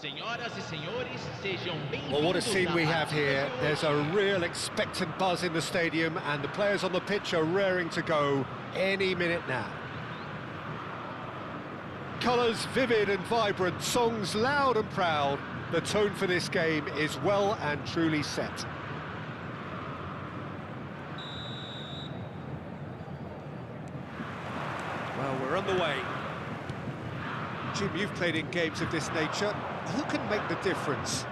Senhoras e senhores, sejam bem-vindos. Well, what a scene we have here. There's a real expectant buzz in the stadium and the players on the pitch are raring to go any minute now. Colours vivid and vibrant, songs loud and proud. The tone for this game is well and truly set. Well, we're on the way. Jim, you've played in games of this nature. Who can make the difference?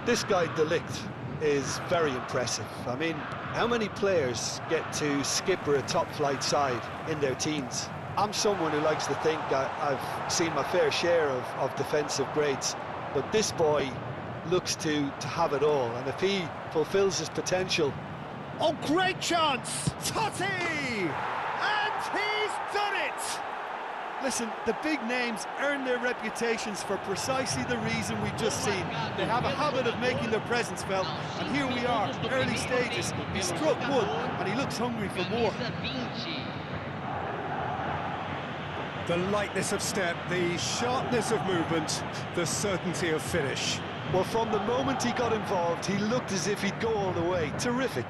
This guy, Delict, is very impressive. I mean, how many players get to skipper a top-flight side in their teens? I'm someone who likes to think I've seen my fair share of defensive greats, but this boy looks to have it all, and if he fulfills his potential... Oh, great chance! Totti! And he's done it! Listen, the big names earn their reputations for precisely the reason we've just seen. They have a habit of making their presence felt, and here we are, early stages. He struck one, and he looks hungry for more. The lightness of step, the sharpness of movement, the certainty of finish. Well, from the moment he got involved, he looked as if he'd go all the way. Terrific.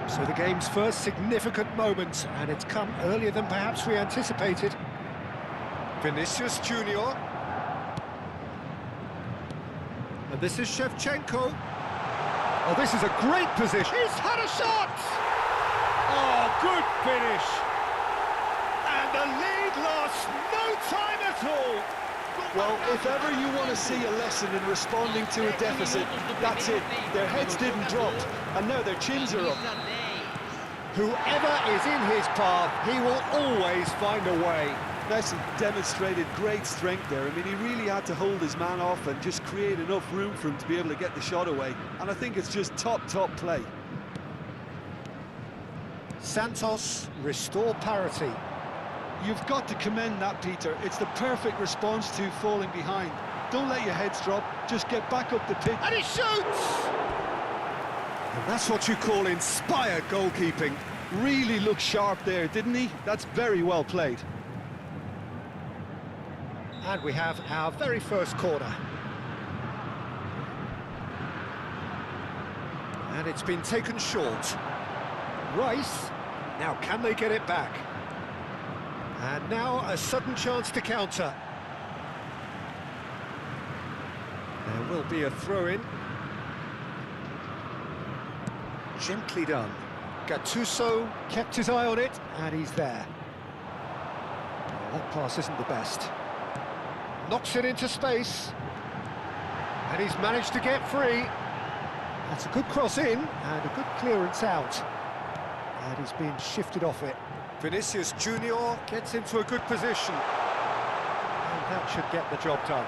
So the game's first significant moment, and it's come earlier than perhaps we anticipated. Vinicius Junior. And this is Shevchenko. Oh, this is a great position. He's had a shot! Oh, good finish. And the lead lost no time at all. Well, if ever you want to see a lesson in responding to a deficit, that's it. Their heads didn't drop, and now their chins are up. Whoever is in his path, he will always find a way. Messi demonstrated great strength there. I mean, he really had to hold his man off and just create enough room for him to be able to get the shot away. And I think it's just top play. Santos restore parity. You've got to commend that, Peter. It's the perfect response to falling behind. Don't let your heads drop, just get back up the pitch. And he shoots! And that's what you call inspired goalkeeping. Really looked sharp there, didn't he? That's very well played. And we have our very first corner. And it's been taken short. Rice, now can they get it back? And now a sudden chance to counter. There will be a throw-in. Gently done. Gattuso kept his eye on it, and he's there. Well, that pass isn't the best. Knocks it into space. And he's managed to get free. That's a good cross in, and a good clearance out. And he's been shifted off it. Vinicius Junior gets into a good position. And that should get the job done.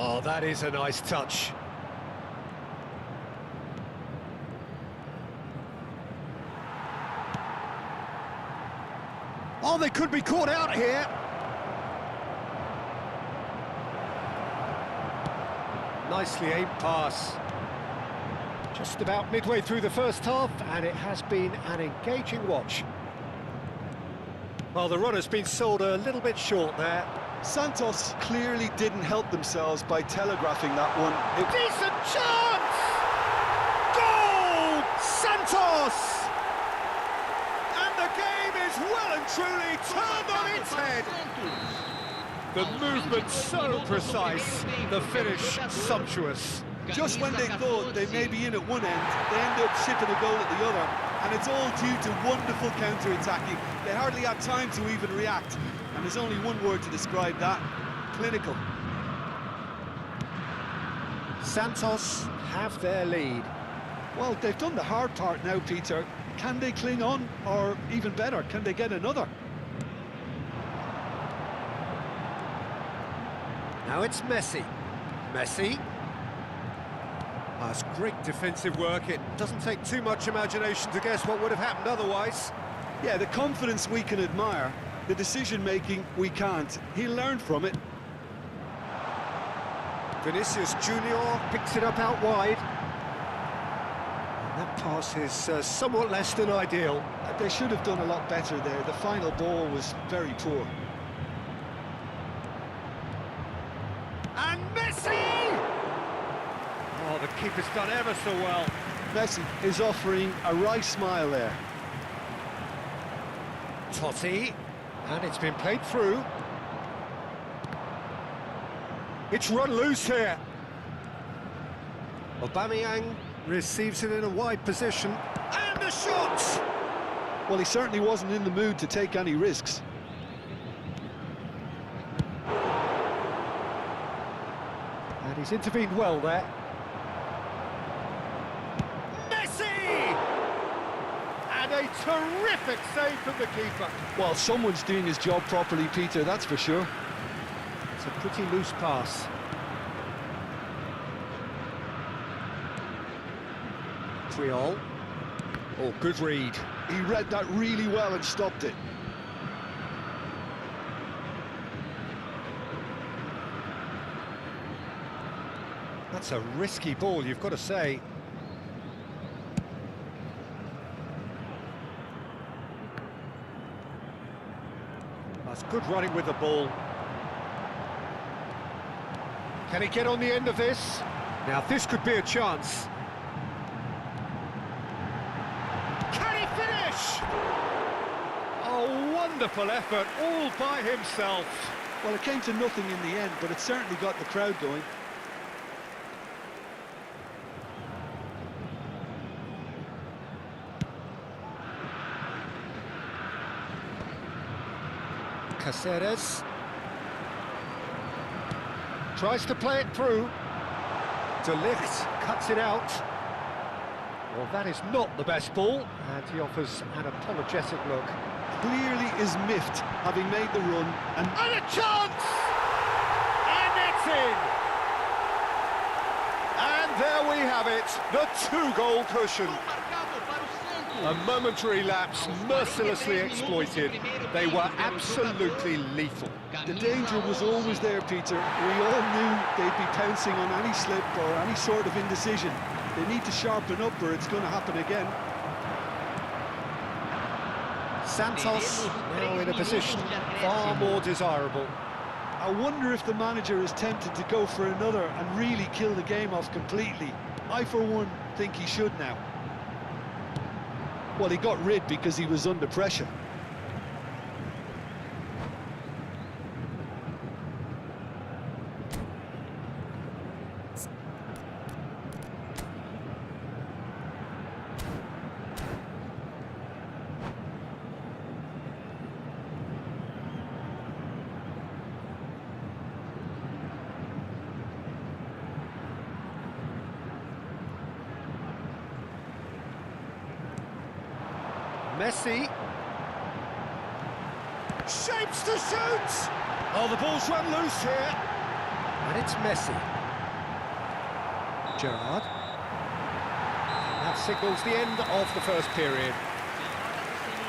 Oh, that is a nice touch. Oh, they could be caught out here. Nicely aimed pass. Just about midway through the first half, and it has been an engaging watch. Well, the run has been sold a little bit short there. Santos clearly didn't help themselves by telegraphing that one. Decent chance! Goal! Santos! And the game is well and truly turned on its head. The movement so precise, the finish sumptuous. Just when they thought they may be in at one end, they end up shipping a goal at the other. And it's all due to wonderful counter-attacking. They hardly had time to even react. And there's only one word to describe that: clinical. Santos have their lead. Well, they've done the hard part now, Peter. Can they cling on, or even better, can they get another? Now it's Messi. Messi. That's great defensive work. It doesn't take too much imagination to guess what would have happened otherwise. Yeah, the confidence we can admire, the decision-making we can't. He learned from it. Vinicius Junior picks it up out wide. And that pass is somewhat less than ideal. They should have done a lot better there. The final ball was very poor. And Messi! Oh, the keeper's done ever so well. Messi is offering a wry smile there. Totti, and it's been played through. It's run loose here. Aubameyang receives it in a wide position, and a shot! Well, he certainly wasn't in the mood to take any risks. And he's intervened well there. Messi! And a terrific save from the keeper. Well, someone's doing his job properly, Peter, that's for sure. It's a pretty loose pass. Triol. Oh, good read. He read that really well and stopped it. That's a risky ball, you've got to say. That's good running with the ball. Can he get on the end of this? Now this could be a chance. Can he finish? Oh, wonderful effort, all by himself. Well, it came to nothing in the end, but it certainly got the crowd going. Caceres tries to play it through. De Ligt cuts it out. Well, that is not the best ball, and he offers an apologetic look. Clearly is miffed, having made the run, and a chance! And it's in! And there we have it, the two-goal cushion. A momentary lapse, mercilessly exploited. They were absolutely lethal. the danger was always there, Peter. We all knew they'd be pouncing on any slip or any sort of indecision. They need to sharpen up or it's going to happen again. Santos now in a position far more desirable. I wonder if the manager is tempted to go for another and really kill the game off completely. I, for one, think he should now. Well, he got rid because he was under pressure. Messi. Shapes to shoot! Oh, the ball's run loose here. And it's Messi. Gerrard. And that signals the end of the first period.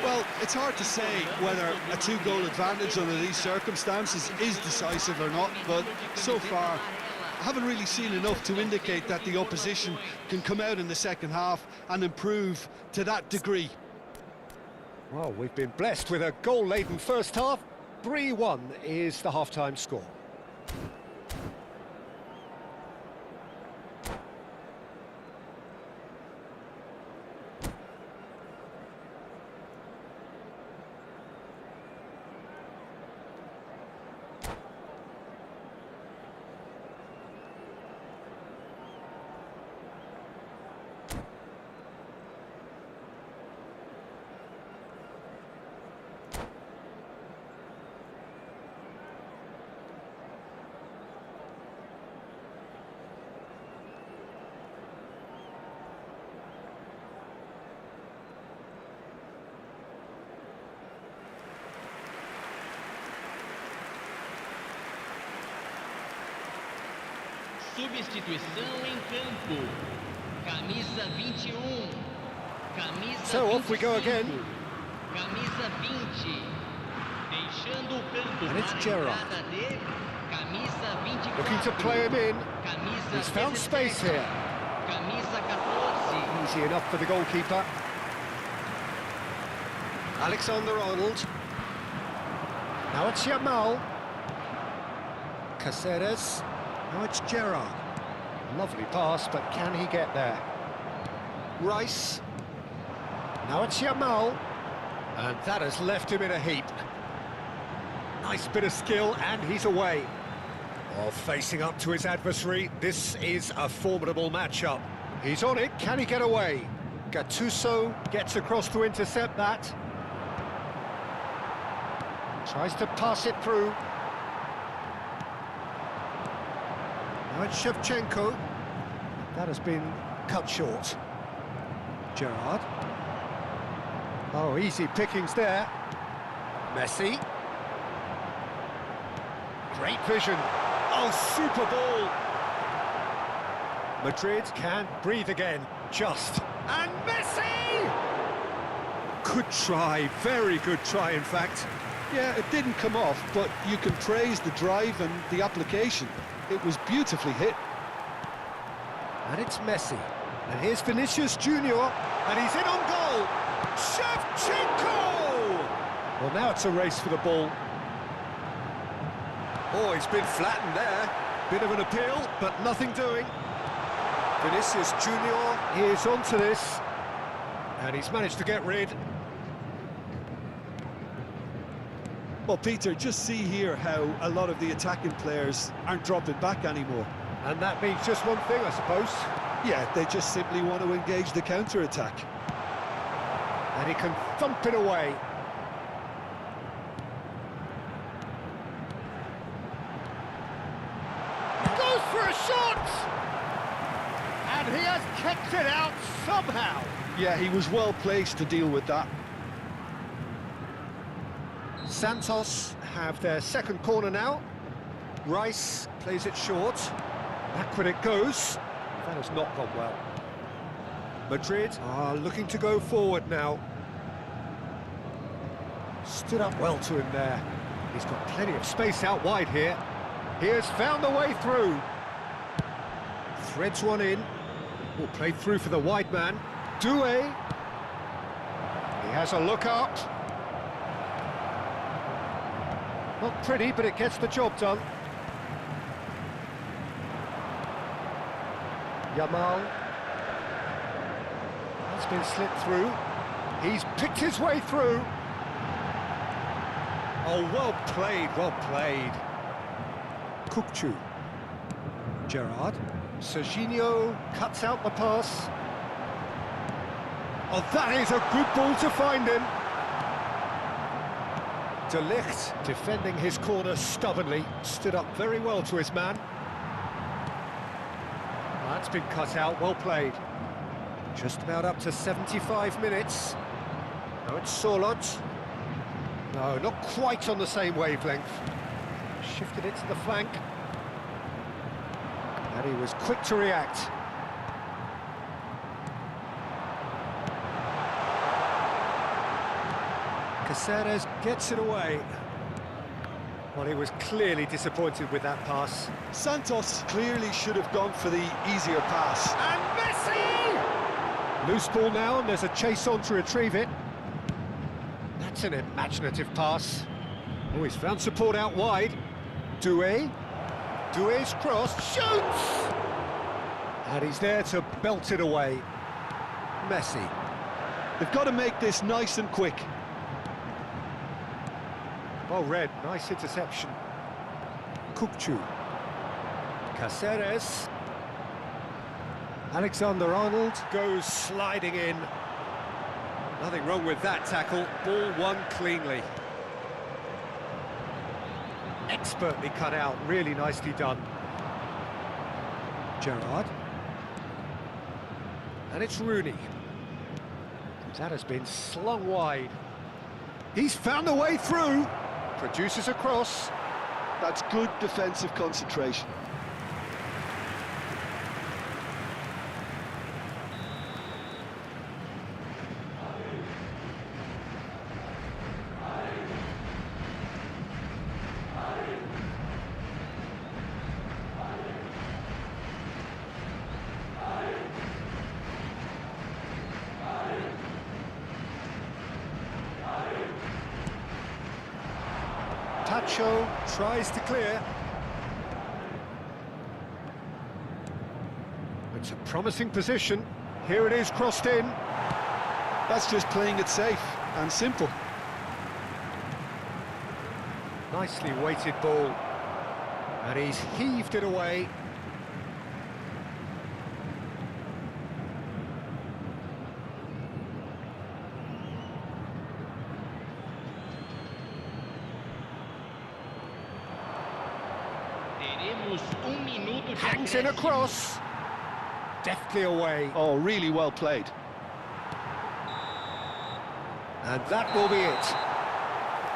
Well, it's hard to say whether a two-goal advantage under these circumstances is decisive or not, but so far I haven't really seen enough to indicate that the opposition can come out in the second half and improve to that degree. Well, we've been blessed with a goal-laden first half. 3-1 is the half-time score. Substituição em campo. Camisa 21. Camisa So off we go again. Camisa 20. Deixando o campo And it's para a Gerrard. entrada dele, camisa 24. Looking to play him in. Camisa He's found 17, space here. Camisa 14. Easy enough for the goalkeeper. Alexander-Arnold. Now it's Yamal. Caceres. Now it's Gerrard. Lovely pass, but can he get there? Rice. Now it's Yamal. And that has left him in a heap. Nice bit of skill, and he's away. Well, facing up to his adversary, this is a formidable matchup. He's on it, can he get away? Gattuso gets across to intercept that. Tries to pass it through. Now it's Shevchenko. That has been cut short. Gerrard. Oh, easy pickings there. Messi. Great vision. Oh, super ball. Madrid can't breathe again. Just. And Messi! Good try, very good try, in fact. Yeah, it didn't come off, but you can praise the drive and the application. It was beautifully hit. And it's Messi. And here's Vinicius Junior, and he's in on goal. Shevchenko! Well, now it's a race for the ball. Oh, he's been flattened there. Bit of an appeal, but nothing doing. Vinicius Junior is onto this. And he's managed to get rid. Well, Peter, just see here how a lot of the attacking players aren't dropping back anymore. And that means just one thing, I suppose. Yeah, they just simply want to engage the counter-attack. And he can thump it away. Goes for a shot! And he has kept it out somehow. Yeah, he was well placed to deal with that. Santos have their second corner now. Rice plays it short. Backward it goes. That has not gone well. Madrid are looking to go forward now. Stood up well to him there. He's got plenty of space out wide here. He has found the way through. Threads one in. Will play through for the wide man. Doué. He has a look up. Not pretty, but it gets the job done. Yamal. That's been slipped through. He's picked his way through. Oh, well played, well played. Kukçu. Gerrard. Serginho cuts out the pass. Oh, that is a good ball to find him. De Ligt defending his corner stubbornly, stood up very well to his man. That's been cut out, well played. Just about up to 75 minutes. Now it's Sorloth. No, not quite on the same wavelength. Shifted it to the flank. And he was quick to react. Caceres gets it away. Well, he was clearly disappointed with that pass. Santos clearly should have gone for the easier pass. And Messi! Loose ball now, and there's a chase on to retrieve it. That's an imaginative pass. Oh, he's found support out wide. Doué. Doué's cross, shoots! And he's there to belt it away. Messi. They've got to make this nice and quick. Well read, nice interception. Kukçu. Caceres. Alexander-Arnold goes sliding in. Nothing wrong with that tackle, ball won cleanly. Expertly cut out, really nicely done. Gerrard. And it's Rooney. That has been slung wide. He's found a way through. Produces a cross. That's good defensive concentration. Tacho tries to clear. It's a promising position. Here it is, crossed in. That's just playing it safe and simple. Nicely weighted ball. And he's heaved it away. Teremos minuto de Hangs in a acréscimo. cross. Deftly away. Oh, really well played. And that will be it.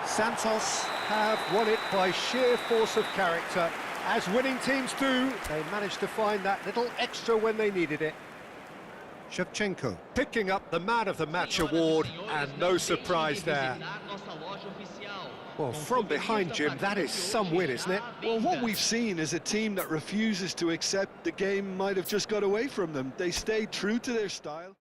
Santos have won it by sheer force of character. As winning teams do, they managed to find that little extra when they needed it. Shevchenko picking up the Man of the Match award, and no surprise there. Well, from behind, Jim, that is some win, isn't it? Well, what we've seen is a team that refuses to accept the game might have just got away from them. They stayed true to their style.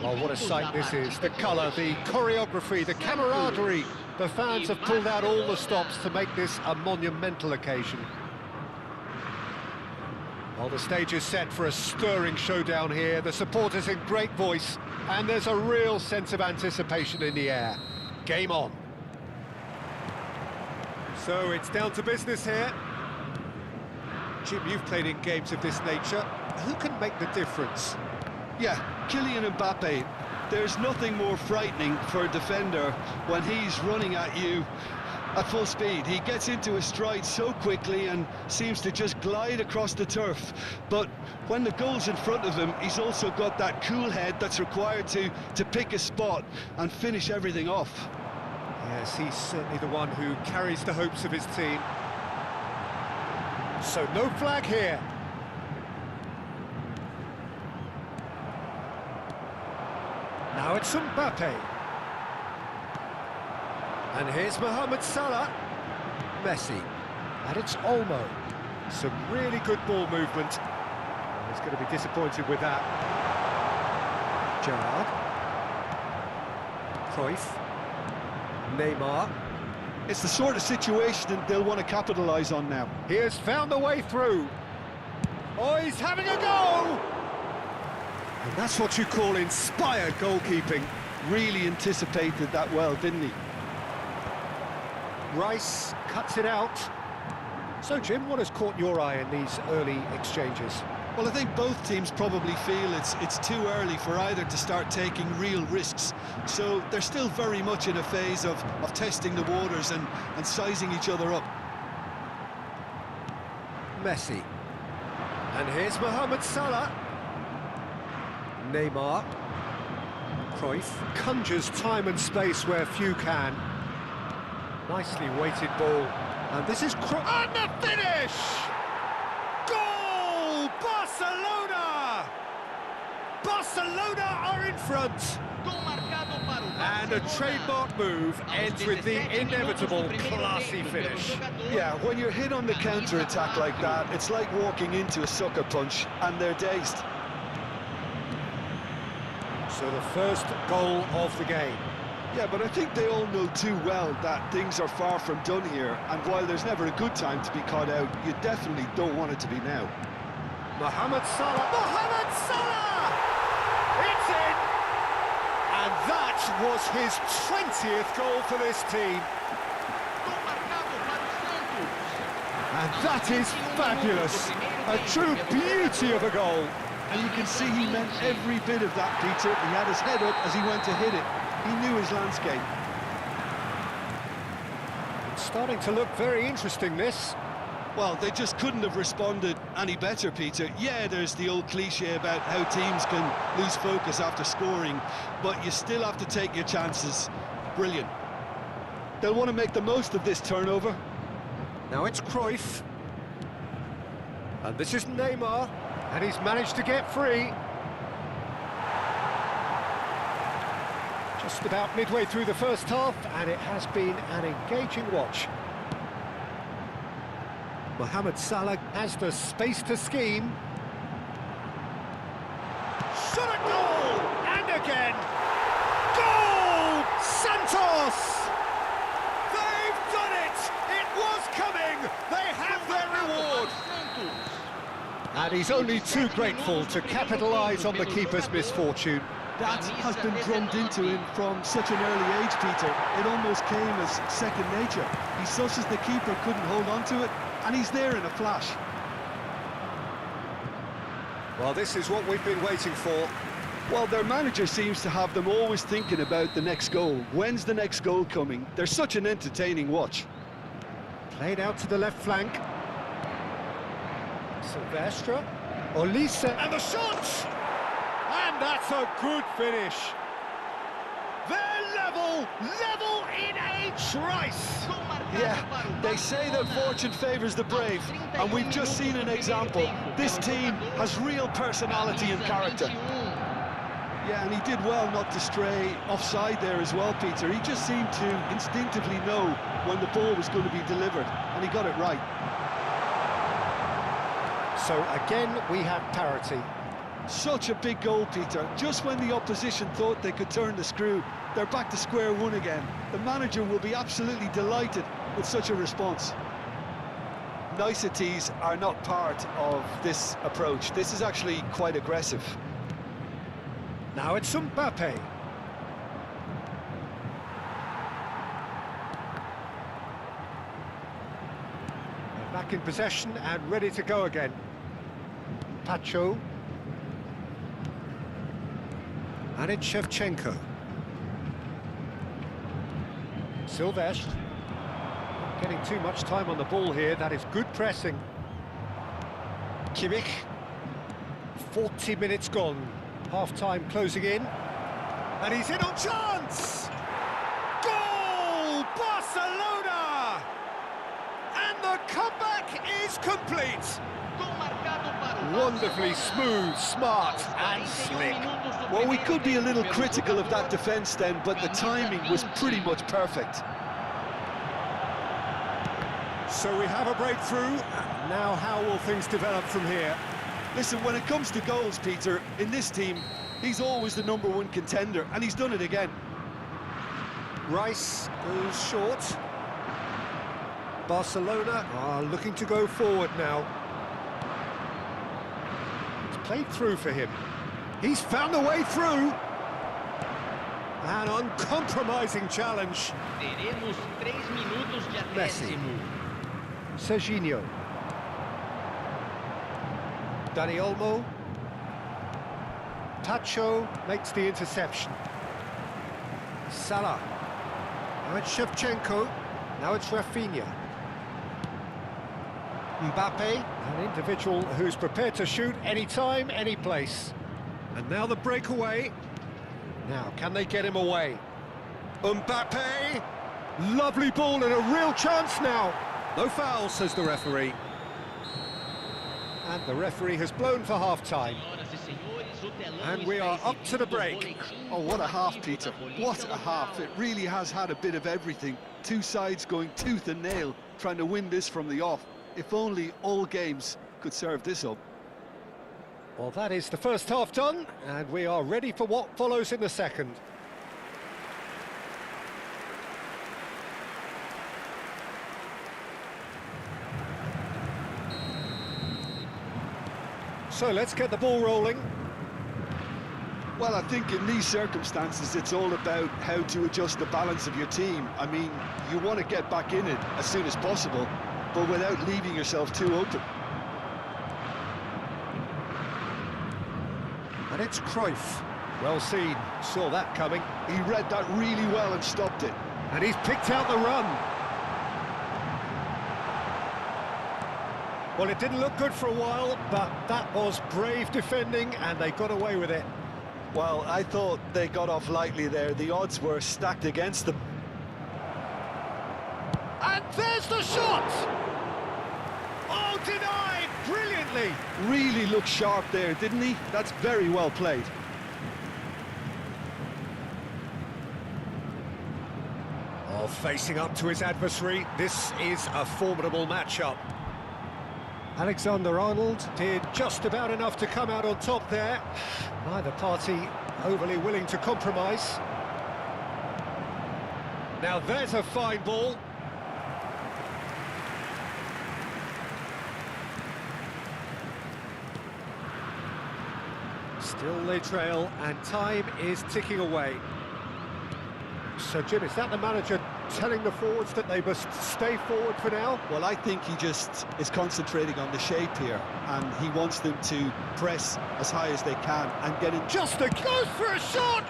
Oh, what a sight this is. The colour, the choreography, the camaraderie. The fans have pulled out all the stops to make this a monumental occasion. Well, the stage is set for a stirring showdown here. The supporters in great voice, and there's a real sense of anticipation in the air. Game on. So it's down to business here. Jim, you've played in games of this nature. Who can make the difference? Yeah, Kylian Mbappe. There's nothing more frightening for a defender when he's running at you at full speed. He gets into his stride so quickly and seems to just glide across the turf. But when the goal's in front of him, he's also got that cool head that's required to pick a spot and finish everything off. Yes, he's certainly the one who carries the hopes of his team. So no flag here. Now it's Mbappe. And here's Mohamed Salah. Messi. And it's Olmo. Some really good ball movement. Oh, he's going to be disappointed with that. Gerrard. Cruyff. Neymar. It's the sort of situation that they'll want to capitalise on now. He has found the way through. Oh, he's having a go! And that's what you call inspired goalkeeping. Really anticipated that well, didn't he? Rice cuts it out. So, Jim, what has caught your eye in these early exchanges? Well, I think both teams probably feel it's too early for either to start taking real risks. So they're still very much in a phase of testing the waters and sizing each other up. Messi. And here's Mohamed Salah. Neymar. Cruyff conjures time and space where few can. Nicely weighted ball. And this is and the finish! Goal! Barcelona! Barcelona are in front. And a trademark move ends with the inevitable classy finish. Yeah, when you're hit on the counter-attack like that, it's like walking into a sucker punch and they're dazed. So the first goal of the game. Yeah, but I think they all know too well that things are far from done here, and while there's never a good time to be caught out, you definitely don't want it to be now. Mohamed Salah. Mohamed Salah! It's in! And that was his 20th goal for this team. And that is fabulous. A true beauty of a goal. And you can see he meant every bit of that, Peter. He had his head up as he went to hit it. He knew his landscape. It's starting to look very interesting, this. Well, they just couldn't have responded any better, Peter. Yeah, there's the old cliche about how teams can lose focus after scoring, but you still have to take your chances. Brilliant. They'll want to make the most of this turnover. Now it's Cruyff. And this is Neymar. And he's managed to get free. Just about midway through the first half, and it has been an engaging watch. Mohamed Salah has the space to scheme. Shot a goal! And again! Goal! Santos! They've done it! It was coming! They have their reward! And he's only too grateful to capitalise on the keeper's misfortune. That has been drummed into him from such an early age, Peter. It almost came as second nature. He susses the keeper couldn't hold on to it, and he's there in a flash. Well, this is what we've been waiting for. Well, their manager seems to have them always thinking about the next goal. When's the next goal coming? They're such an entertaining watch. Played out to the left flank. Silvestre. Olise. And the shot! And that's a good finish. They're level in H. Rice. Yeah, they say that fortune favours the brave, and we've just seen an example. This team has real personality and character. Yeah, and he did well not to stray offside there as well, Peter. He just seemed to instinctively know when the ball was going to be delivered, and he got it right. So again, we have parity. Such a big goal, Peter. Just when the opposition thought they could turn the screw, they're back to square one again. The manager will be absolutely delighted with such a response. Niceties are not part of this approach. This is actually quite aggressive. Now it's Mbappe. They're back in possession and ready to go again. Pacho. And it's Shevchenko. Silvestre. Not getting too much time on the ball here. That is good pressing. Kimmich. 40 minutes gone. Half-time closing in. And he's in on chance! Goal! Barcelona! And the comeback is complete. Wonderfully smooth, smart and slick. Well, we could be a little critical of that defence then, but the timing was pretty much perfect. So we have a breakthrough. Now how will things develop from here? Listen, when it comes to goals, Peter, in this team, he's always the #1 contender, and he's done it again. Rice goes short. Barcelona are looking to go forward now. It's played through for him. He's found a way through. An uncompromising challenge. Teremos 3 minutos de acréscimo. Serginho. Dani Olmo. Tacho makes the interception. Salah. Now it's Shevchenko. Now it's Rafinha. Mbappe, an individual who's prepared to shoot anytime, any place. And now the breakaway. Now, can they get him away? Mbappe! Lovely ball and a real chance now. No foul, says the referee. And the referee has blown for half-time. And we are up to the break. Oh, what a half, Peter. What a half. It really has had a bit of everything. Two sides going tooth and nail, trying to win this from the off. If only all games could serve this up. Well, that is the first half done, and we are ready for what follows in the second. So let's get the ball rolling. Well, I think in these circumstances, it's all about how to adjust the balance of your team. I mean, you want to get back in it as soon as possible, but without leaving yourself too open. And it's Cruyff. Well seen, saw that coming. He read that really well and stopped it. And he's picked out the run. Well, it didn't look good for a while, but that was brave defending, and they got away with it. Well, I thought they got off lightly there. The odds were stacked against them. And there's the shot! Oh, denied brilliantly! Really looked sharp there, didn't he? That's very well played. Oh, facing up to his adversary, this is a formidable matchup. Alexander-Arnold did just about enough to come out on top there. Neither party overly willing to compromise. Now there's a fine ball. Still they trail, and time is ticking away. So, Jim, is that the manager telling the forwards that they must stay forward for now? Well, I think he just is concentrating on the shape here, and he wants them to press as high as they can and get in. Just goes for a shot!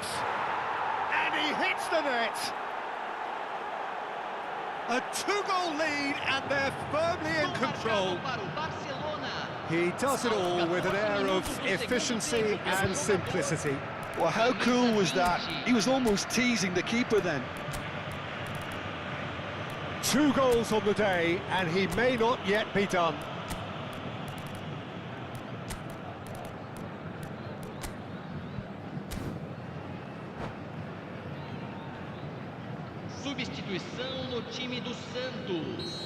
And he hits the net! A 2-goal lead, and they're firmly in control. He does it all with an air of efficiency and simplicity. Well, how cool was that? He was almost teasing the keeper then. 2 goals on the day, and he may not yet be done. Substituição no time do Santos.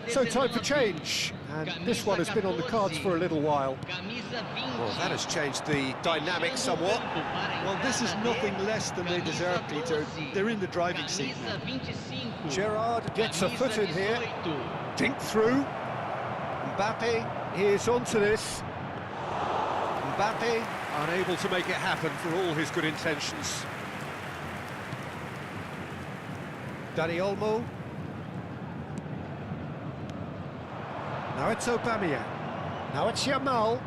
So time for change, and this one has been on the cards for a little while. Well, that has changed the dynamic somewhat. Well, this is nothing less than they deserve, Peter. They're in the driving seat now. Gerrard gets a foot in here. Dink through. Mbappe is onto this. Mbappe unable to make it happen for all his good intentions. Dani Olmo. Now it's Aubameyang. Now it's Yamal.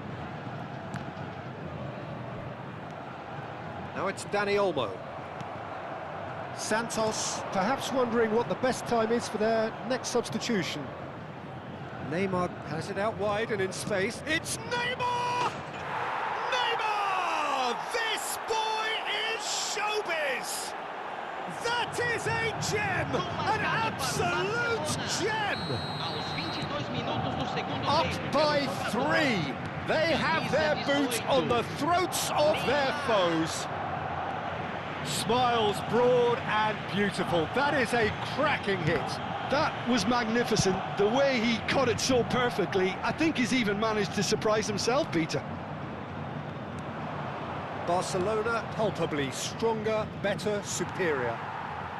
Now it's Dani Olmo. Santos, perhaps wondering what the best time is for their next substitution. Neymar has it out wide and in space. It's Neymar! Neymar! This boy is showbiz! That is a gem! An absolute gem! minutos do segundo Up tempo. by 3. They have their boots on the throats of their foes. Smiles broad and beautiful. That is a cracking hit. That was magnificent. The way he cut it so perfectly, I think he's even managed to surprise himself, Peter. Barcelona palpably stronger, better, superior.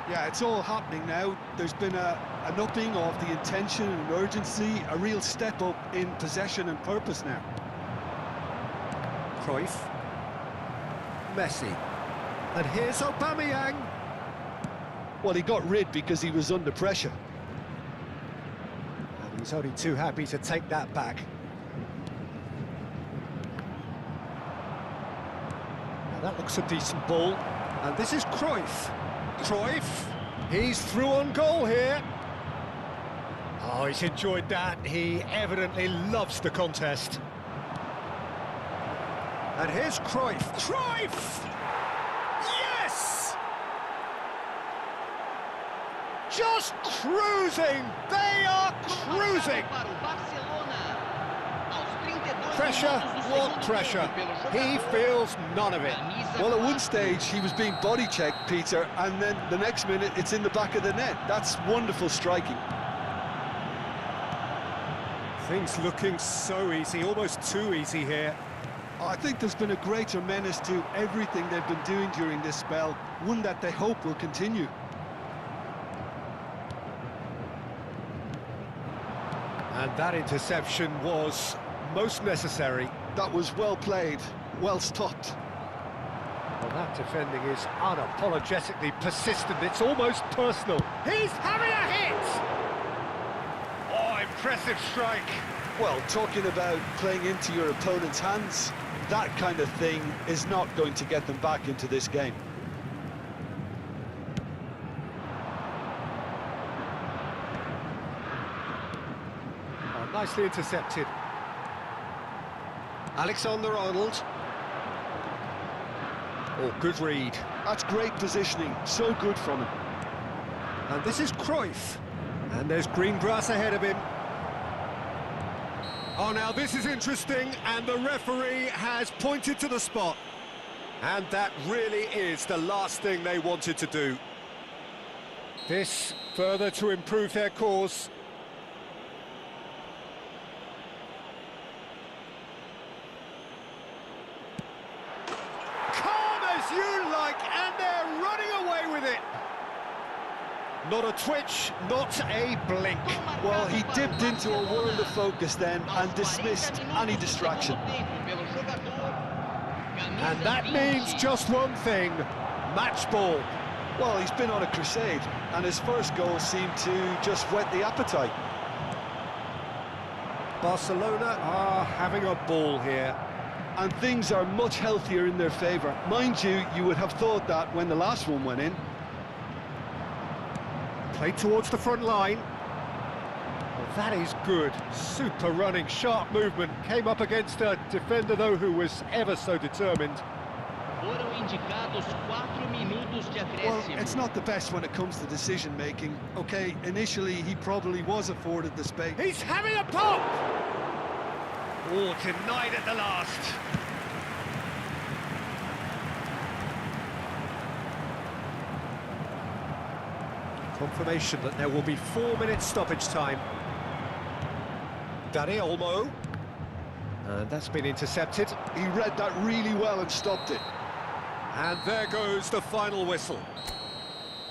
Yeah, it's all happening now. There's been an upping of the intention and urgency, a real step up in possession and purpose now. Cruyff. Messi. And here's Aubameyang. Well, he got rid because he was under pressure. And he's only too happy to take that back. Now that looks a decent ball. And this is Cruyff. Cruyff. He's through on goal here. Oh, he's enjoyed that. He evidently loves the contest. And here's Cruyff. Cruyff! Yes! Just cruising! They are cruising! Pressure, what pressure? He feels none of it. Well, at one stage, he was being body-checked, Peter, and then the next minute, it's in the back of the net. That's wonderful striking. Things looking so easy, almost too easy here. I think there's been a greater menace to everything they've been doing during this spell, one that they hope will continue. And that interception was most necessary. That was well played, well stopped. Well, that defending is unapologetically persistent. It's almost personal. He's having a hit! Oh, impressive strike. Well, talking about playing into your opponent's hands, that kind of thing is not going to get them back into this game. Oh, nicely intercepted. Alexander-Arnold. Oh, good read. That's great positioning, so good from him. And this is Cruyff. And there's green grass ahead of him. Oh, now this is interesting, and the referee has pointed to the spot. And that really is the last thing they wanted to do. This further to improve their cause. Calm as you like, and they're running away with it. Not a twitch, not a blink. Well, he dipped into a world of focus then and dismissed any distraction. And that means just one thing, match ball. Well, he's been on a crusade, and his first goal seemed to just whet the appetite. Barcelona are having a ball here. And things are much healthier in their favour. Mind you, you would have thought that when the last one went in. Played towards the front line. Well, that is good. Super running, sharp movement. Came up against a defender, though, who was ever so determined. Well, it's not the best when it comes to decision-making. Okay, initially, he probably was afforded the space. He's having a pop! Oh, denied at the last. Confirmation that there will be 4 minutes stoppage time. Dani Olmo. And that's been intercepted. He read that really well and stopped it. And there goes the final whistle.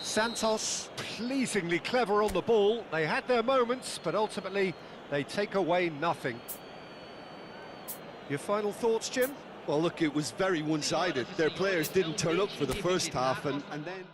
Santos, pleasingly clever on the ball. They had their moments, but ultimately they take away nothing. Your final thoughts, Jim? Well, look, it was very one-sided. Their players didn't turn up for the first half, and then...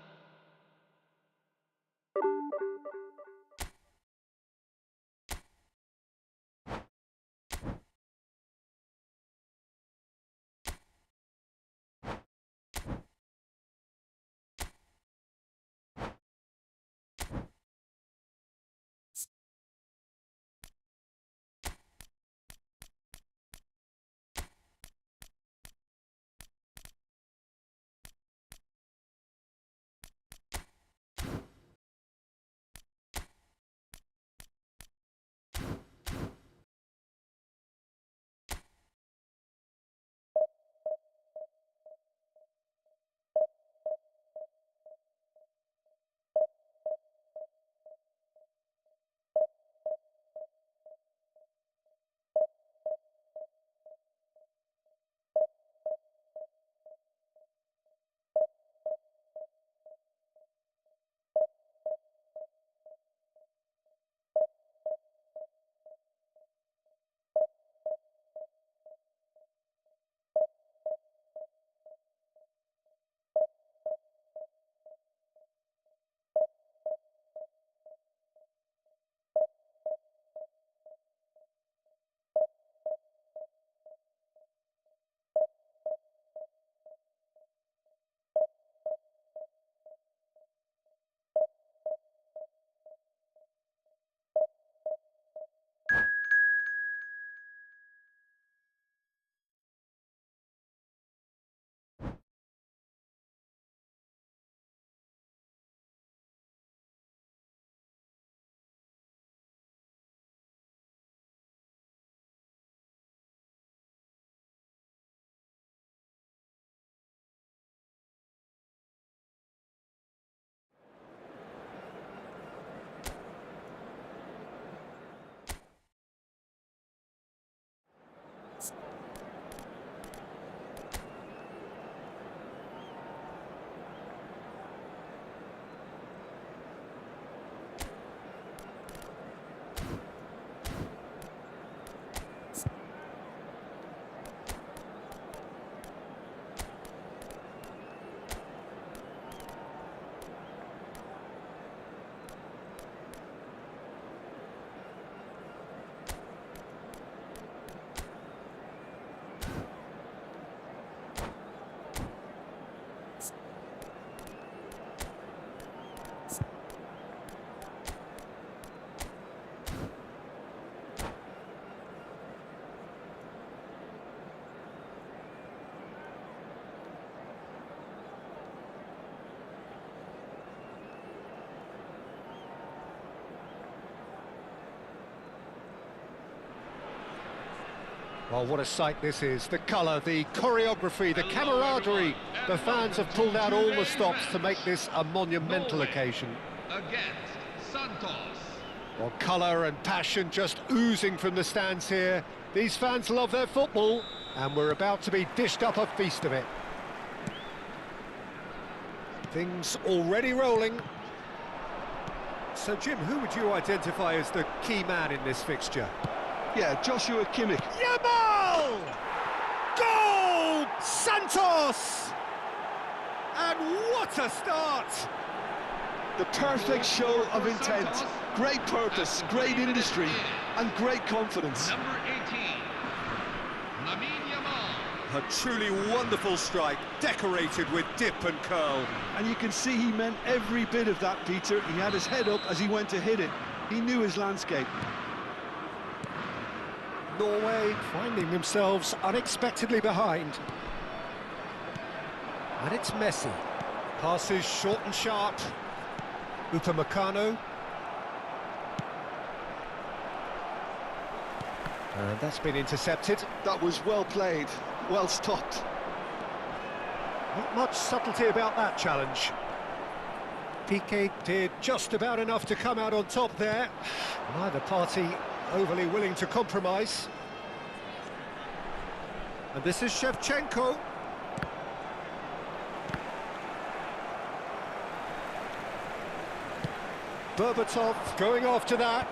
Well, what a sight this is. The colour, the choreography, the camaraderie. The fans have pulled out all the stops to make this a monumental occasion. Against Santos. Well, colour and passion just oozing from the stands here. These fans love their football, and we're about to be dished up a feast of it. Things already rolling. So, Jim, who would you identify as the key man in this fixture? Yeah, Joshua Kimmich. Yamal! Goal! Santos! And what a start! The perfect show of intent. Great purpose, great industry, and great confidence. Number 18, Lamine Yamal. A truly wonderful strike, decorated with dip and curl. And you can see he meant every bit of that, Peter. He had his head up as he went to hit it. He knew his landscape. Norway finding themselves unexpectedly behind. And it's Messi. Passes short and sharp. Upamecano. And that's been intercepted. That was well played, well stopped. Not much subtlety about that challenge. Piqué did just about enough to come out on top there. Neither party overly willing to compromise. And this is Shevchenko. Berbatov going after that.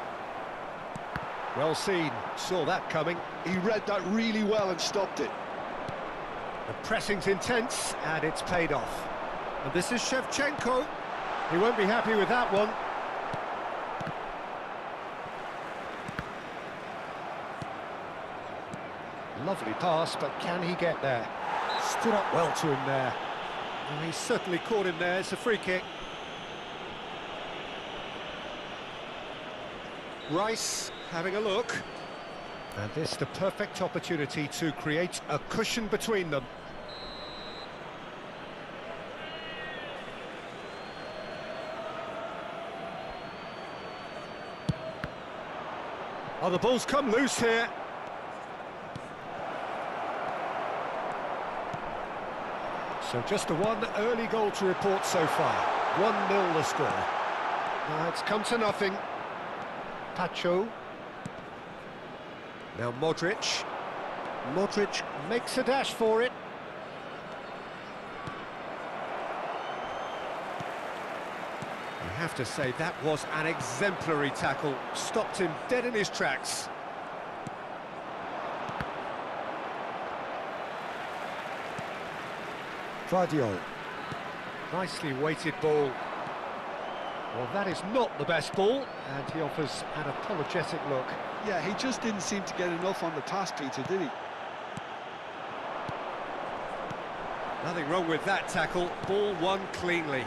Well seen, saw that coming. He read that really well and stopped it. The pressing's intense, and it's paid off. And this is Shevchenko. He won't be happy with that one. Lovely pass, but can he get there? Stood up well to him there. Oh, he's certainly caught him there. It's a free kick. Rice having a look. And this the perfect opportunity to create a cushion between them. Oh, the ball's come loose here. So just the one early goal to report so far. 1-0 the score. Now it's come to nothing. Pacho. Now Modric. Modric makes a dash for it. I have to say that was an exemplary tackle. Stopped him dead in his tracks. Vardiol. Nicely weighted ball. Well, that is not the best ball, and he offers an apologetic look. Yeah, he just didn't seem to get enough on the pass, Peter, did he? Nothing wrong with that tackle. Ball won cleanly.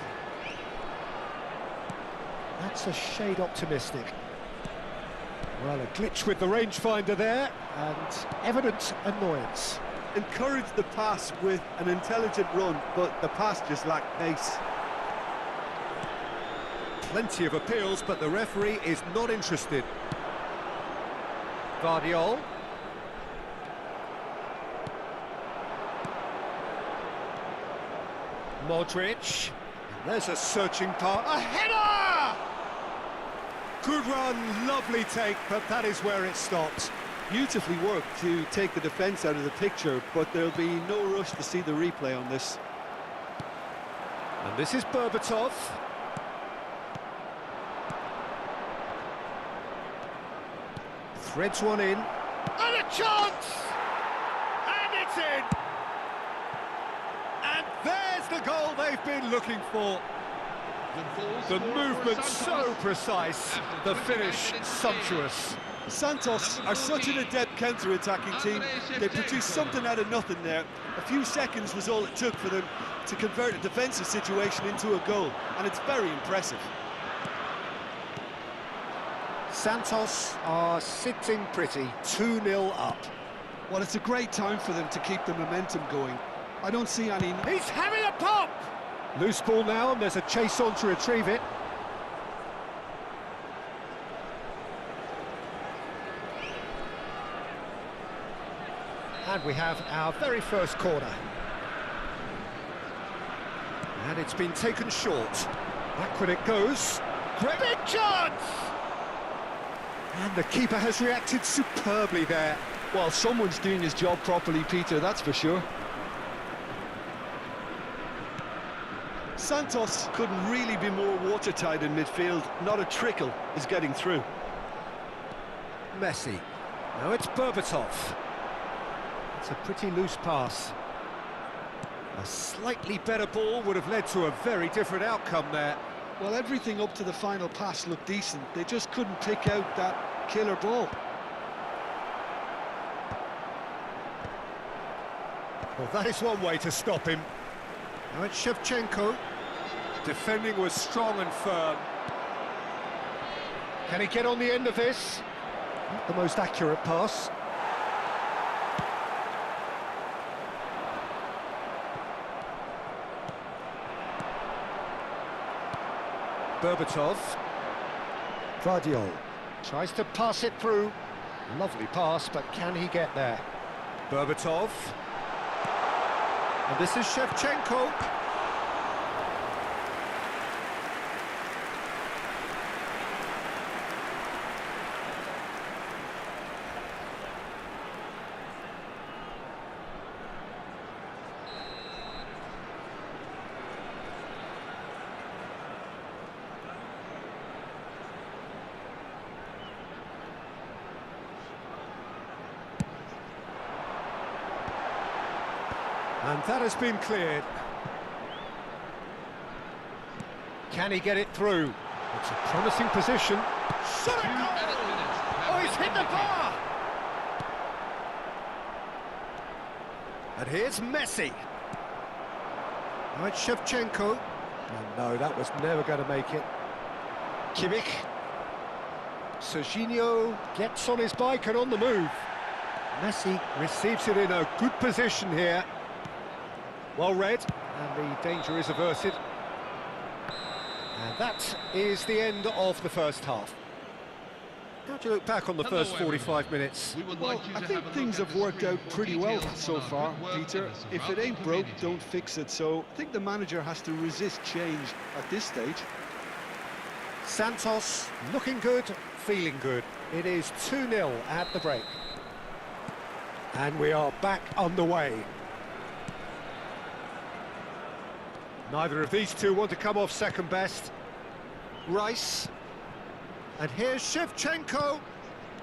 That's a shade optimistic. Well, a glitch with the rangefinder there, and evident annoyance. Encouraged the pass with an intelligent run, but the pass just lacked pace. Plenty of appeals, but the referee is not interested. Vardiol. Modric. And there's a searching pass. A header! Good run, lovely take, but that is where it stopped. Beautifully worked to take the defence out of the picture, but there'll be no rush to see the replay on this. And this is Berbatov. Threads one in. And a chance! And it's in! And there's the goal they've been looking for. The movement so precise, the finish sumptuous. Santos are such an adept counter-attacking team. They produced something out of nothing there. A few seconds was all it took for them to convert a defensive situation into a goal, and it's very impressive. Santos are sitting pretty, 2-0 up. Well, it's a great time for them to keep the momentum going. I don't see any... He's having a pop! Loose ball now, and there's a chase on to retrieve it. And we have our very first corner. And it's been taken short. Backward it goes. Great big chance! And the keeper has reacted superbly there. Well, someone's doing his job properly, Peter, that's for sure. Santos couldn't really be more watertight in midfield. Not a trickle is getting through. Messi. Now it's Berbatov. It's a pretty loose pass. A slightly better ball would have led to a very different outcome there. Well, everything up to the final pass looked decent. They just couldn't pick out that killer ball. Well, that is one way to stop him. Now it's Shevchenko. Defending was strong and firm. Can he get on the end of this? Not the most accurate pass. Berbatov. Guardiola tries to pass it through. Lovely pass, but can he get there? Berbatov. And this is Shevchenko. And that has been cleared. Can he get it through? It's a promising position. Shot it! Oh, he's hit the bar! And here's Messi. Now it's Shevchenko. Oh, no, that was never going to make it. Kimmich. Serginho gets on his bike and on the move. Messi receives it in a good position here. Well read, and the danger is averted. And that is the end of the first half. How do you look back on the first 45 minutes? Well, I think things have worked out pretty well so far, Peter. If it ain't broke, don't fix it. So I think the manager has to resist change at this stage. Santos looking good, feeling good. It is 2-0 at the break. And we are back underway. Neither of these two want to come off second best. Rice. And here's Shevchenko.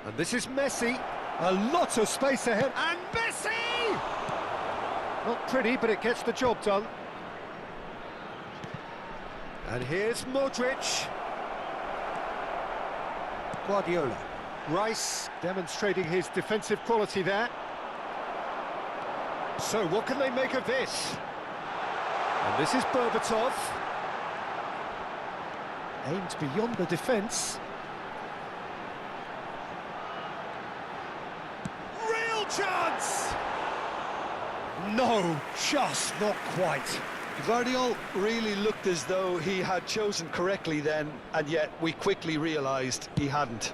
And this is Messi. A lot of space ahead. And Messi! Not pretty, but it gets the job done. And here's Modric. Guardiola. Rice demonstrating his defensive quality there. So what can they make of this? And this is Berbatov. Aimed beyond the defence. Real chance! No, just not quite. Guardiola really looked as though he had chosen correctly then, and yet we quickly realised he hadn't.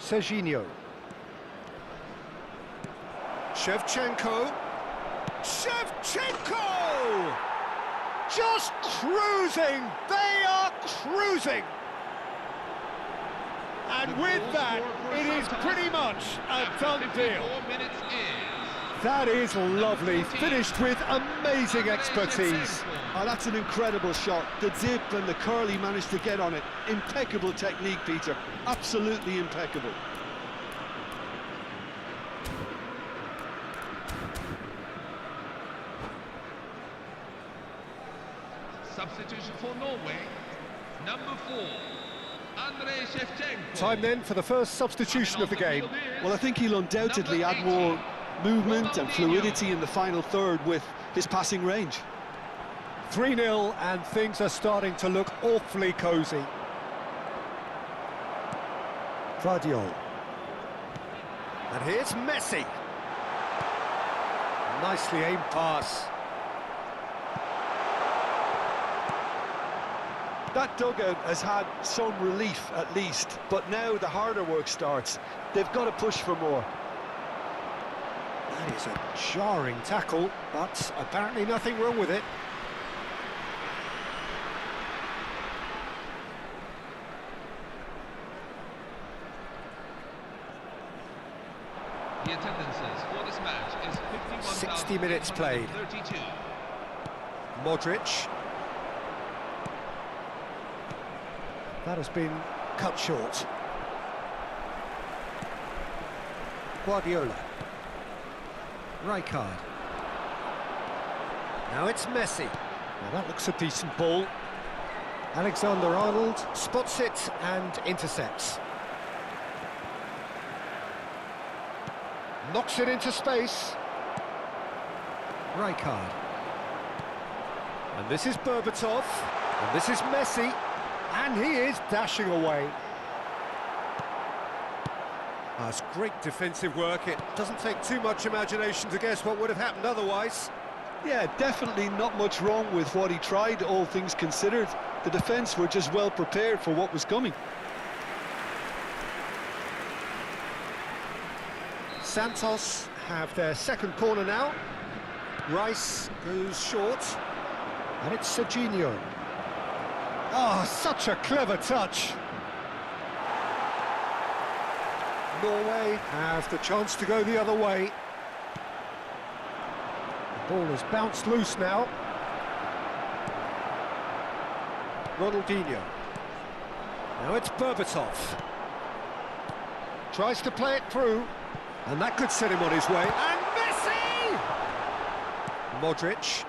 Serginho. Shevchenko. Shevchenko! Just cruising! They are cruising! And with that, it is pretty much a done deal. That is lovely, finished with amazing expertise. Oh, that's an incredible shot. The dip and the curl he managed to get on it. Impeccable technique, Peter. Absolutely impeccable. Substitution for Norway, number 4, Andrei Shevchenko. Time then for the first substitution of the game. Well, I think he'll undoubtedly add more movement and fluidity in the final third with his passing range. 3-0 and things are starting to look awfully cosy. Guardiola. And here's Messi. Nicely aimed pass. That dugout has had some relief at least, but now the harder work starts. They've got to push for more. That is a jarring tackle, but apparently nothing wrong with it. The attendances for this match is 60 minutes played. 51,832. Modric. That has been cut short. Guardiola. Rijkaard. Now it's Messi. Now that looks a decent ball. Alexander-Arnold spots it and intercepts. Knocks it into space. Rijkaard. And this is Berbatov. And this is Messi. And he is dashing away. That's great defensive work. It doesn't take too much imagination to guess what would have happened otherwise. Yeah, definitely not much wrong with what he tried, all things considered. The defence were just well prepared for what was coming. Santos have their second corner now. Rice goes short. And it's Serginho. Oh, such a clever touch. Norway have the chance to go the other way. The ball has bounced loose now. Ronaldinho. Now it's Berbatov. Tries to play it through. And that could set him on his way. And Messi! Modric.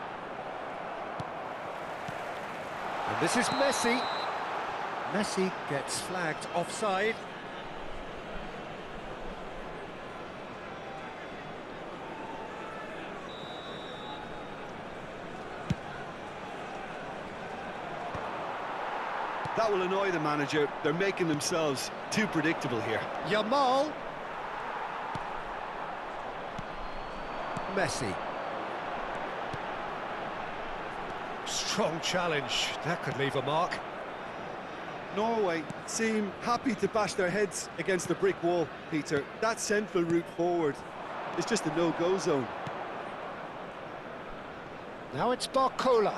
And this is Messi. Messi gets flagged offside. That will annoy the manager. They're making themselves too predictable here. Yamal. Messi. Strong challenge. That could leave a mark. Norway seem happy to bash their heads against the brick wall, Peter. That central route forward is just a no-go zone. Now it's Barcola.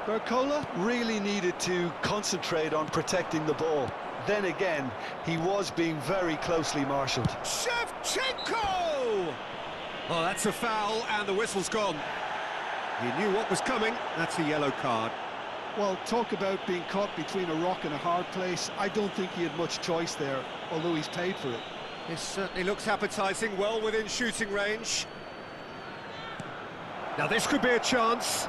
Barcola really needed to concentrate on protecting the ball. Then again, he was being very closely marshalled. Shevchenko! Oh, that's a foul, and the whistle's gone. He knew what was coming. That's a yellow card. Well, talk about being caught between a rock and a hard place. I don't think he had much choice there, although he's paid for it. This certainly looks appetising, well within shooting range. Now this could be a chance.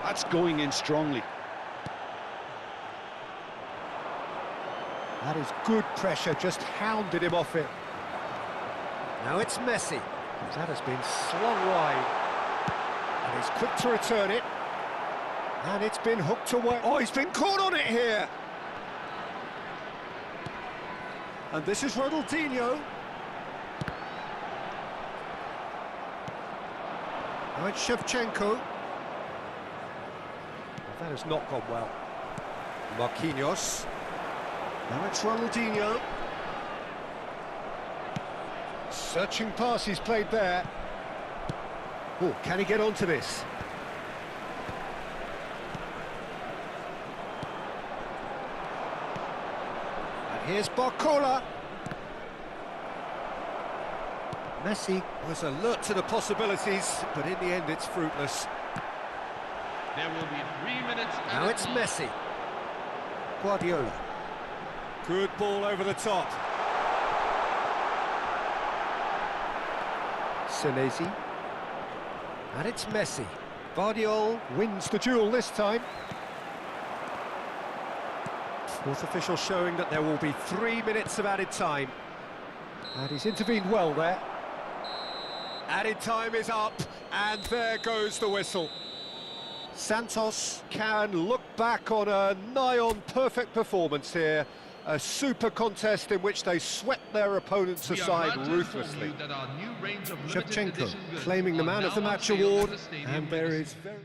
That's going in strongly. That is good pressure, just hounded him off it. Now it's Messi. That has been slung wide. And he's quick to return it. And it's been hooked away. Oh, he's been caught on it here. And this is Ronaldinho. Now it's Shevchenko. That has not gone well. Marquinhos. Now it's Ronaldinho. Searching pass he's played there. Oh, can he get onto this? And here's Barcola. Messi was alert to the possibilities, but in the end it's fruitless. There will be 3 minutes. Now it's Messi. Guardiola. Good ball over the top. Senesi. And it's Messi. Guardiola wins the duel this time. Fourth official showing that there will be 3 minutes of added time. And he's intervened well there. Added time is up, and there goes the whistle. Santos can look back on a nigh-on perfect performance here. A super contest in which they swept their opponents We are aside proud to inform ruthlessly. you that our new range of limited Shevchenko edition goods claiming the are Man of now the on Match sale at award, the stadium and there register. is very...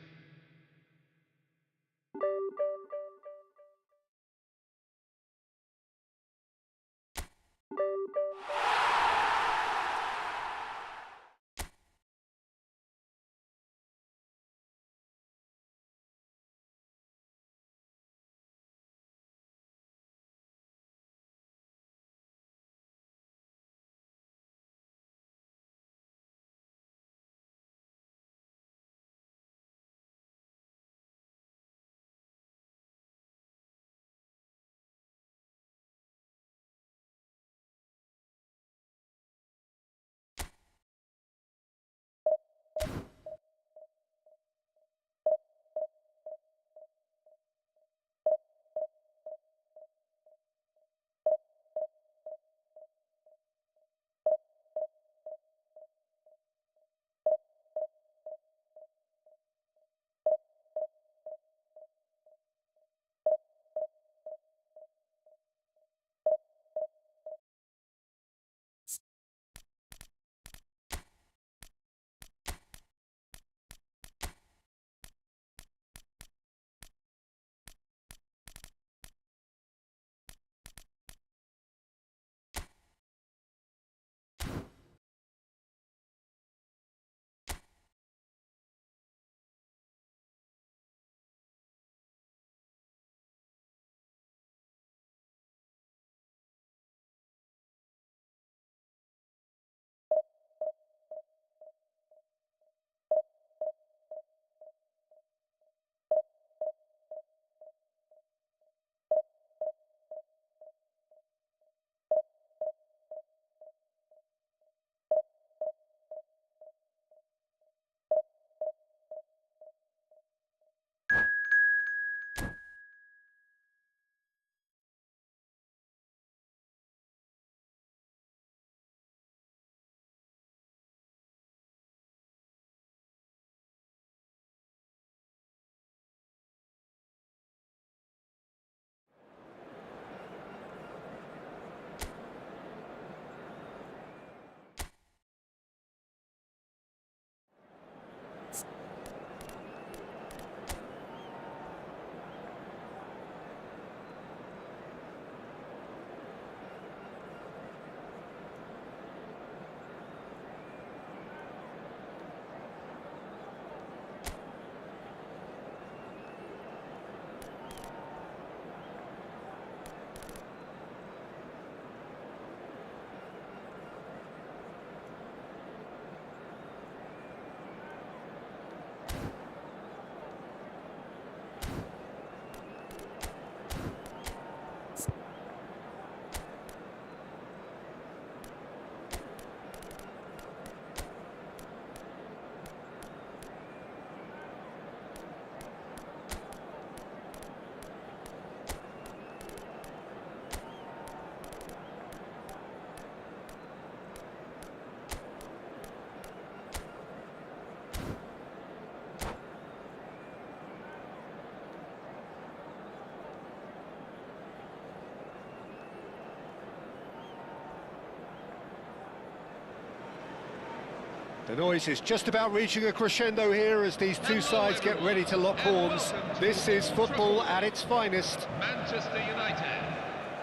The noise is just about reaching a crescendo here as these two sides get ready to lock horns. This is football at its finest. Manchester United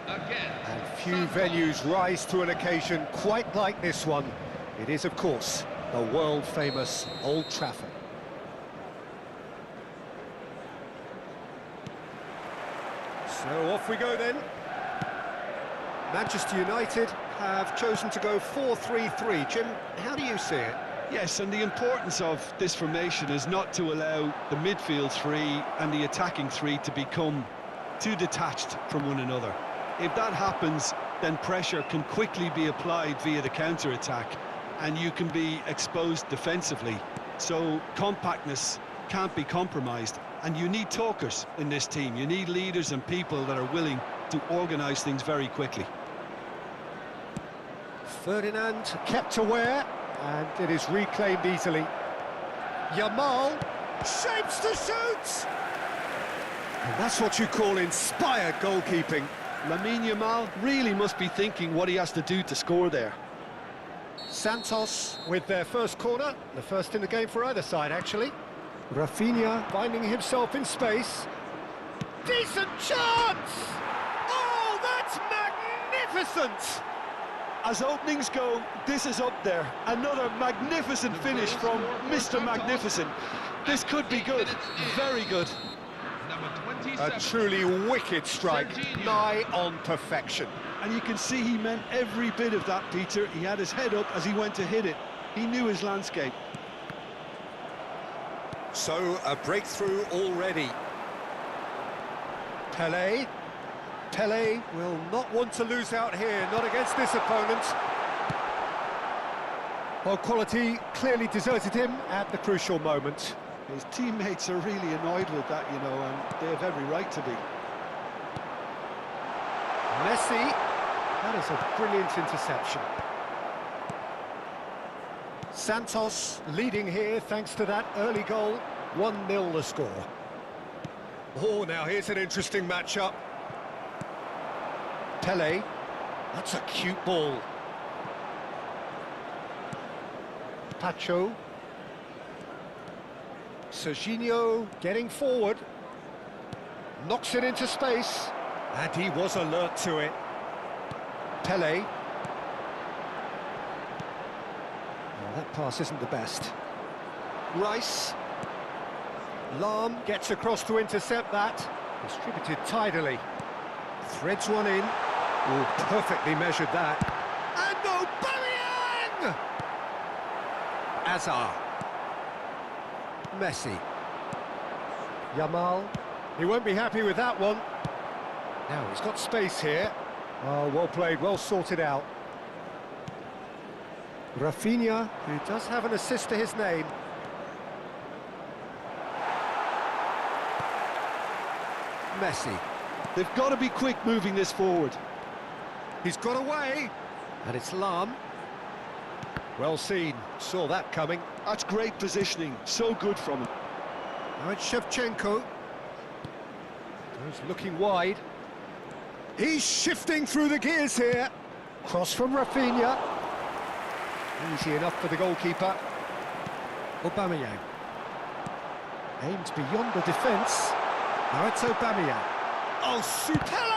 again. And few venues rise to an occasion quite like this one. It is, of course, the world-famous Old Trafford. So off we go then. Manchester United have chosen to go 4-3-3. Jim, how do you see it? Yes, and the importance of this formation is not to allow the midfield three and the attacking three to become too detached from one another. If that happens, then pressure can quickly be applied via the counter-attack, and you can be exposed defensively. So compactness can't be compromised, and you need talkers in this team. You need leaders and people that are willing to organise things very quickly. Ferdinand kept aware, and it is reclaimed easily. Yamal shapes to shoot! And that's what you call inspired goalkeeping. Lamine Yamal really must be thinking what he has to do to score there. Santos with their first corner, the first in the game for either side, actually. Rafinha finding himself in space. Decent chance! Oh, that's magnificent! As openings go, this is up there. Another magnificent finish from Mr. Magnificent. This could be good, very good. Number 27. A truly wicked strike, nigh on perfection. And you can see he meant every bit of that, Peter. He had his head up as he went to hit it. He knew his landscape. So, a breakthrough already. Pelé. Pelé will not want to lose out here, not against this opponent. Well, quality clearly deserted him at the crucial moment. His teammates are really annoyed with that, you know, and they have every right to be. Messi, that is a brilliant interception. Santos leading here thanks to that early goal, 1-0 the score. Oh, now here's an interesting matchup. Pelé, that's a cute ball. Pacho. Serginho getting forward. Knocks it into space. And he was alert to it. Pelé. Oh, that pass isn't the best. Rice. Lahm gets across to intercept that. Distributed tidily. Threads one in. Oh, perfectly measured that. And Aubameyang! Azar. Messi. Yamal. He won't be happy with that one. Now he's got space here. Oh, well played, well sorted out. Rafinha, who does have an assist to his name. Messi. They've got to be quick moving this forward. He's got away. And it's Lahm. Well seen, saw that coming. That's great positioning, so good from him. Now it's Shevchenko. He's looking wide. He's shifting through the gears here. Cross from Rafinha. Easy enough for the goalkeeper. Aubameyang. Aimed beyond the defence. Now it's Aubameyang. Oh, Pelé!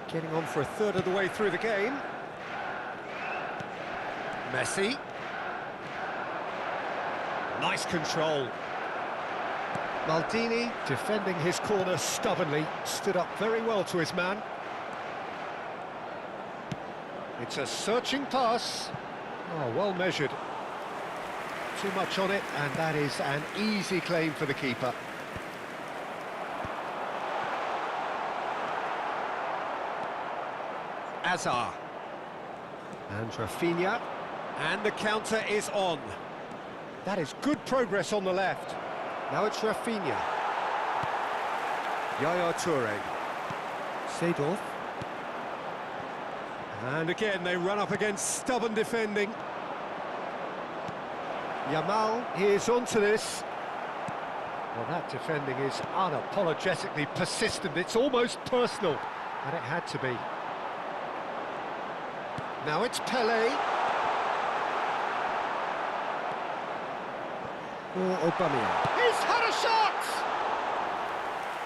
Getting on for a third of the way through the game. Messi. Nice control. Maldini, defending his corner stubbornly, stood up very well to his man. It's a searching pass. Oh, well measured. Too much on it, and that is an easy claim for the keeper. Azar. And Rafinha. And the counter is on. That is good progress on the left. Now it's Rafinha. Yaya Toure. Seedorf. And again, they run up against stubborn defending. Yamal, he is onto this. Well, that defending is unapologetically persistent. It's almost personal, and it had to be. Now it's Pelé. Or Aubameyang. He's had a shot!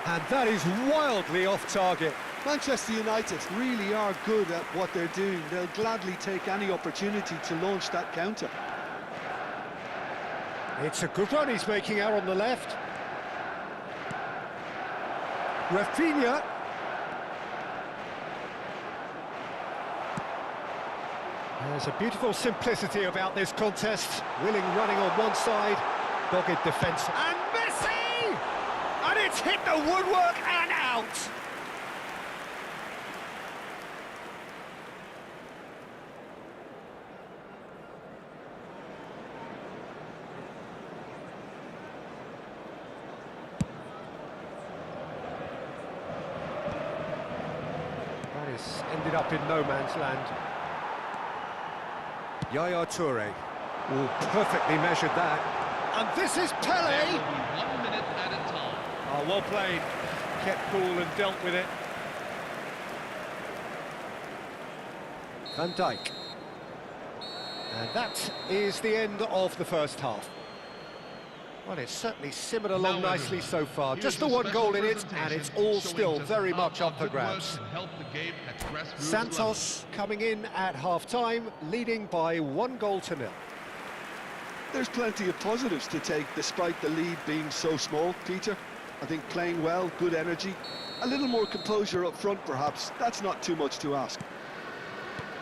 And that is wildly off target. Manchester United really are good at what they're doing. They'll gladly take any opportunity to launch that counter. It's a good run he's making out on the left. Rafinha. There's a beautiful simplicity about this contest. Willing running on one side, dogged defence. And Messi! And it's hit the woodwork and out! That is ended up in no man's land. Yaya Toure. Oh, perfectly measured that. And this is There Pele. will be 1 minute at a time. Oh, well played. Kept cool and dealt with it. Van Dijk. And that is the end of the first half. Well, it's certainly simmered along Now, nicely so far. here's Just the a one special goal in it, and presentation it's all showing still just very how much up for good work grabs. can help the game at grassroots Santos coming in at half-time, leading by 1-0. There's plenty of positives to take despite the lead being so small, Peter. I think playing well, good energy, a little more composure up front perhaps, that's not too much to ask.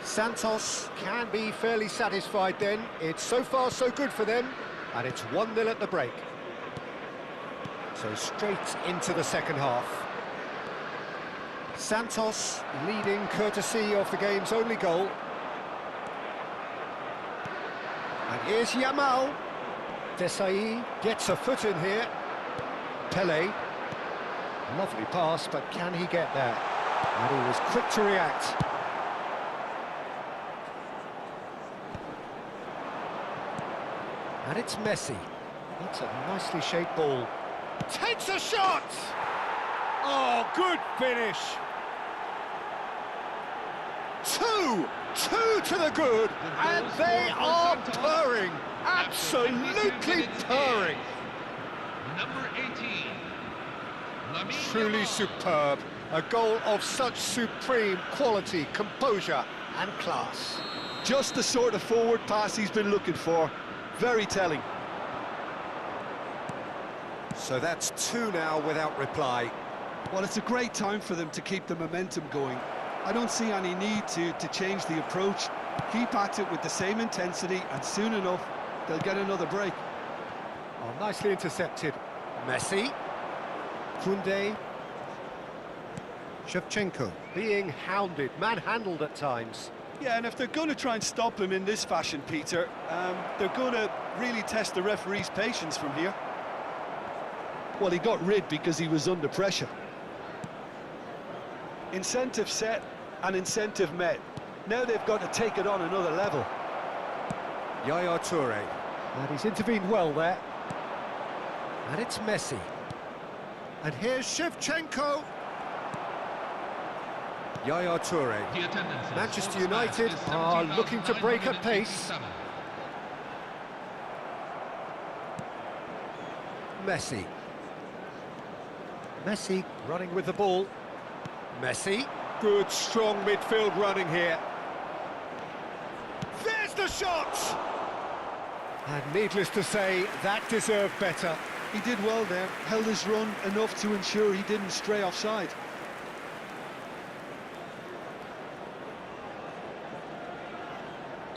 Santos can be fairly satisfied then. It's so far so good for them, and it's 1-0 at the break. So straight into the second half. Santos leading courtesy of the game's only goal. And here's Yamal. Desai gets a foot in here. Pele. Lovely pass, but can he get there? And he was quick to react. And it's Messi. That's a nicely shaped ball. Takes a shot! Oh, good finish! Two to the good, and they are purring, absolutely purring. Number 18. Lamine Truly Yamal. superb, a goal of such supreme quality, composure and class. Just the sort of forward pass he's been looking for, very telling. So that's 2 now without reply. Well, it's a great time for them to keep the momentum going. I don't see any need to change the approach. Keep at it with the same intensity, and soon enough, they'll get another break. Oh, nicely intercepted. Messi. Koundé. Shevchenko being hounded, manhandled at times. Yeah, and if they're going to try and stop him in this fashion, Peter, they're going to really test the referee's patience from here. Well, he got rid because he was under pressure. Incentive set and incentive met. Now they've got to take it on another level. Yaya Toure. And he's intervened well there. And it's Messi. And here's Shevchenko. Yaya Toure. The attendance Manchester United are looking to break at pace. Messi. Messi running with the ball. Messi. Good, strong midfield running here. There's the shot! And needless to say, that deserved better. He did well there, held his run enough to ensure he didn't stray offside.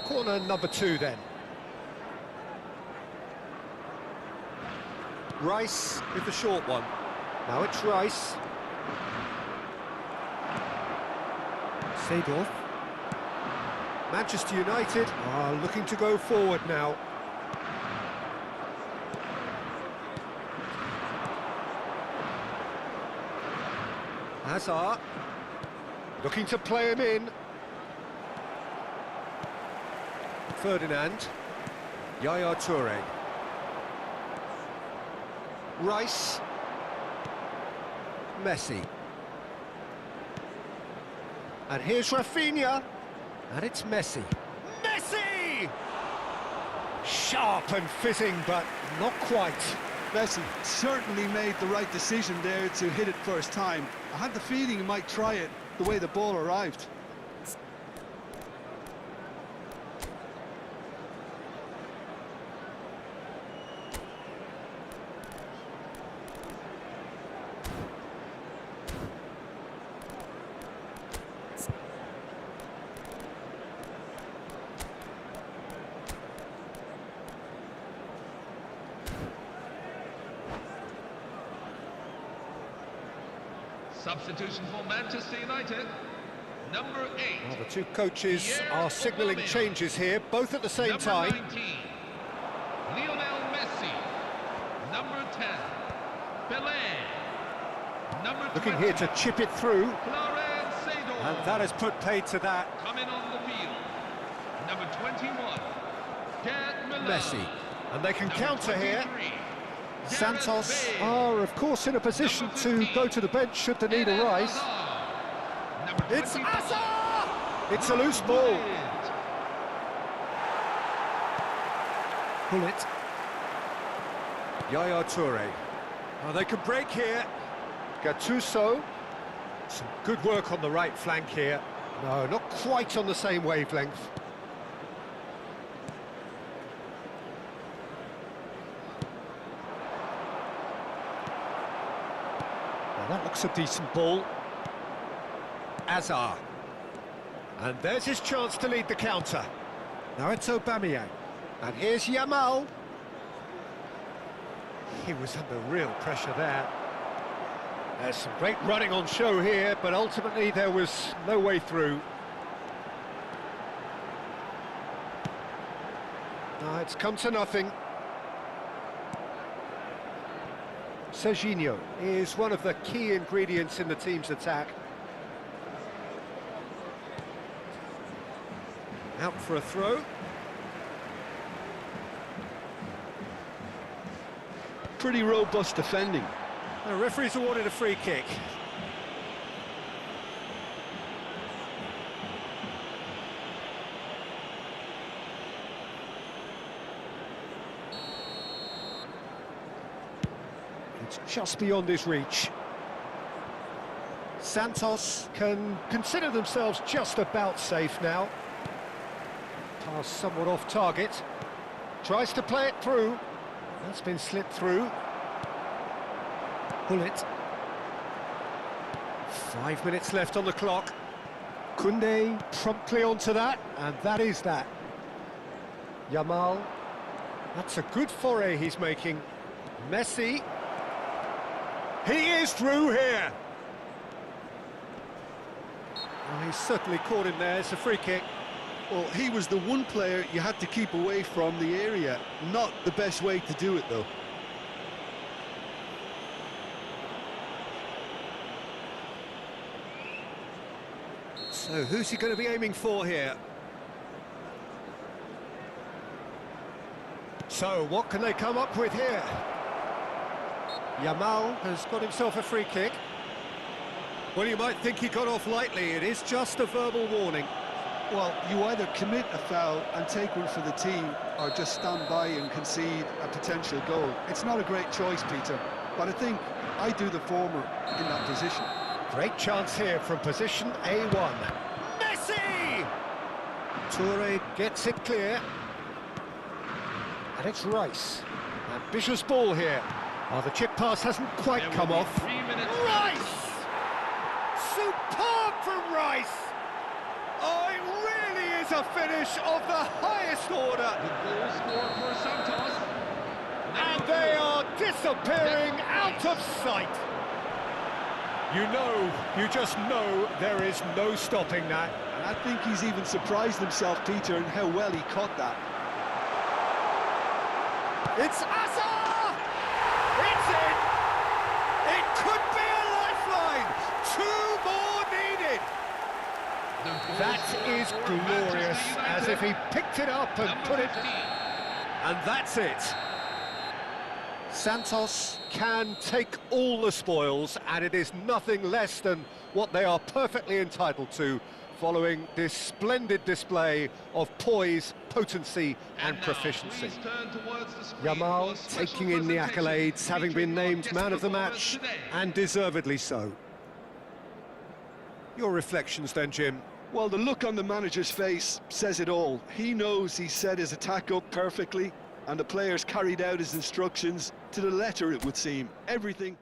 Corner number 2 then. Rice with the short one. Now it's Rice. Seedorf. Manchester United are looking to go forward now. Hazard. Looking to play him in. Ferdinand. Yaya Toure. Rice. Messi. And here's Rafinha. And it's Messi. Messi! Sharp and fitting, but not quite. Messi certainly made the right decision there to hit it first time. I had the feeling he might try it the way the ball arrived. Substitution for Manchester United. Number 8. Well, the two coaches are signalling changes here, both at the same Number time. 19. Lionel Messi. Number 10. Pele. Number Looking 20. here to chip it through. Clarence Seedorf. And that has put paid to that. Coming on the field. Number 21. Gerd Müller. Messi. And they can Number counter here. 23, Santos Gareth are, of course, in a position Number to 15, go to the bench should the need Eden arise. Hazard. Number It's 25, Asa! It's a loose ball. Gullit. Pull it. Yaya Toure. Oh, they can break here. Gattuso. Some good work on the right flank here. No, not quite on the same wavelength. Well, that looks a decent ball. Azar. And there's his chance to lead the counter. Now it's Aubameyang. And here's Yamal. He was under real pressure there. There's some great running on show here, but ultimately there was no way through. No, it's come to nothing. Cheyyane is one of the key ingredients in the team's attack. Out for a throw. Pretty robust defending. The referee's awarded a free kick. It's just beyond his reach. Santos can consider themselves just about safe now. Pass somewhat off target. Tries to play it through. That's been slipped through. Pull it. 5 minutes left on the clock. Koundé promptly onto that, and that is that. Yamal. That's a good foray he's making. Messi. He is through here. Oh, he's certainly caught him there. It's a free kick. Well, he was the one player you had to keep away from the area. Not the best way to do it, though. So who's he going to be aiming for here? So what can they come up with here? Yamal has got himself a free kick. Well, you might think he got off lightly. It is just a verbal warning. Well, you either commit a foul and take one for the team, or just stand by and concede a potential goal. It's not a great choice, Peter, but I think I do the former in that position. Great chance here from position A1. Messi! Toure gets it clear. And it's Rice. Ambitious ball here. Oh, the chip pass hasn't quite There will come be off. 3 minutes Rice! Superb from Rice! Oh, it really is a finish of the highest order. The goal scored for Santos. And they are disappearing out of sight. You just know there is no stopping that. And I think he's even surprised himself, Peter, in how well he caught that. It's Asa! It's in! It could be a lifeline! 2 more needed! That is glorious, as if he picked it up and put it... And that's it. Santos can take all the spoils, and it is nothing less than what they are perfectly entitled to, following this splendid display of poise, potency and proficiency. Yamal taking in the accolades, having been named man of the match, and deservedly so. Your reflections then, Jim? Well, the look on the manager's face says it all. He knows he set his attack up perfectly, and the players carried out his instructions to the letter, it would seem. Everything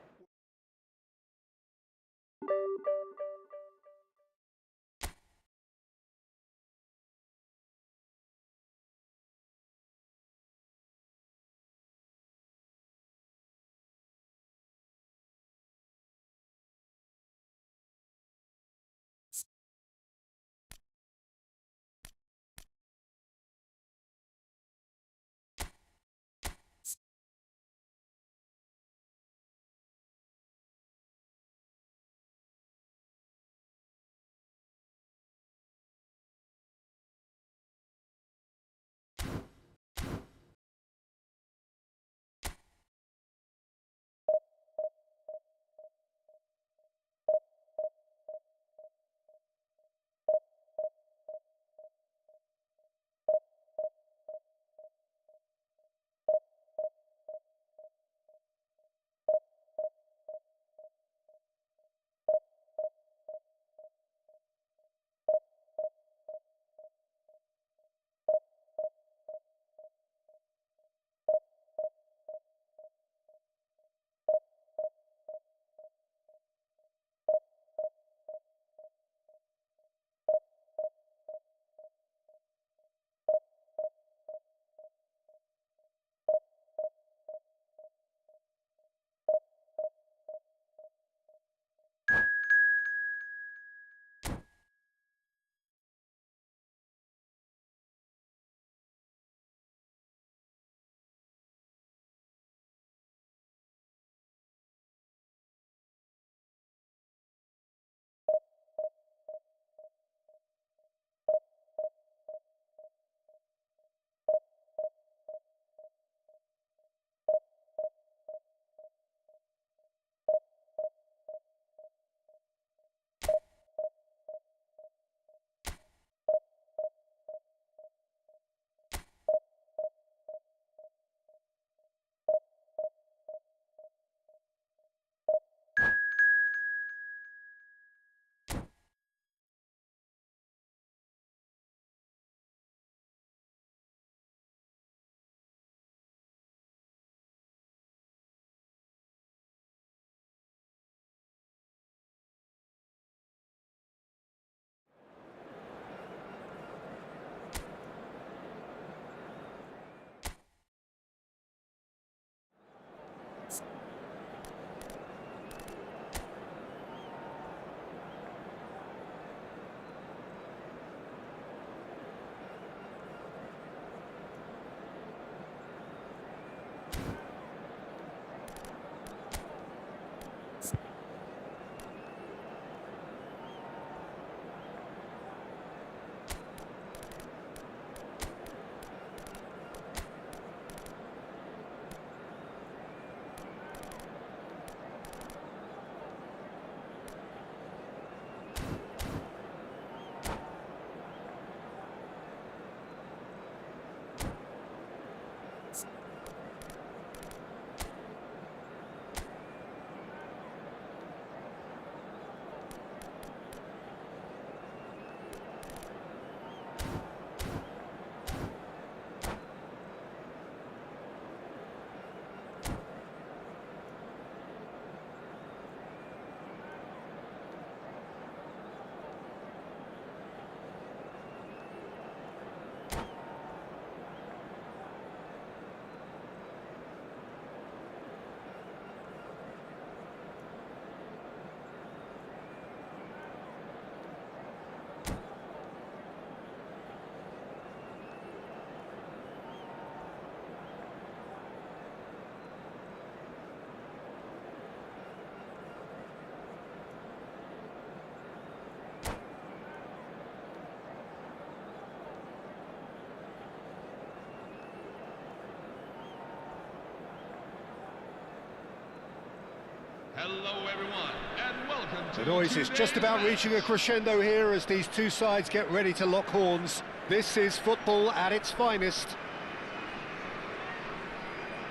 Hello, everyone, and welcome to The noise is just about reaching a crescendo here as these two sides get ready to lock horns. This is football at its finest.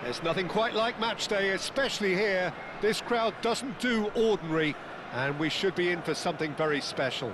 There's nothing quite like match day, especially here. This crowd doesn't do ordinary, and we should be in for something very special.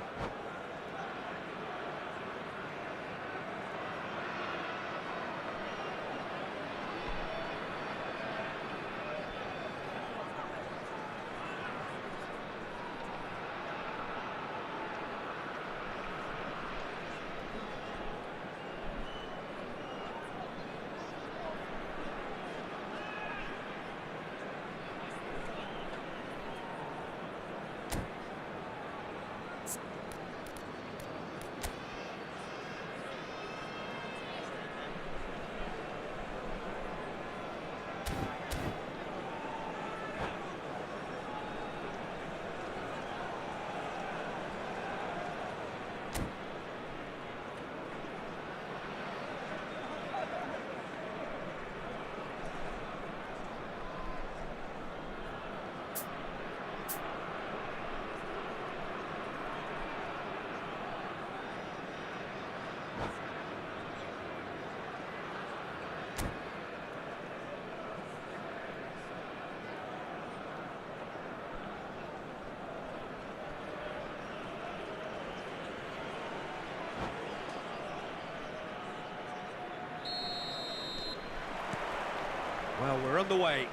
Well, we're on the way.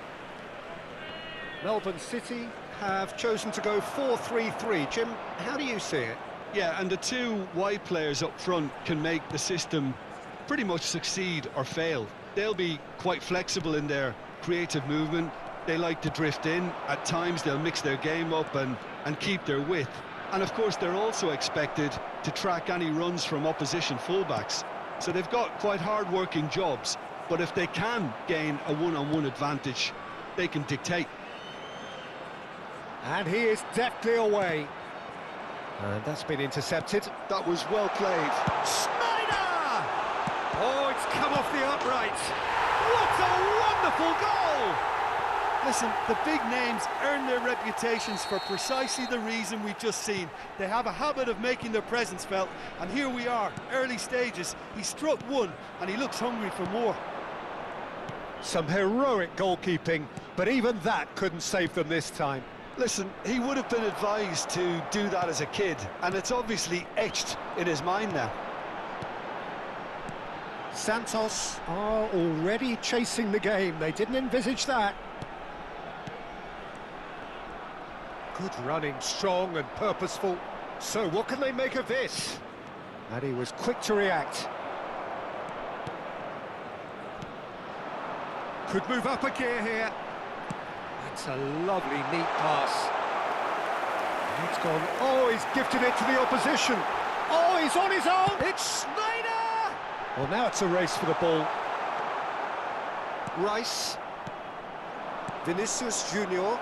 Melbourne City have chosen to go 4-3-3. Jim, how do you see it? Yeah, and the two wide players up front can make the system pretty much succeed or fail. They'll be quite flexible in their creative movement. They like to drift in. At times they'll mix their game up and keep their width. And of course they're also expected to track any runs from opposition fullbacks. So they've got quite hard-working jobs. But if they can gain a one-on-one advantage, they can dictate. And he is deftly away. And that's been intercepted. That was well played. Snyder! Oh, it's come off the upright. What a wonderful goal! Listen, the big names earn their reputations for precisely the reason we've just seen. They have a habit of making their presence felt, and here we are, early stages. He struck one, and he looks hungry for more. Some heroic goalkeeping, but even that couldn't save them this time. Listen, he would have been advised to do that as a kid, and it's obviously etched in his mind now. Santos are already chasing the game. They didn't envisage that. Good running, strong and purposeful. So what can they make of this? And he was quick to react. Could move up a gear here. That's a lovely, neat pass. And it's gone. Oh, he's gifted it to the opposition. Oh, he's on his own. It's Snyder! Well, now it's a race for the ball. Rice. Vinicius Junior.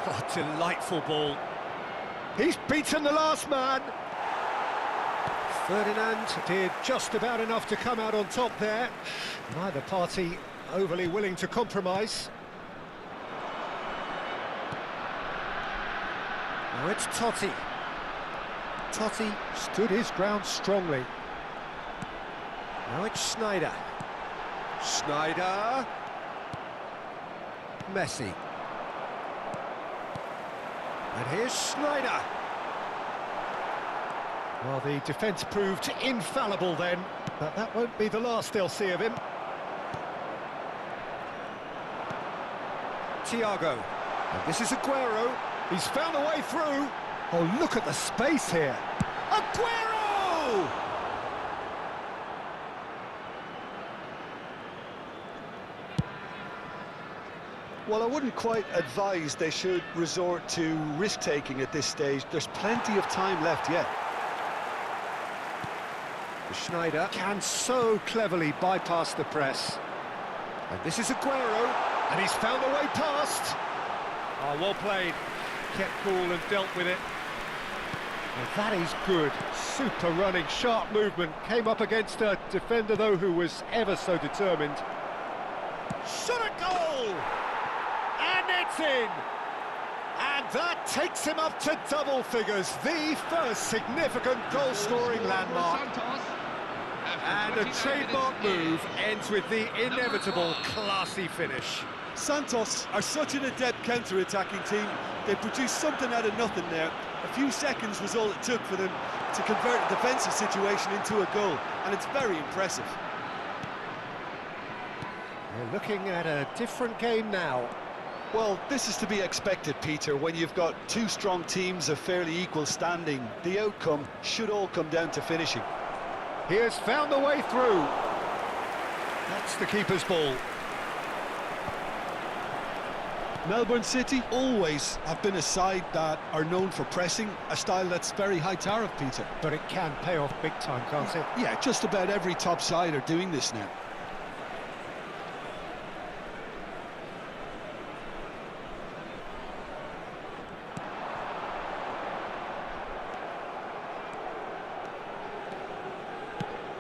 Oh, delightful ball. He's beaten the last man. Ferdinand did just about enough to come out on top there. Neither party overly willing to compromise. Now it's Totti. Totti stood his ground strongly. Now it's Snyder. Snyder. Messi. And here's Snyder. Well, the defence proved infallible then, but that won't be the last they'll see of him. Thiago. And this is Aguero. He's found a way through. Oh, look at the space here. Aguero! Well, I wouldn't quite advise they should resort to risk-taking at this stage. There's plenty of time left yet. Schneider can so cleverly bypass the press. And this is Aguero, and he's found a way past. Oh, well played. Kept cool and dealt with it. And that is good. Super running, sharp movement. Came up against a defender, though, who was ever so determined. Shot a goal! And it's in! And that takes him up to double figures, the first significant goal-scoring landmark. And a trademark move ends with the inevitable classy finish. Santos are such an adept counter-attacking team. They produced something out of nothing there. A few seconds was all it took for them to convert a defensive situation into a goal, and it's very impressive. We're looking at a different game now. Well, this is to be expected, Peter. When you've got two strong teams of fairly equal standing, the outcome should all come down to finishing. He has found the way through. That's the keeper's ball. Melbourne City always have been a side that are known for pressing, a style that's very high tariff, Peter. But it can pay off big time, can't it? Yeah, just about every top side are doing this now.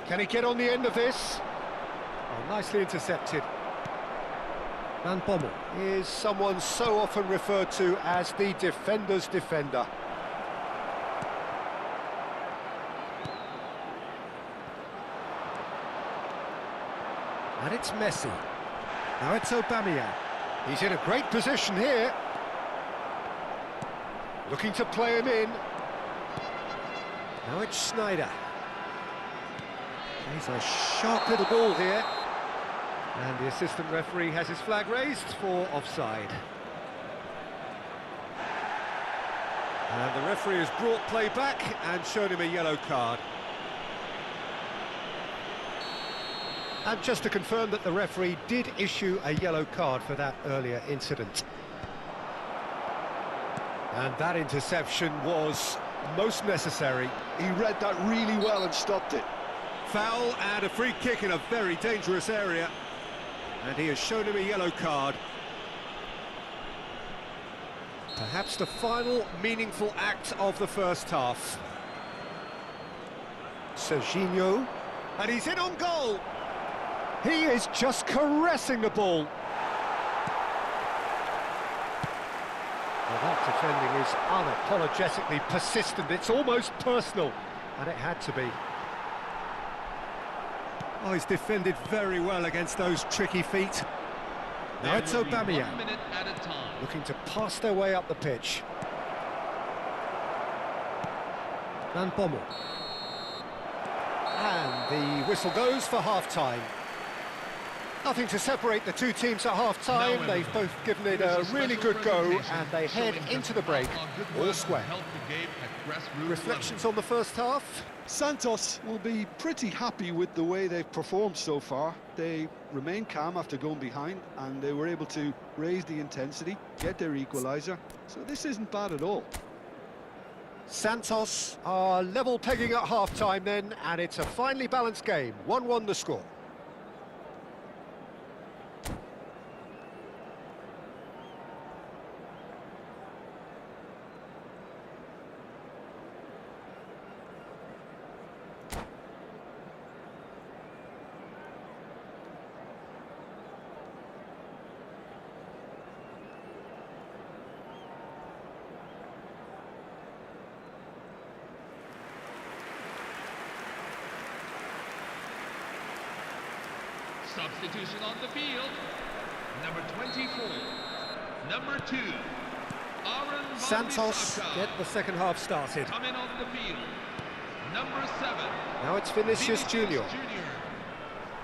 Can he get on the end of this? Oh, nicely intercepted. Van Bommel is someone so often referred to as the defender's defender. And it's Messi. Now it's Aubameyang. He's in a great position here. Looking to play him in. Now it's Sneijder. He's a sharp little ball here. And the assistant referee has his flag raised for offside. And the referee has brought play back and shown him a yellow card. And just to confirm that the referee did issue a yellow card for that earlier incident. And that interception was most necessary. He read that really well and stopped it. Foul and a free kick in a very dangerous area. And he has shown him a yellow card. Perhaps the final meaningful act of the first half. Serginho, and he's in on goal. He is just caressing the ball. Well, that defending is unapologetically persistent. It's almost personal, and it had to be. Oh, he's defended very well against those tricky feet. Now it's Aubameyang, looking to pass their way up the pitch. Van Bommel. And the whistle goes for half-time. Nothing to separate the two teams at half-time. They've both given it a really good go, and they head into the break all square. Reflections on the first half? Santos will be pretty happy with the way they've performed so far. They remain calm after going behind, and they were able to raise the intensity, get their equaliser. So this isn't bad at all. Santos are level pegging at half-time then, and it's a finely balanced game. 1-1 the score. Substitution on the field. Number 24. Number 2. Santos get the second half started. Coming on the field. Number 7. Now it's Vinicius Junior.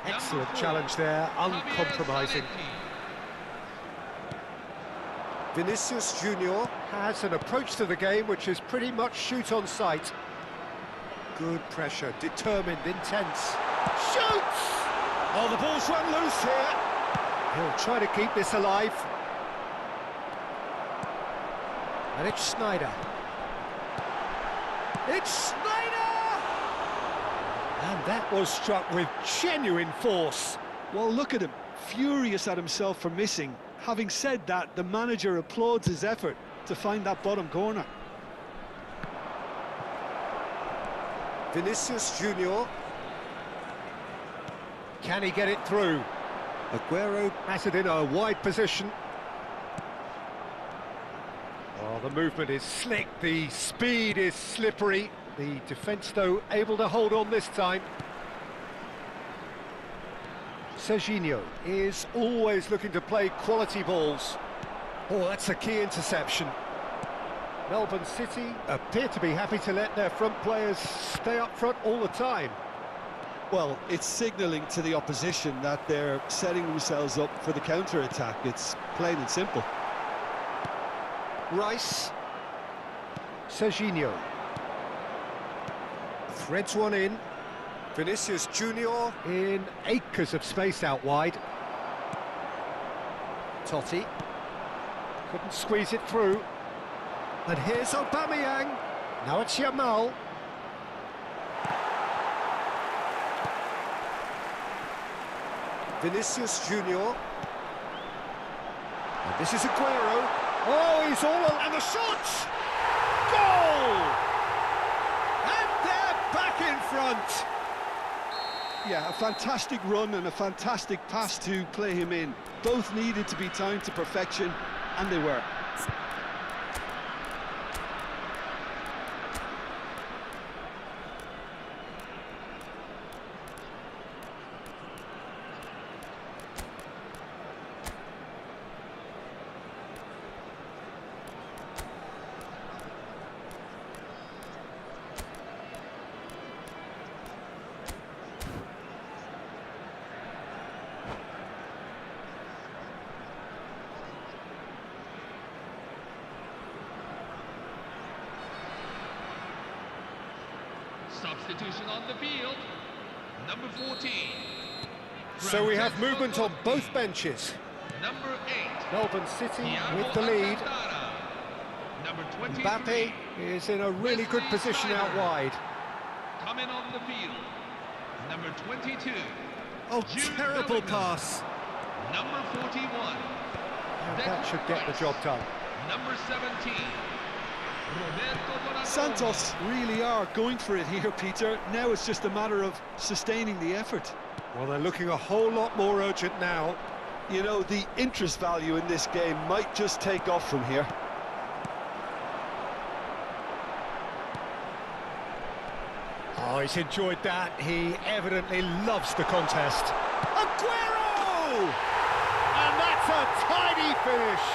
Excellent challenge there, uncompromising. Vinicius Junior has an approach to the game which is pretty much shoot on sight. Good pressure, determined, intense. Shoots! Oh, the ball's run loose here. He'll try to keep this alive. And it's Sneijder. It's Sneijder! And that was struck with genuine force. Well, look at him, furious at himself for missing. Having said that, the manager applauds his effort to find that bottom corner. Vinicius Junior. Can he get it through? Aguero has it in a wide position. Oh, Oh, the movement is slick, the speed is slippery. The defence, though, able to hold on this time. Cheyyane is always looking to play quality balls. Oh, that's a key interception. Melbourne City appear to be happy to let their front players stay up front all the time. Well, it's signalling to the opposition that they're setting themselves up for the counter-attack. It's plain and simple. Rice. Cheyyane. Threads one in. Vinicius Junior in acres of space out wide. Totti. Couldn't squeeze it through. And here's Aubameyang. Now it's Yamal. Vinicius Junior. And this is Aguero. Oh, he's all on, and the shot! Goal! And they're back in front. Yeah, a fantastic run and a fantastic pass to play him in. Both needed to be timed to perfection, and they were. Substitution on the field. Number 14. So we have movement on both benches. Number 8. Melbourne City Thiago with the lead. Alcantara. Number 23. Mbappe is in a really good position out wide. Coming on the field. Number 22. Oh, Jude terrible Bellingham. pass. Number 41. And that should get the job done. Number 17. Roberto Bonatore. Santos really are going for it here, Peter. Now it's just a matter of sustaining the effort. Well, they're looking a whole lot more urgent now. You know, the interest value in this game might just take off from here. Oh, he's enjoyed that. He evidently loves the contest. Aguero! And that's a tidy finish.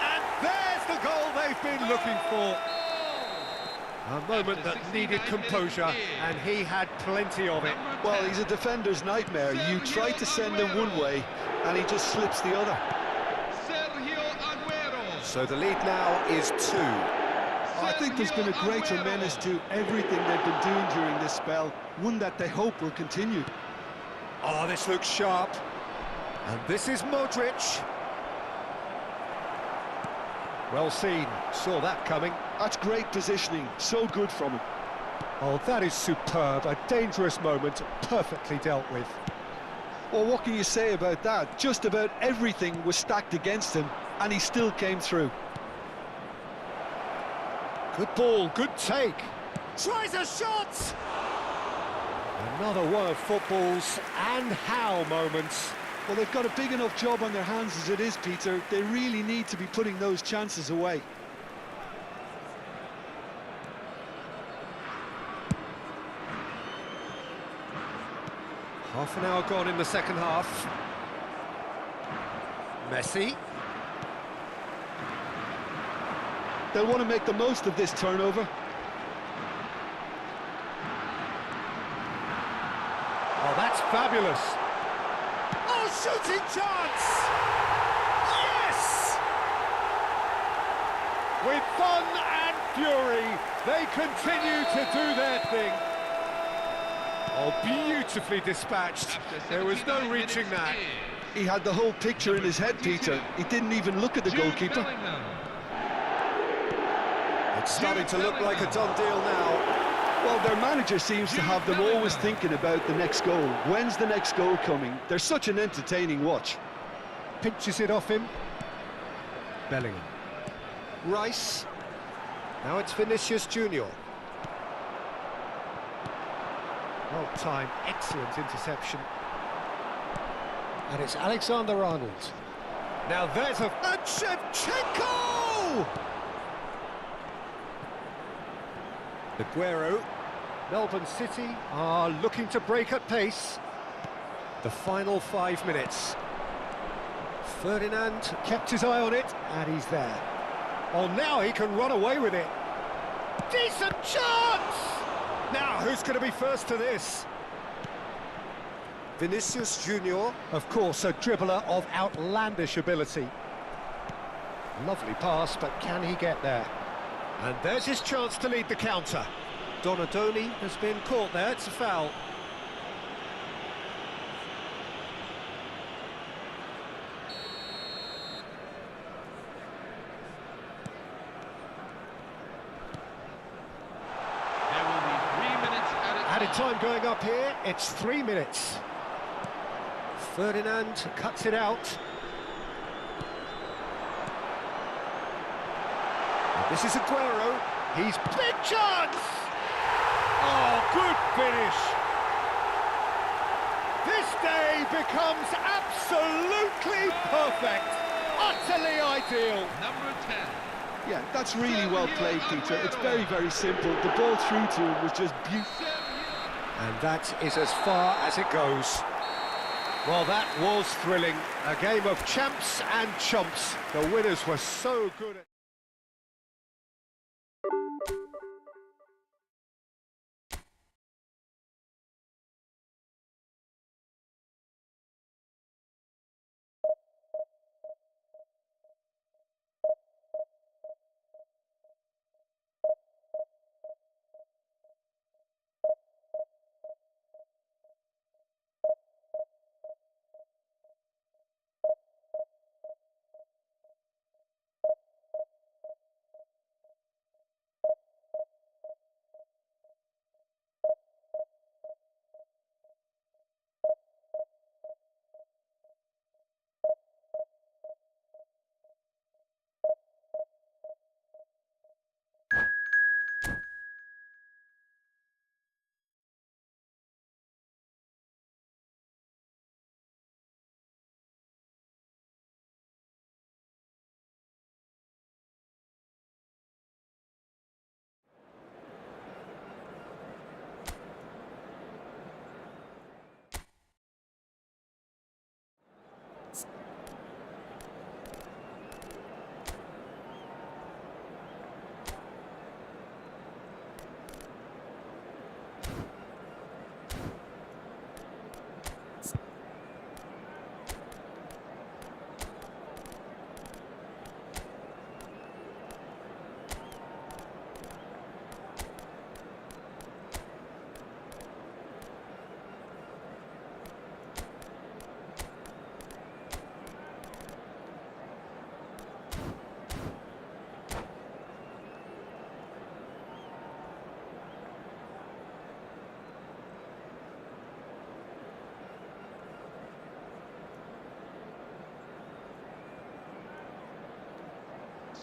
And there's the goal they've been looking for. A moment that needed composure, and he had plenty of it. Well, he's a defender's nightmare. You try to send him one way, and he just slips the other. Sergio Aguero. So the lead now is 2. I think there's been a greater menace to everything they've been doing during this spell, one that they hope will continue. Oh, this looks sharp. And this is Modric. Well seen, saw that coming. That's great positioning, so good from him. Oh, that is superb, a dangerous moment, perfectly dealt with. Well, what can you say about that? Just about everything was stacked against him, and he still came through. Good ball, good take. Tries a shot! Another one of football's and how moments. Well, they've got a big enough job on their hands as it is, Peter. They really need to be putting those chances away. Half an hour gone in the second half. Messi. They'll want to make the most of this turnover. Oh, that's fabulous. Oh, shooting chance! Yes! With fun and fury, they continue to do their thing. Oh, beautifully dispatched. There was no reaching that. He had the whole picture in his head, Peter. He didn't even look at the goalkeeper. It's starting to look like a done deal now. Well, their manager seems to have them always thinking about the next goal. When's the next goal coming? They're such an entertaining watch. Pinches it off him. Bellingham. Rice. Now it's Vinicius Junior. Well timed, excellent interception. And it's Alexander-Arnold. Now there's a... And Shevchenko! Aguero. Melbourne City are looking to break at pace. The final 5 minutes. Ferdinand kept his eye on it, and he's there. Oh, now he can run away with it. Decent chance! Now, who's going to be first to this? Vinicius Junior, of course, a dribbler of outlandish ability. Lovely pass, but can he get there? And there's his chance to lead the counter. Donadoni has been caught there, it's a foul. There will be 3 minutes Added time going up here, it's 3 minutes. Ferdinand cuts it out. And this is Aguero, he's big chance! Oh, good finish! This day becomes absolutely perfect, utterly ideal. Number 10. Yeah, that's really well played, Peter. It's very, very simple. The ball through to him was just beautiful. And that is as far as it goes. Well, that was thrilling. A game of champs and chumps. The winners were so good at...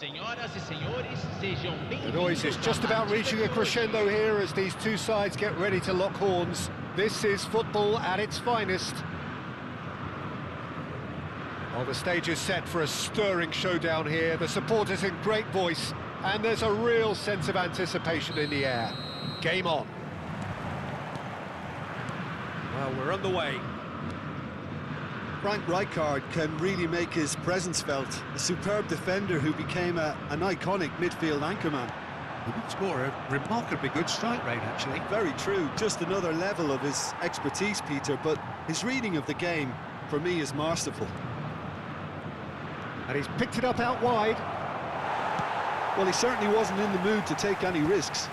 Senhoras e senhores, sejam bem-vindos. The noise is just about reaching a crescendo here as these two sides get ready to lock horns. This is football at its finest. Well, the stage is set for a stirring showdown here. The supporters in great voice, and there's a real sense of anticipation in the air. Game on. Well, we're underway. Frank Rijkaard can really make his presence felt. A superb defender who became an iconic midfield anchorman. He did score a remarkably good strike rate, actually. Very true, just another level of his expertise, Peter, but his reading of the game, for me, is masterful. And he's picked it up out wide. Well, he certainly wasn't in the mood to take any risks.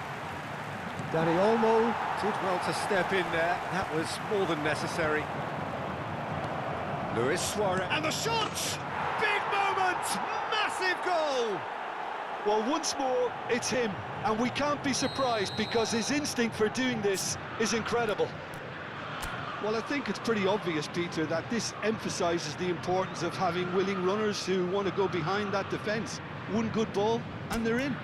Dani Olmo did well to step in there. That was more than necessary. Luis Suarez. And the shot! Big moment! Massive goal! Well, once more, it's him, and we can't be surprised because his instinct for doing this is incredible. Well, I think it's pretty obvious, Peter, that this emphasises the importance of having willing runners who want to go behind that defence. One good ball, and they're in.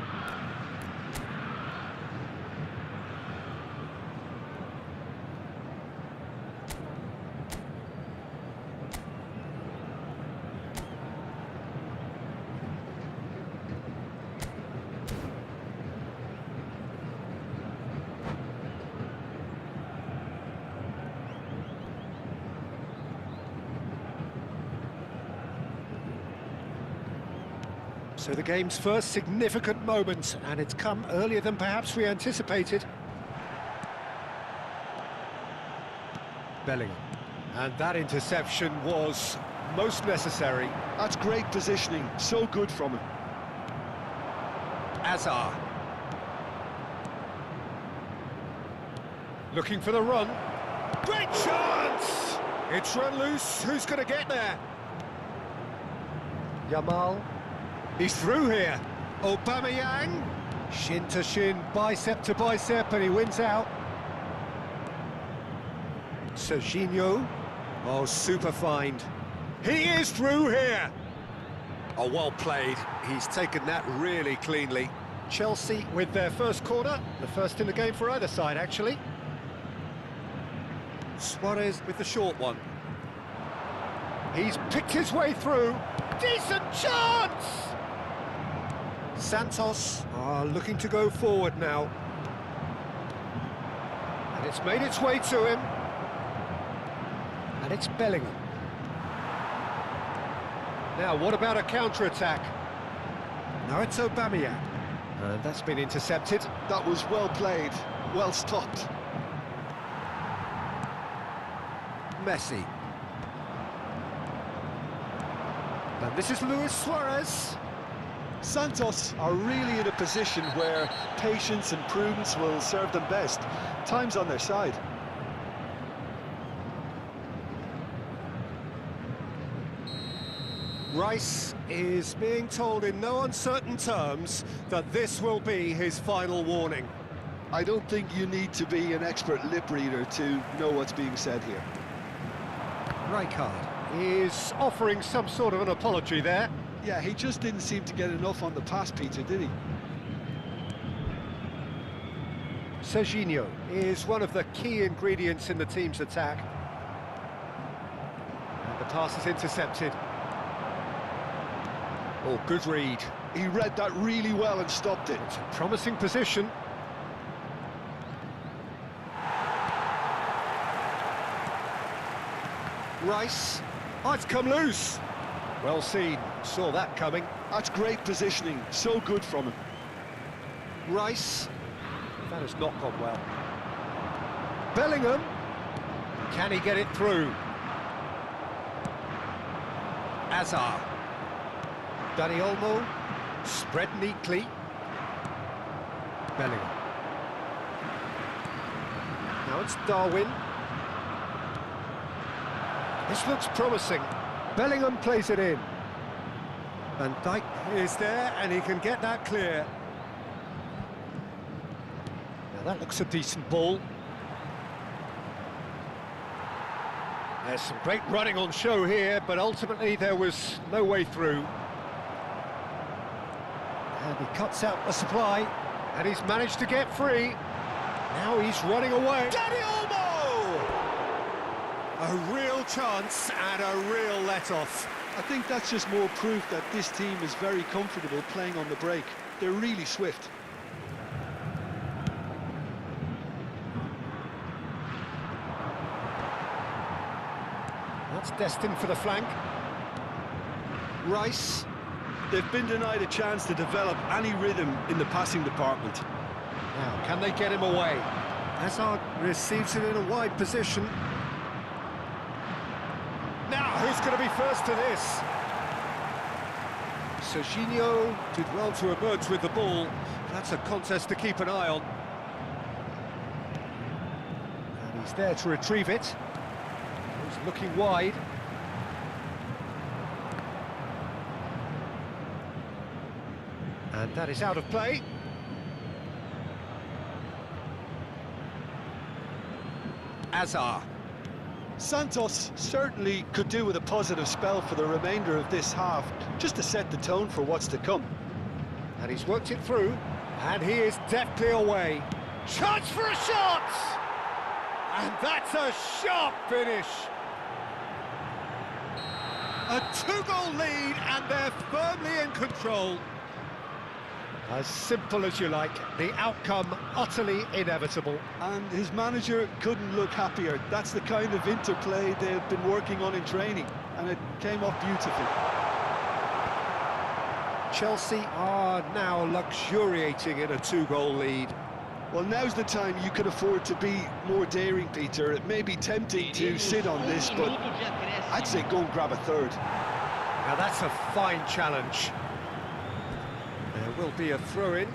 So the game's first significant moment, and it's come earlier than perhaps we anticipated. Bellingham. And that interception was most necessary. That's great positioning, so good from him. Azar. Looking for the run. Great chance! It's run loose. Who's going to get there? Yamal. He's through here. Aubameyang. Shin to shin, bicep to bicep, and he wins out. Serginho. Oh, super find. He is through here. Oh, well played. He's taken that really cleanly. Chelsea with their first corner, the first in the game for either side, actually. Suarez with the short one. He's picked his way through. Decent chance! Santos are looking to go forward now. And it's made its way to him. And it's Bellingham. Now, what about a counter-attack? No, it's Aubameyang. And that's been intercepted. That was well played, well stopped. Messi. And this is Luis Suarez. Santos are really in a position where patience and prudence will serve them best. Time's on their side. Rice is being told in no uncertain terms that this will be his final warning. I don't think you need to be an expert lip reader to know what's being said here. Rijkaard is offering some sort of an apology there. Yeah, he just didn't seem to get enough on the pass, Peter, did he? Serginho is one of the key ingredients in the team's attack. And the pass is intercepted. Oh, good read. He read that really well and stopped it. It's a promising position. Rice. Oh, it's come loose. Well seen. Saw that coming. That's great positioning. So good from him. Rice. That has not gone well. Bellingham. Can he get it through? Azar. Dani Olmo. Spread neatly. Bellingham. Now it's Darwin. This looks promising. Bellingham plays it in. Van Dijk is there, and he can get that clear. Now that looks a decent ball. There's some great running on show here, but ultimately there was no way through. And he cuts out the supply, and he's managed to get free. Now he's running away. Dani Olmo! A real chance and a real let-off. I think that's just more proof that this team is very comfortable playing on the break. They're really swift. That's destined for the flank. Rice. They've been denied a chance to develop any rhythm in the passing department. Now, can they get him away? Hazard receives it in a wide position. Now, who's going to be first to this? Serginho did well to emerge with the ball. That's a contest to keep an eye on. And he's there to retrieve it. He's looking wide. And that is out of play. Azar. Santos certainly could do with a positive spell for the remainder of this half, just to set the tone for what's to come. And he's worked it through, and he is deftly away. Chance for a shot! And that's a sharp finish. A two-goal lead, and they're firmly in control. As simple as you like, the outcome utterly inevitable. And his manager couldn't look happier. That's the kind of interplay they've been working on in training, and it came off beautifully. Chelsea are now luxuriating in a 2-goal lead. Well, now's the time you can afford to be more daring, Peter. It may be tempting to sit on this, but I'd say go and grab a third. Now that's a fine challenge. There will be a throw-in.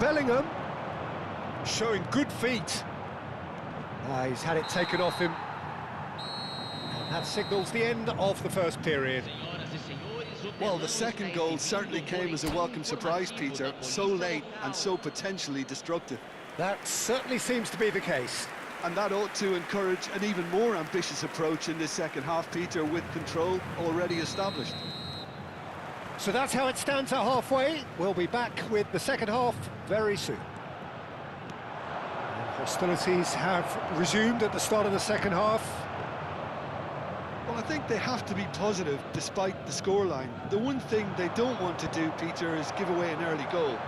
Bellingham, showing good feet. He's had it taken off him. And that signals the end of the first period. Well, the second goal certainly came as a welcome surprise, Peter. So late and so potentially destructive. That certainly seems to be the case. And that ought to encourage an even more ambitious approach in this second half, Peter, with control already established. So that's how it stands at halfway. We'll be back with the second half very soon. And hostilities have resumed at the start of the second half. Well, I think they have to be positive despite the scoreline. The one thing they don't want to do, Peter, is give away an early goal.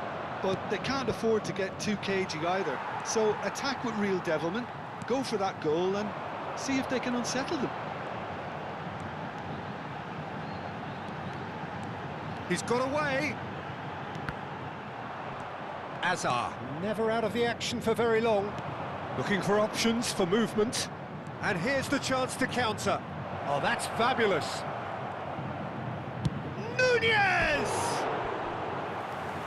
But they can't afford to get too cagey either. So attack with real devilment, go for that goal and see if they can unsettle them. He's got away. Azar, never out of the action for very long. Looking for options for movement. And here's the chance to counter. Oh, that's fabulous. Nunez!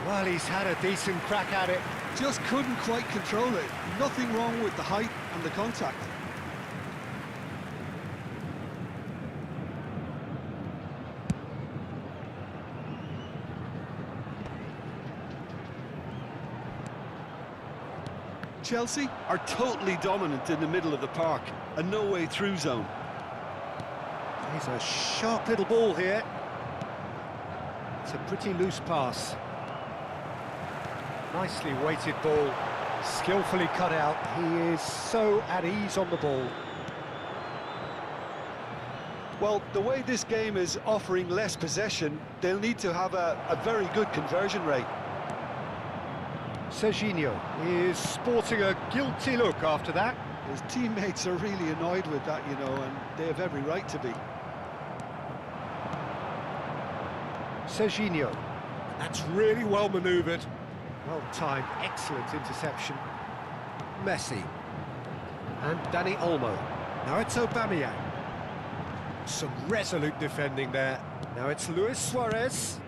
Well, he's had a decent crack at it. Just couldn't quite control it. Nothing wrong with the height and the contact. Chelsea are totally dominant in the middle of the park, a no-way through zone. He's a sharp little ball here. It's a pretty loose pass. Nicely weighted ball, skillfully cut out. He is so at ease on the ball. Well, the way this game is offering less possession, they'll need to have a very good conversion rate. Serginho is sporting a guilty look after that. His teammates are really annoyed with that, you know, and they have every right to be. Serginho, that's really well manoeuvred. Well timed, excellent interception. Messi. And Dani Olmo. Now it's Aubameyang. Some resolute defending there. Now it's Luis Suarez.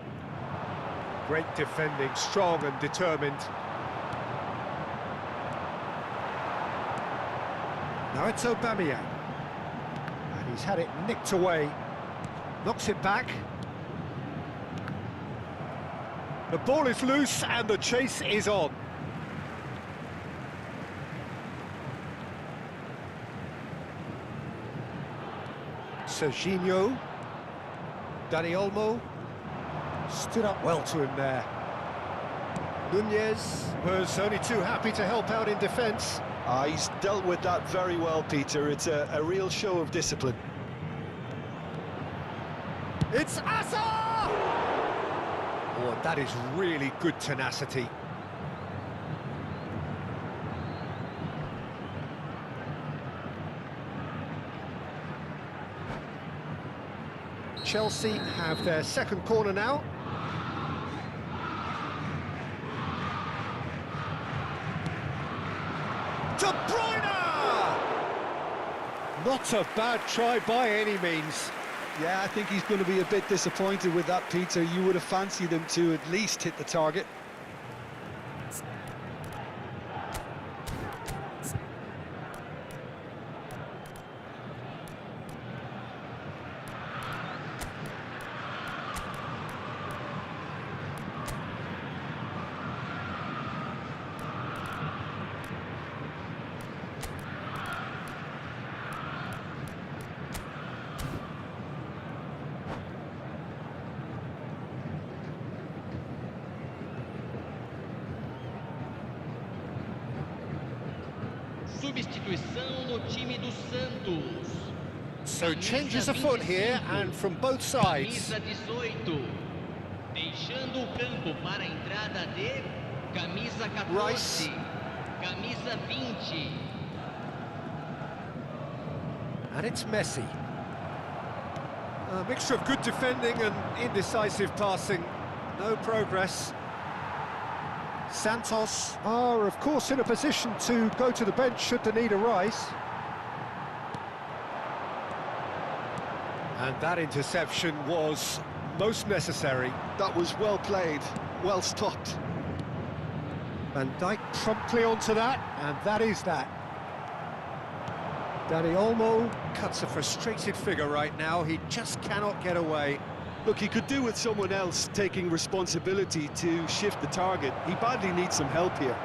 Great defending, strong and determined. Now it's Aubameyang. And he's had it nicked away. Knocks it back. The ball is loose and the chase is on. Serginho. Dani Olmo. Stood up well to him there. Nunez was only too happy to help out in defence. He's dealt with that very well, Peter. It's a real show of discipline. It's Azar! Oh, that is really good tenacity. Chelsea have their second corner now. De Bruyne! Not a bad try by any means. Yeah, I think he's going to be a bit disappointed with that, Peter. You would have fancied him to at least hit the target. Substituição no time do Santos. So changes afoot here and from both sides. Camisa 18. Deixando o campo para a entrada de camisa 14. Rice. Camisa 20. And it's Messi. A mixture of good defending and indecisive passing. No progress. Santos are, of course, in a position to go to the bench should the need arise. And that interception was most necessary. That was well played, well stopped. Van Dijk promptly onto that, and that is that. Dani Olmo cuts a frustrated figure right now. He just cannot get away. Look, he could do with someone else taking responsibility to shift the target. He badly needs some help here.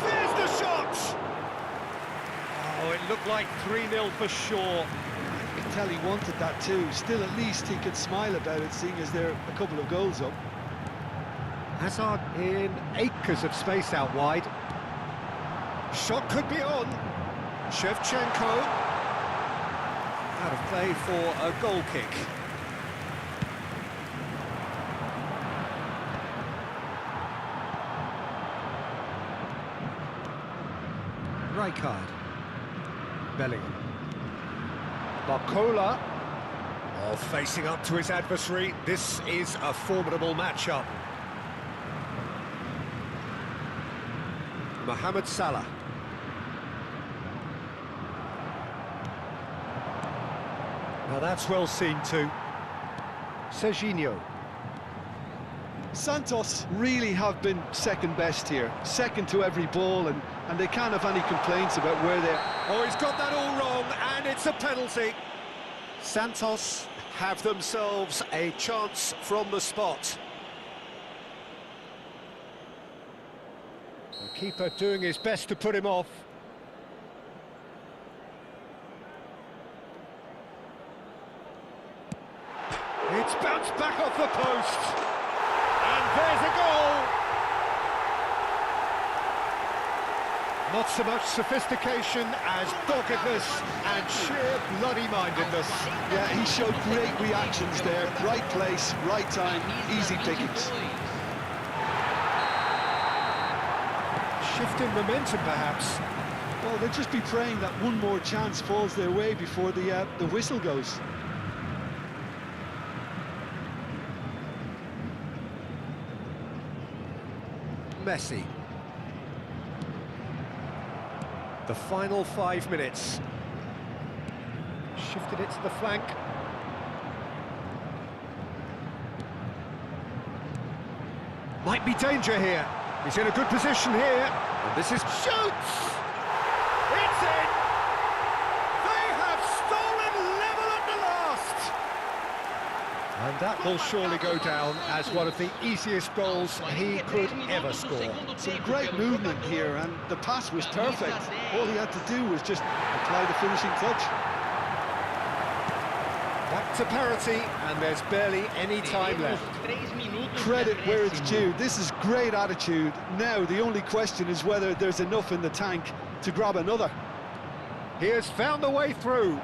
There's the shot! Oh, it looked like 3-0 for sure. You can tell he wanted that too. Still, at least he could smile about it, seeing as there are a couple of goals up. Hazard in acres of space out wide. Shot could be on. Shevchenko. Out of play for a goal kick. Rijkaard. Bellingham. Barcola. Oh, facing up to his adversary. This is a formidable matchup. Mohamed Salah. Now that's well seen too. Serginho. Santos really have been second best here, second to every ball, and they can't have any complaints about where they're... Oh, he's got that all wrong, and it's a penalty. Santos have themselves a chance from the spot. The keeper doing his best to put him off. It's bounced back off the post. And there's a goal. Not so much sophistication as doggedness and sheer bloody-mindedness. Yeah, he showed great reactions there. Right place, right time, easy pickings. Shift in momentum, perhaps. Well, they'll just be praying that one more chance falls their way before the whistle goes. Messi. The final 5 minutes. Shifted it to the flank. Might be danger here. He's in a good position here. And this is... Shoots! It's in! They have stolen level at the last! And that will surely go down as one of the easiest goals he could ever score. Some great movement here, and the pass was perfect. All he had to do was just apply the finishing touch. Back to parity, and there's barely any time left. Credit where it's due. This is great attitude. Now the only question is whether there's enough in the tank to grab another. He has found the way through.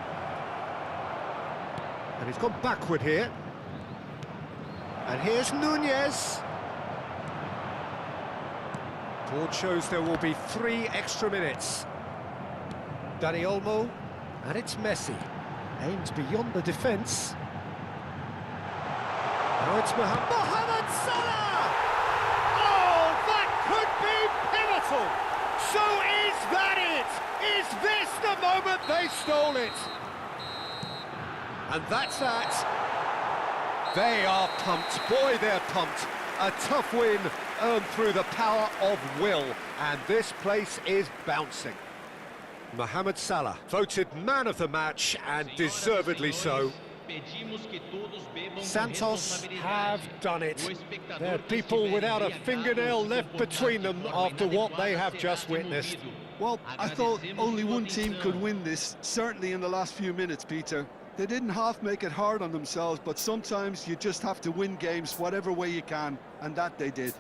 And he's gone backward here. And here's Nunez. Board shows there will be 3 extra minutes. Dani Olmo, and it's Messi. Aims beyond the defence. Now it's Mohamed Salah! Oh, that could be pivotal! So is that it? Is this the moment they stole it? And that's that. They are pumped. Boy, they're pumped. A tough win earned through the power of will. And this place is bouncing. Mohamed Salah, voted man of the match, and deservedly so. Santos have done it. They're people without a fingernail left between them after what they have just witnessed. Well, I thought only one team could win this, certainly in the last few minutes, Peter. They didn't half make it hard on themselves, but sometimes you just have to win games whatever way you can, and that they did.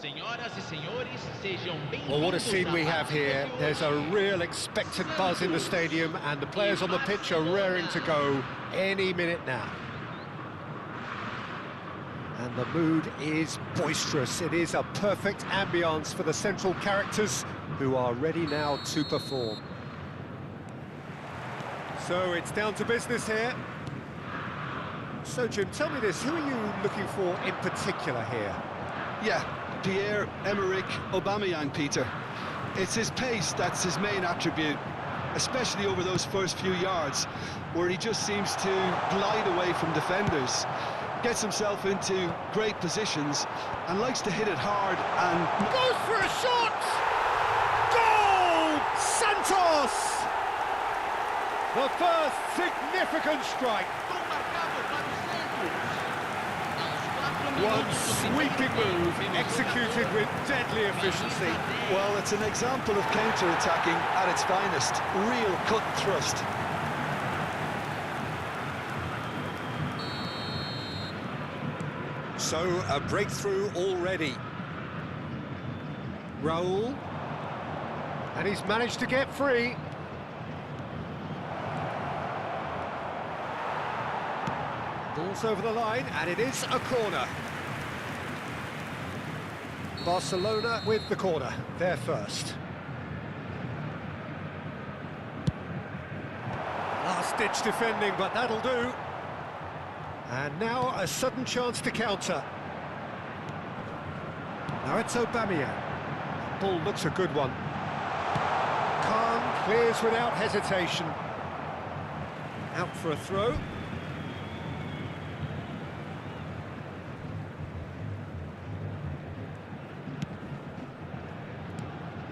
Senhoras e senhores, sejam bem-vindos. Well, what a scene we have here. There's a real expectant buzz in the stadium, and the players on the pitch are raring to go any minute now. And the mood is boisterous. It is a perfect ambience for the central characters who are ready now to perform. So it's down to business here. So, Jim, tell me this, who are you looking for in particular here? Yeah, Pierre-Emerick Aubameyang, Peter. It's his pace that's his main attribute, especially over those first few yards, where he just seems to glide away from defenders, gets himself into great positions, and likes to hit it hard and... Goes for a shot! Goal! Santos! The first significant strike. One sweeping move, executed with deadly efficiency. Well, it's an example of counter-attacking at its finest. Real cut and thrust. So, a breakthrough already. Raul. And he's managed to get free. Ball's over the line, and it is a corner. Barcelona with the corner, they're first. Last-ditch defending, but that'll do. And now a sudden chance to counter. Now it's Aubameyang. Ball looks a good one. Calm, clears without hesitation. Out for a throw.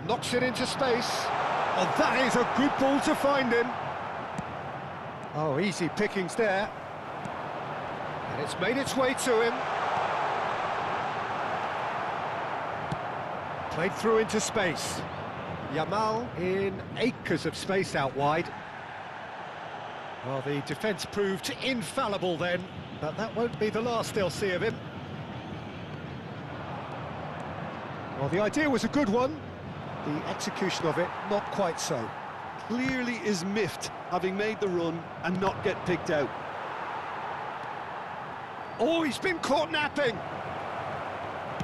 Knocks it into space. Oh, that is a good ball to find him. Oh, easy pickings there. And it's made its way to him. Played through into space. Yamal in acres of space out wide. Well, the defence proved infallible then, but that won't be the last they'll see of him. Well, the idea was a good one. The execution of it, not quite so. Clearly is miffed, having made the run and not get picked out. Oh, he's been caught napping!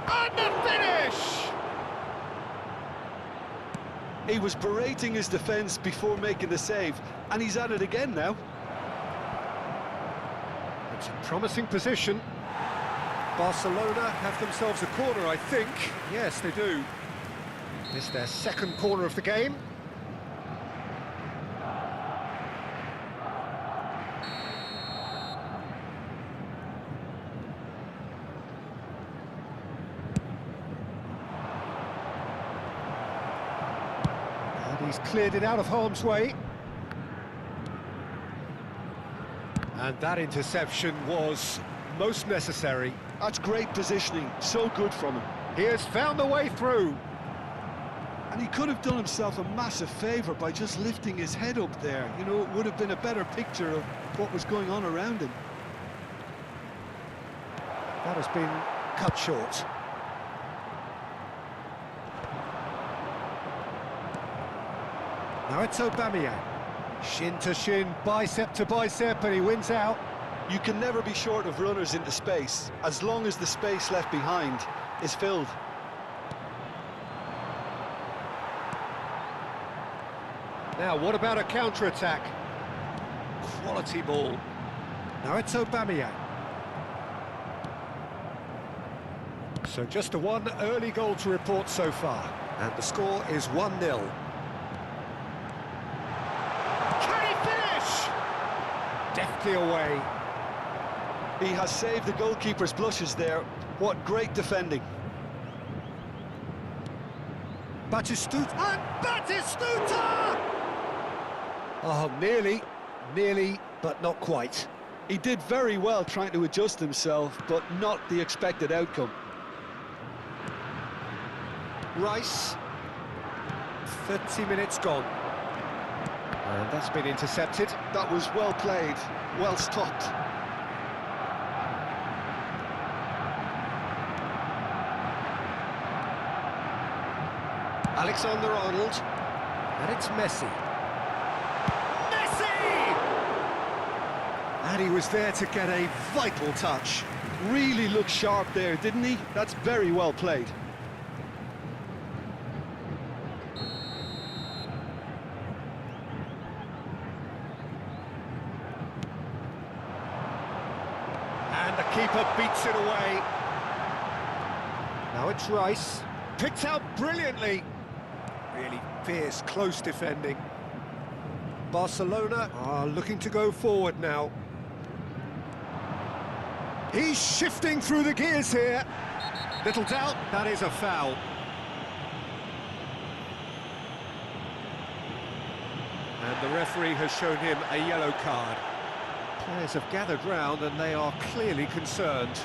And the finish! He was berating his defence before making the save, and he's at it again now. It's a promising position. Barcelona have themselves a corner, I think. Yes, they do. It's their second corner of the game. And he's cleared it out of harm's way. And that interception was most necessary. That's great positioning, so good from him. He has found the way through. And he could have done himself a massive favour by just lifting his head up there. You know, it would have been a better picture of what was going on around him. That has been cut short. Now it's Aubameyang. Shin to shin, bicep to bicep, and he wins out. You can never be short of runners into space, as long as the space left behind is filled. Now, what about a counter-attack? Quality ball. Now it's Aubameyang. So just a one early goal to report so far. And the score is 1-0. Can he finish? Deftly away. He has saved the goalkeeper's blushes there. What great defending. Batistuta, and Batistuta! Oh, nearly, but not quite. He did very well trying to adjust himself, but not the expected outcome. Rice, 30 minutes gone. And that's been intercepted. That was well played, well stopped. Alexander-Arnold. And it's Messi. Messi! And he was there to get a vital touch. Really looked sharp there, didn't he? That's very well played. And the keeper beats it away. Now it's Rice. Picked out brilliantly. Really fierce, close defending. Barcelona are looking to go forward now. He's shifting through the gears here. Little doubt, that is a foul. And the referee has shown him a yellow card. Players have gathered round and they are clearly concerned.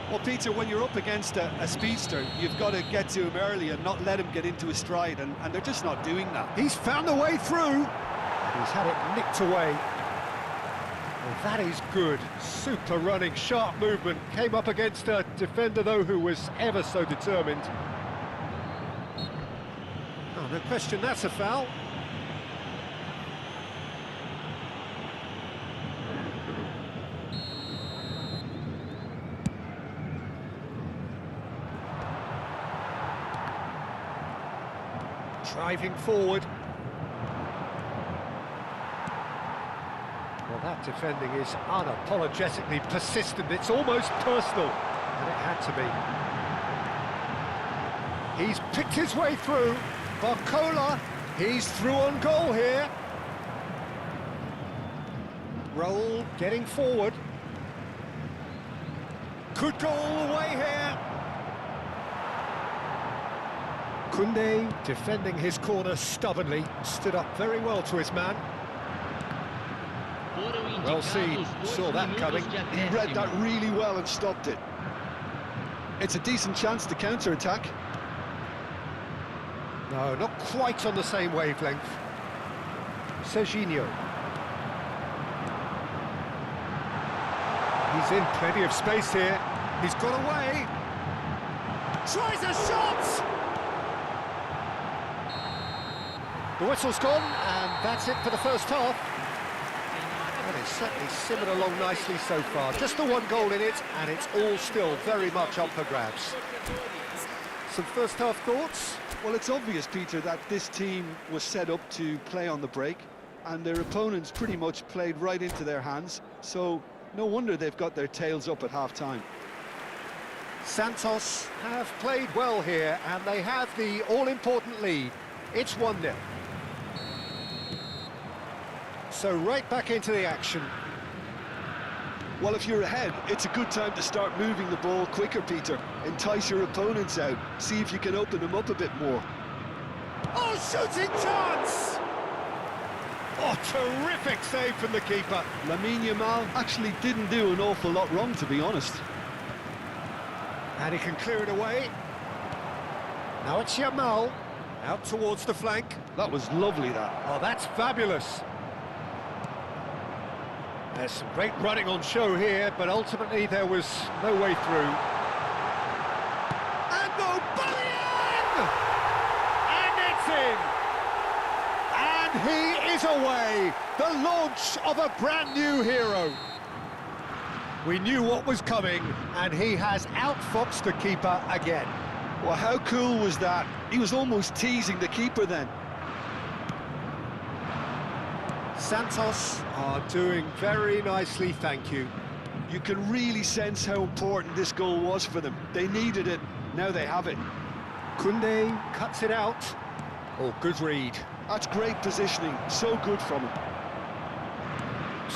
Well, Peter, when you're up against a speedster, you've got to get to him early and not let him get into his stride, and they're just not doing that. He's found a way through. And he's had it nicked away. Well, that is good. Super running, sharp movement. Came up against a defender, though, who was ever so determined. Oh, no question, that's a foul. Driving forward. Well, that defending is unapologetically persistent. It's almost personal, and it had to be. He's picked his way through. Barcola, he's through on goal here. Raul getting forward. Could go all the way here. Koundé defending his corner stubbornly, stood up very well to his man. Well seen, saw that coming. He read that really well and stopped it. It's a decent chance to counter-attack. No, not quite on the same wavelength. Cheyyane. He's in plenty of space here. He's got away. Tries a shot! The whistle's gone, and that's it for the first half. Well, it's certainly simmered along nicely so far. Just the one goal in it, and it's all still very much up for grabs. Some first half thoughts? Well, it's obvious, Peter, that this team was set up to play on the break, and their opponents pretty much played right into their hands, so no wonder they've got their tails up at half-time. Santos have played well here, and they have the all-important lead. It's 1-0. So right back into the action. Well, if you're ahead, it's a good time to start moving the ball quicker, Peter. Entice your opponents out. See if you can open them up a bit more. Oh, shooting chance! Oh, terrific save from the keeper. Lamine Yamal actually didn't do an awful lot wrong, to be honest. And he can clear it away. Now it's Yamal, out towards the flank. That was lovely, that. Oh, that's fabulous. There's some great running on show here, but ultimately there was no way through. And Aubameyang! And it's in! And he is away! The launch of a brand new hero. We knew what was coming, and he has outfoxed the keeper again. Well, how cool was that? He was almost teasing the keeper then. Santos are doing very nicely, thank you. You can really sense how important this goal was for them. They needed it, now they have it. Koundé cuts it out. Oh, good read. That's great positioning, so good from him.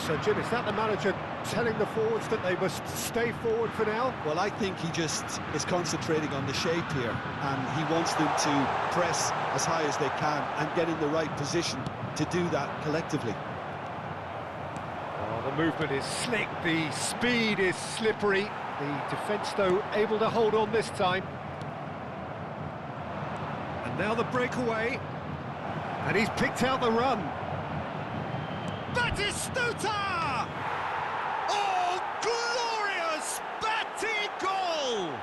So, Jim, is that the manager telling the forwards that they must stay forward for now? Well, I think he just is concentrating on the shape here, and he wants them to press as high as they can and get in the right position to do that collectively. Oh, the movement is slick, the speed is slippery. The defence, though, able to hold on this time. And now the breakaway. And he's picked out the run. Batistuta! Oh, glorious Bati goal!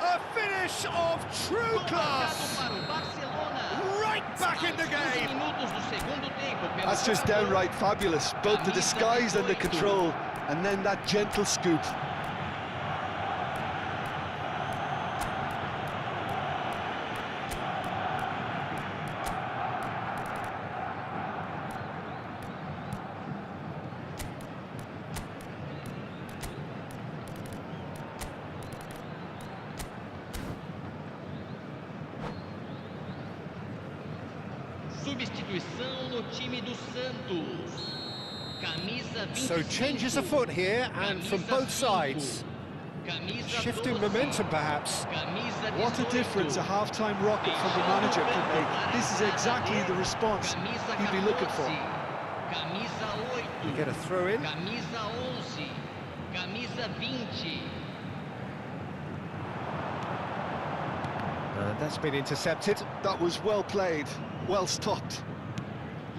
A finish of true class! Para o Barcelona. Right back in the 15 game! minutos do segundo tempo. Pelo That's just downright fabulous, both the disguise and the control, and then that gentle scoop. Substituição no time do Santos. Camisa 25. So changes afoot here, and from both sides. Camisa Shifting 12. momentum, perhaps. Camisa What a 18. difference a half-time rocket from the manager can make. This is exactly the response Camisa he'd be looking for. 14. Camisa 8. You get a throw in. Camisa 11. Camisa 20. And that's been intercepted. That was well played, well stopped.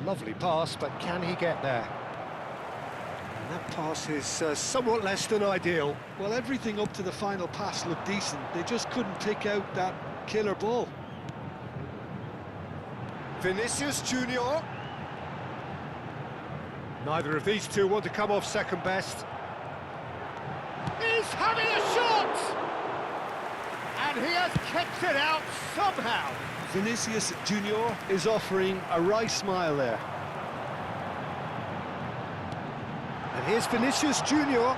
Lovely pass, but can he get there? And that pass is somewhat less than ideal. Well, everything up to the final pass looked decent. They just couldn't pick out that killer ball. Vinicius Junior. Neither of these two want to come off second best. He's having a shot! And he has kept it out somehow. Vinicius Junior is offering a wry smile there. And here's Vinicius Junior.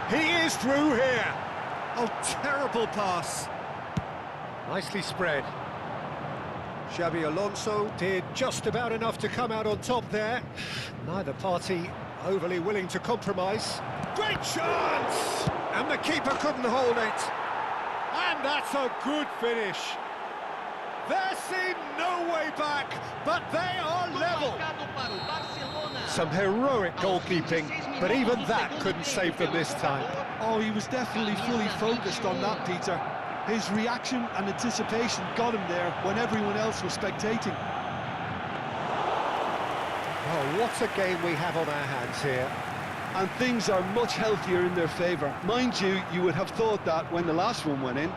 He is through here. Oh, terrible pass. Nicely spread. Xabi Alonso did just about enough to come out on top there. Neither party overly willing to compromise. Great chance! And the keeper couldn't hold it. And that's a good finish. There seemed no way back, but they are level. Marcado para o Barcelona. Some heroic goalkeeping, but even that couldn't save them this time. Oh, he was definitely fully focused on that, Peter. His reaction and anticipation got him there when everyone else was spectating. Oh, what a game we have on our hands here. And things are much healthier in their favour. Mind you, you would have thought that when the last one went in.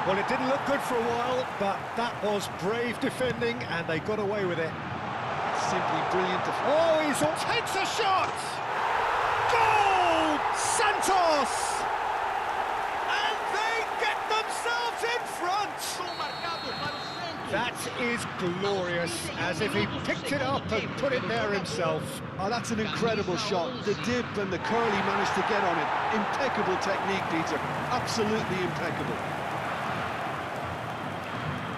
Well, it didn't look good for a while, but that was brave defending, and they got away with it. Simply brilliant. Oh, takes a shot! Goal! Santos! And they get themselves in front! Marcado para o Santos. That is glorious, as if he picked it up and put it there himself. Oh, that's an incredible shot. The dip and the curl he managed to get on it. Impeccable technique, Peter. Absolutely impeccable.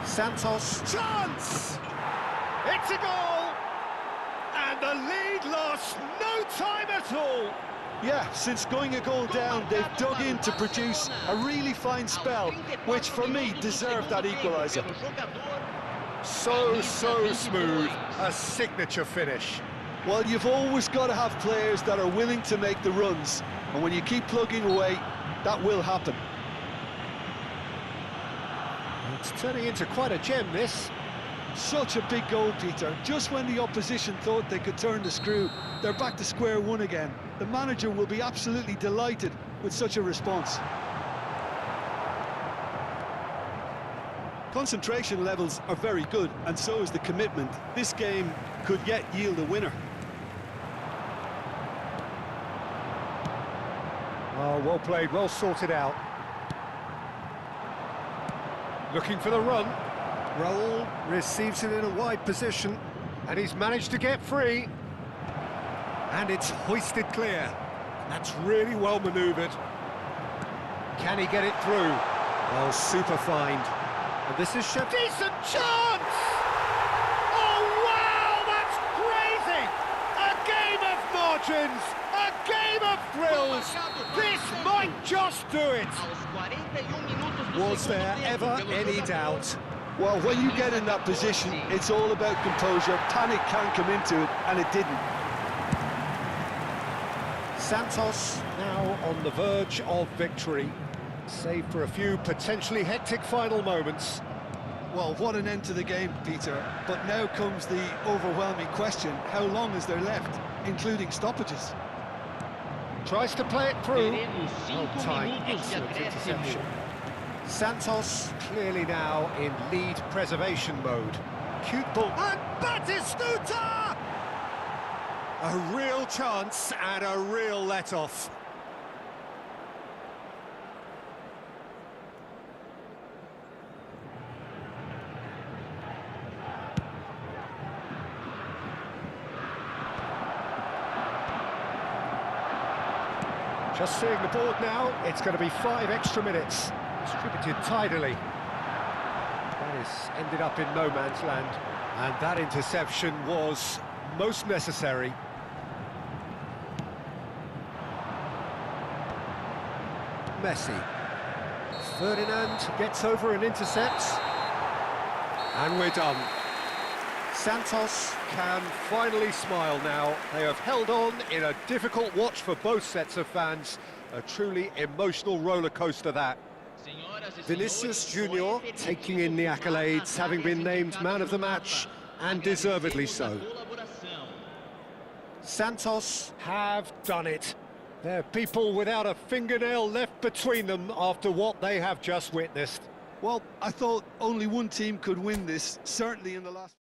Santos, chance! It's a goal! And the lead lost no time at all! Yeah, since going a goal down, they've dug in to produce a really fine spell, which for me deserved that equaliser. So smooth, a signature finish. Well, you've always got to have players that are willing to make the runs, and when you keep plugging away, that will happen. It's turning into quite a gem, this. Such a big goal, Peter. Just when the opposition thought they could turn the screw, they're back to square one again. The manager will be absolutely delighted with such a response. Concentration levels are very good, and so is the commitment. This game could yet yield a winner. Oh, well played, well sorted out. Looking for the run. Raul receives it in a wide position, and he's managed to get free. And it's hoisted clear. That's really well manoeuvred. Can he get it through? Oh, super find. And this is decent chance! Oh, wow, that's crazy! A game of margins, a game of thrills. This might just do it. Was there ever any doubt? Well, when you get in that position, it's all about composure. Panic can't come into it, and it didn't. Santos now on the verge of victory, save for a few potentially hectic final moments. Well, what an end to the game, Peter. But now comes the overwhelming question: how long is there left, including stoppages? Tries to play it through. Teremos 5 Well-timed, minutos de excellent acréscimo. interception. Santos clearly now in lead preservation mode. Cute ball. And Batistuta! A real chance and a real let-off. Just seeing the board now, it's going to be 5 extra minutes. Distributed tidily. That is ended up in no man's land. And that interception was most necessary. Messi. Ferdinand gets over and intercepts. And we're done. Santos can finally smile now. They have held on in a difficult watch for both sets of fans. A truly emotional roller coaster that. Vinicius Junior taking in the accolades, having been named man of the match, and deservedly so. Santos have done it. They're people without a fingernail left between them after what they have just witnessed. Well, I thought only one team could win this, certainly in the last...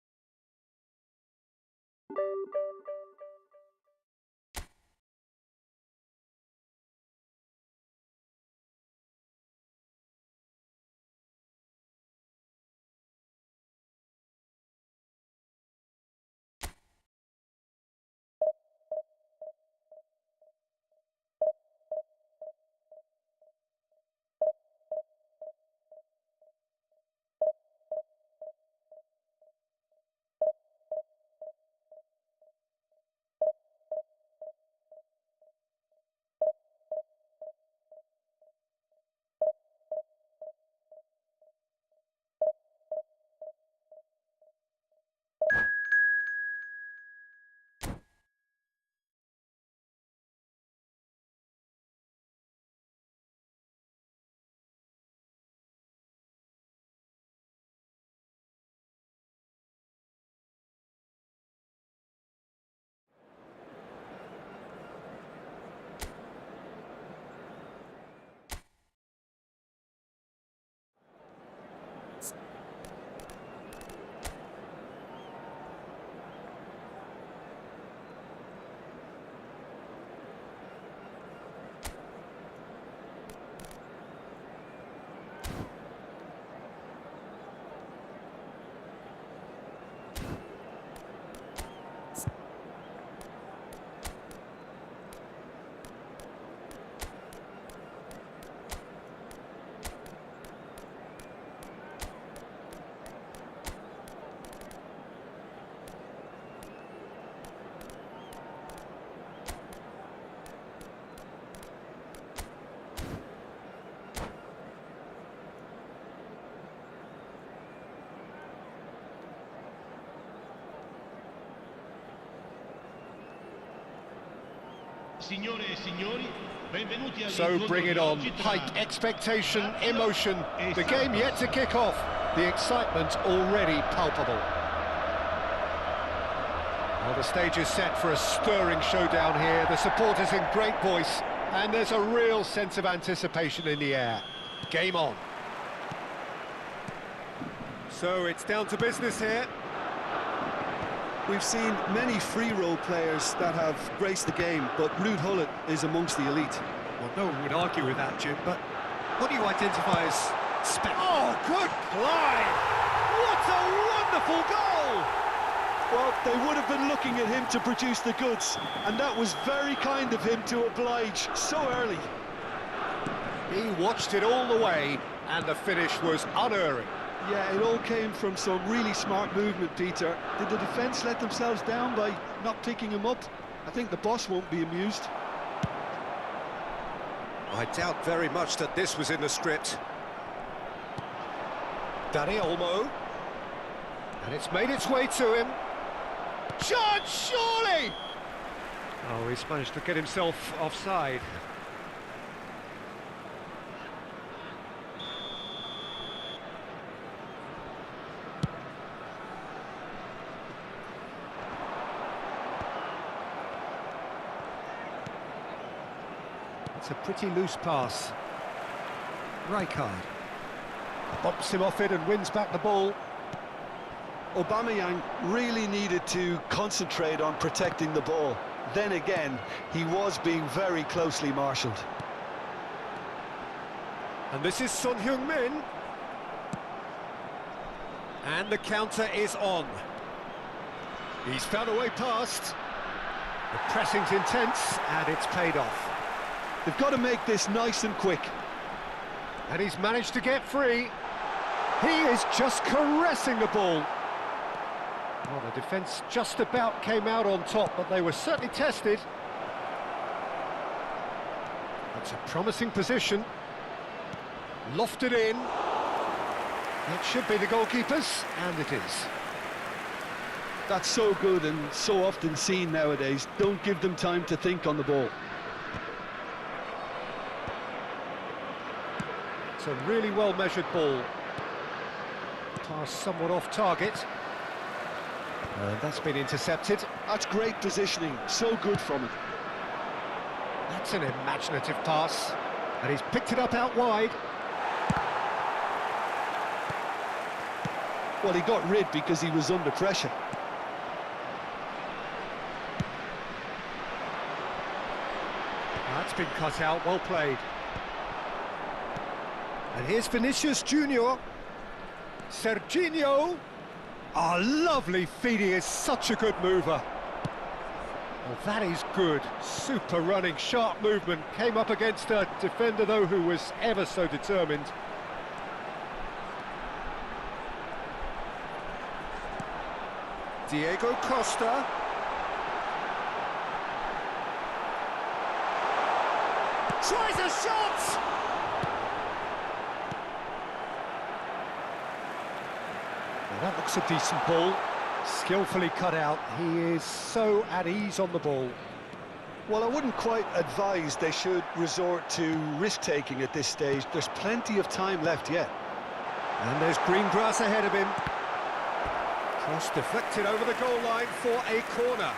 So bring it on. Height, expectation, emotion. The game yet to kick off. The excitement already palpable. Well, the stage is set for a stirring showdown here. The supporters in great voice, and there's a real sense of anticipation in the air. Game on. So it's down to business here. We've seen many free role players that have graced the game, but Ruud Gullit is amongst the elite. Well, no one would argue with that, Jim, but what do you identify as Oh, good play! What a wonderful goal! Well, they would have been looking at him to produce the goods, and that was very kind of him to oblige so early. He watched it all the way, and the finish was unerring. Yeah, it all came from some really smart movement, Peter. Did the defence let themselves down by not picking him up? I think the boss won't be amused. I doubt very much that this was in the script. Danny Olmo. And it's made its way to him. Chance, surely! Oh, he's managed to get himself offside. It's a pretty loose pass. Rijkaard bumps him off it and wins back the ball. Aubameyang really needed to concentrate on protecting the ball. Then again, he was being very closely marshalled. And this is Son Heung-min. And the counter is on. He's found a way past. The pressing's intense, and it's paid off. They've got to make this nice and quick. And he's managed to get free. He is just caressing the ball. Well, the defence just about came out on top, but they were certainly tested. That's a promising position. Lofted in. It should be the goalkeeper's, and it is. That's so good and so often seen nowadays. Don't give them time to think on the ball. It's a really well-measured ball. Pass somewhat off target. And that's been intercepted. That's great positioning, so good from it. That's an imaginative pass. And he's picked it up out wide. Well, he got rid because he was under pressure. That's been cut out, well played. And here's Vinicius Junior. Serginho. Oh, lovely feed, he is such a good mover. Well, that is good. Super running, sharp movement. Came up against a defender, though, who was ever so determined. Diego Costa. Tries a shot! Well, that looks a decent ball. Skillfully cut out. He is so at ease on the ball. Well, I wouldn't quite advise they should resort to risk-taking at this stage. There's plenty of time left yet. And there's green grass ahead of him. Cross deflected over the goal line for a corner.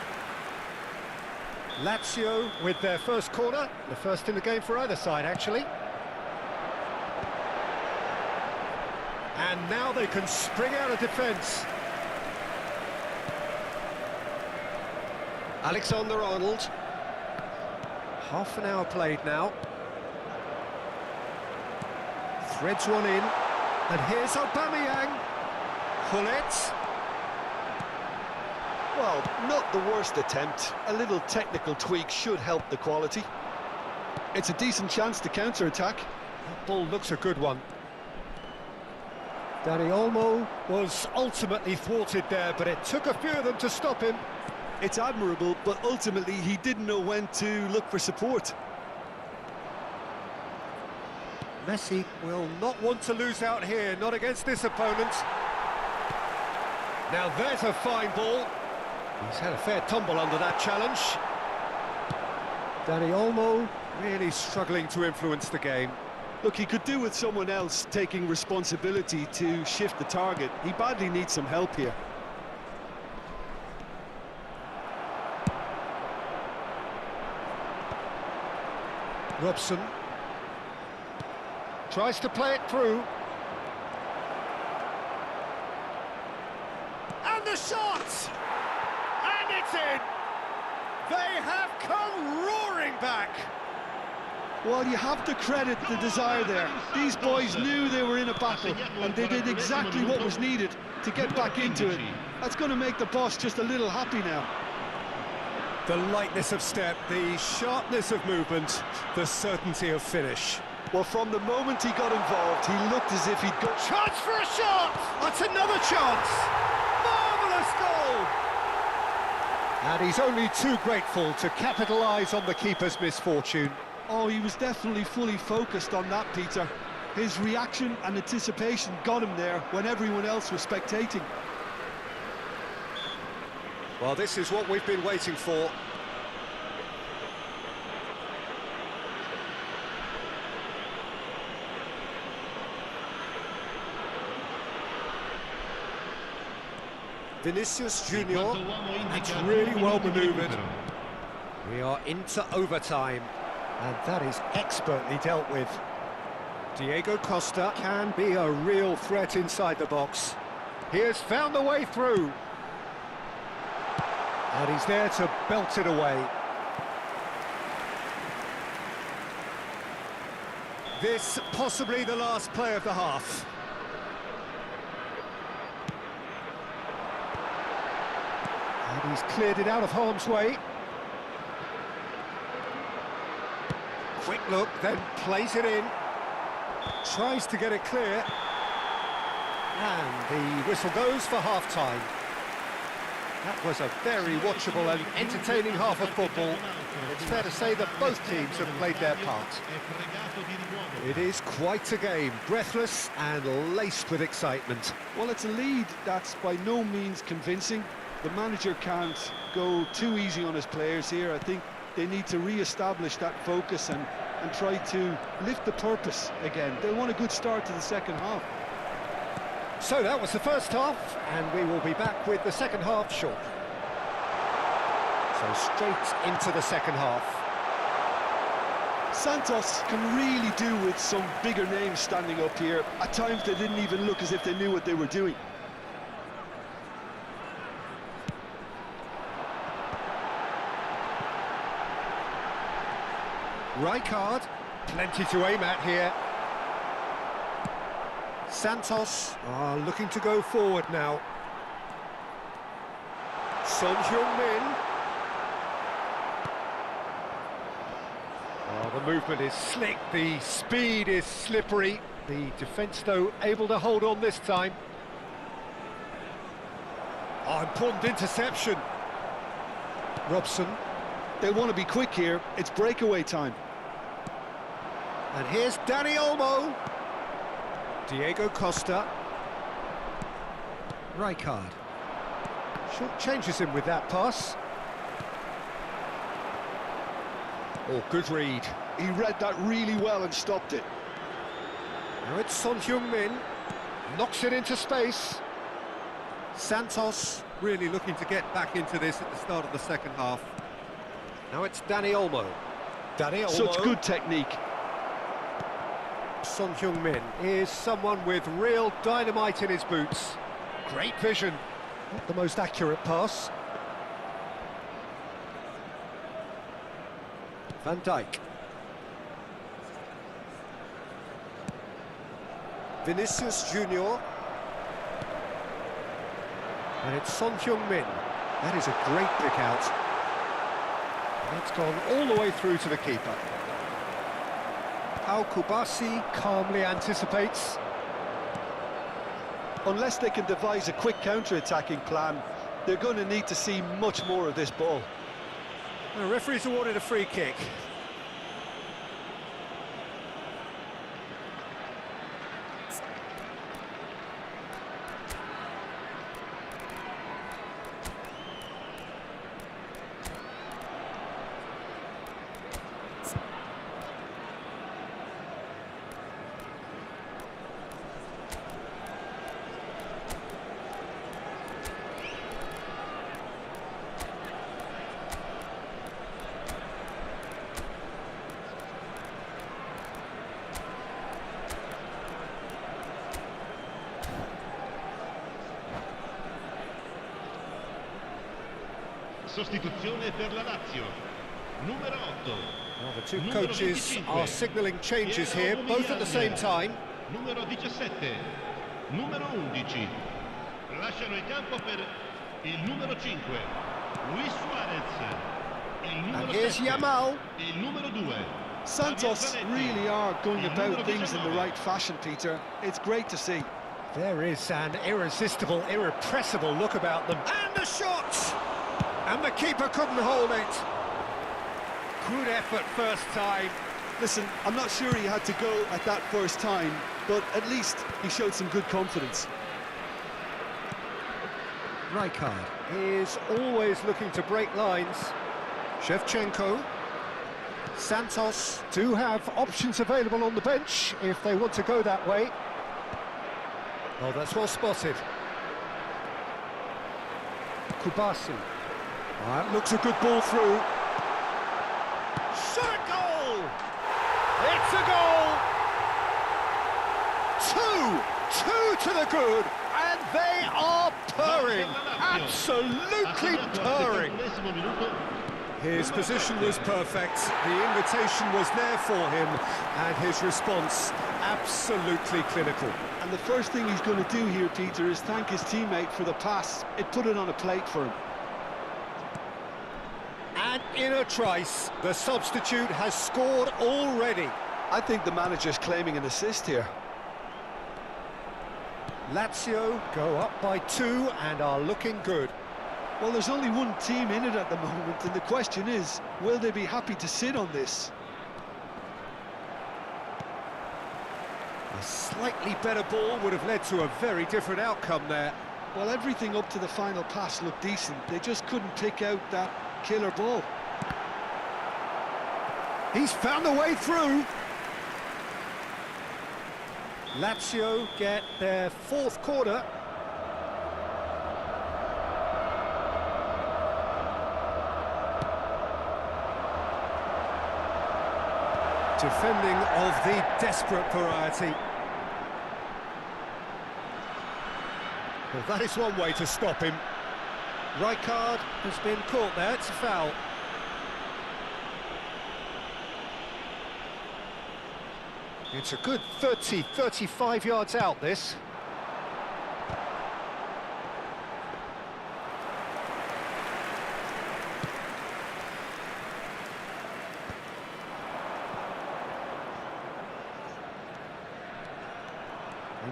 Lazio with their first corner, the first in the game for either side, actually. And now they can spring out of defence. Alexander-Arnold. Half an hour played now. Threads one in. And here's Aubameyang. Hullet. Well, not the worst attempt. A little technical tweak should help the quality. It's a decent chance to counter-attack. That ball looks a good one. Dani Olmo was ultimately thwarted there, but it took a few of them to stop him. It's admirable, but ultimately he didn't know when to look for support. Messi will not want to lose out here, not against this opponent. Now there's a fine ball. He's had a fair tumble under that challenge. Dani Olmo really struggling to influence the game. Look, he could do with someone else taking responsibility to shift the target. He badly needs some help here. Robson tries to play it through. And the shot! And it's in! They have come roaring back! Well, you have to credit the desire there. These boys knew they were in a battle, and they did exactly what was needed to get back into it. That's going to make the boss just a little happy now. The lightness of step, the sharpness of movement, the certainty of finish. Well, from the moment he got involved, he looked as if he'd got... Chance for a shot! That's another chance! Marvellous goal! And he's only too grateful to capitalise on the keeper's misfortune. Oh, he was definitely fully focused on that, Peter. His reaction and anticipation got him there when everyone else was spectating. Well, this is what we've been waiting for. Vinicius Junior, that's really well manoeuvred. We are into overtime. And that is expertly dealt with. Diego Costa can be a real threat inside the box. He has found the way through. And he's there to belt it away. This possibly the last play of the half. And he's cleared it out of harm's way. Quick look, then plays it in. Tries to get it clear. And the whistle goes for half-time. That was a very watchable and entertaining half of football. It's fair to say that both teams have played their part. It is quite a game, breathless and laced with excitement. Well, it's a lead that's by no means convincing. The manager can't go too easy on his players here. I think they need to re-establish that focus and try to lift the purpose again. They want a good start to the second half. So that was the first half, and we will be back with the second half shortly. So straight into the second half. Santos can really do with some bigger names standing up here. At times they didn't even look as if they knew what they were doing. Rijkaard, plenty to aim at here. Santos are looking to go forward now. Son Heung-min. Oh, the movement is slick, the speed is slippery. The defence, though, able to hold on this time. Oh, important interception. Robson. They want to be quick here. It's breakaway time. And here's Dani Olmo. Diego Costa. Rijkaard. Short changes him with that pass. Oh, good read. He read that really well and stopped it. Now it's Son Heung-min. Knocks it into space. Santos Really looking to get back into this at the start of the second half. Now it's Dani Olmo. Dani Olmo. Such good technique. Son Heung-min is someone with real dynamite in his boots. Great vision. Not the most accurate pass. Van Dijk. Vinicius Junior. And it's Son Heung-min. That is a great pick out. That's gone all the way through to the keeper. Pau Kubasi calmly anticipates. Unless they can devise a quick counter-attacking plan, they're going to need to see much more of this ball. The referee's awarded a free kick. Sostituzione per la Lazio. Numero 8. Well, the two coaches are signalling changes here, both at the same time. Numero 17. Numero 11. Lasciano il campo per il numero 5. Luis Suarez. Il numero And here's 7. Yamal. Il numero 2. Santos really are going about things in the right fashion, Peter. It's great to see. There is an irresistible, irrepressible look about them. And the shot! And the keeper couldn't hold it. Good effort first time. Listen, I'm not sure he had to go at that first time, but at least he showed some good confidence. Rijkaard is always looking to break lines. Shevchenko. Santos do have options available on the bench if they want to go that way. Oh, that's well spotted. Kubasi. That looks a good ball through. Shot a goal! It's a goal! Two to the good, and they are purring, absolutely purring. His position was perfect, the invitation was there for him, and his response absolutely clinical. And the first thing he's going to do here, Peter, is thank his teammate for the pass. It put it on a plate for him. And in a trice, the substitute has scored already. I think the manager's claiming an assist here. Lazio go up by 2 and are looking good. Well, there's only one team in it at the moment, and the question is, will they be happy to sit on this? A slightly better ball would have led to a very different outcome there. Well, everything up to the final pass looked decent. They just couldn't pick out that killer ball. He's found a way through. Lazio get their 4th corner. Defending of the desperate variety. Well, that is one way to stop him. Right card has been caught there, it's a foul. It's a good 35 yards out, this.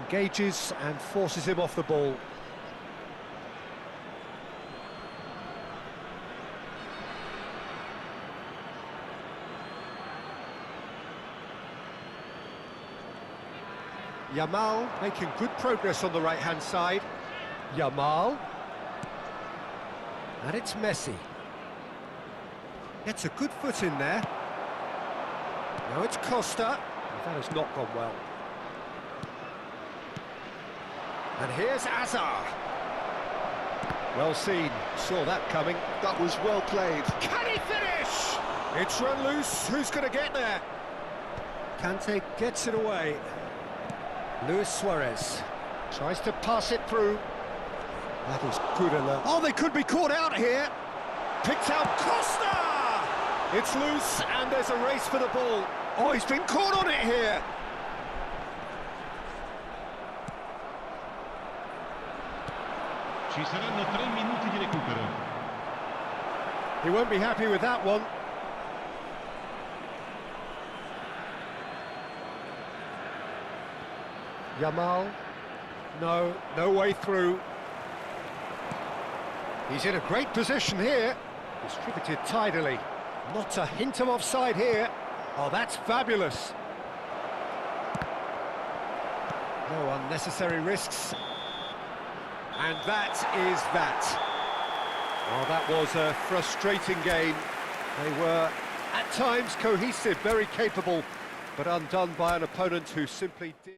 Engages and forces him off the ball. Yamal making good progress on the right-hand side. Yamal. And it's Messi. Gets a good foot in there. Now it's Costa. That has not gone well. And here's Azar. Well seen. Saw that coming. That was well played. Can he finish? It's run loose. Who's going to get there? Kante gets it away. Luis Suarez tries to pass it through. That is good alert. Oh, they could be caught out here. Picked out Costa! It's loose and there's a race for the ball. Oh, he's been caught on it here. Ci saranno 3 minuti di recupero. He won't be happy with that one. Yamal, no way through. He's in a great position here. Distributed tidily. Not a hint of offside here. Oh, that's fabulous. No unnecessary risks. And that is that. Well, that was a frustrating game. They were, at times, cohesive, very capable, but undone by an opponent who simply did...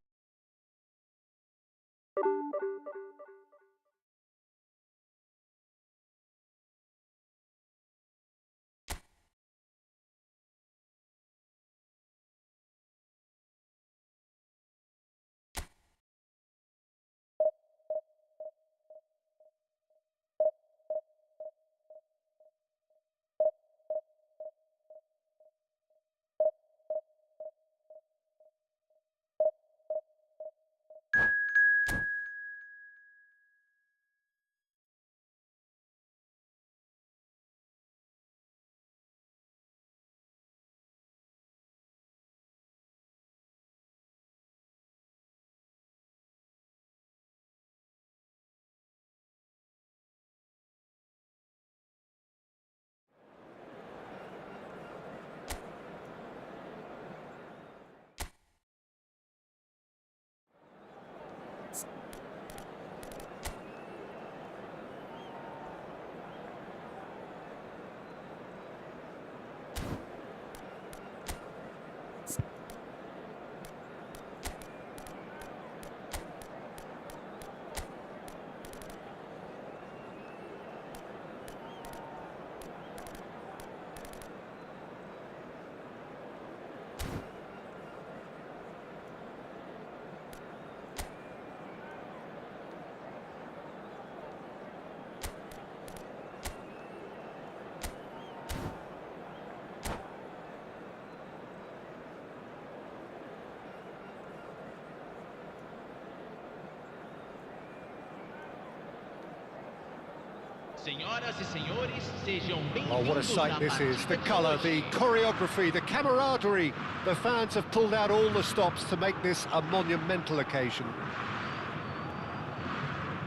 Senhoras e senhores, sejam Oh, what a bem-vindos sight à this is. The partida de colour, hoje. the choreography, the camaraderie. The fans have pulled out all the stops to make this a monumental occasion.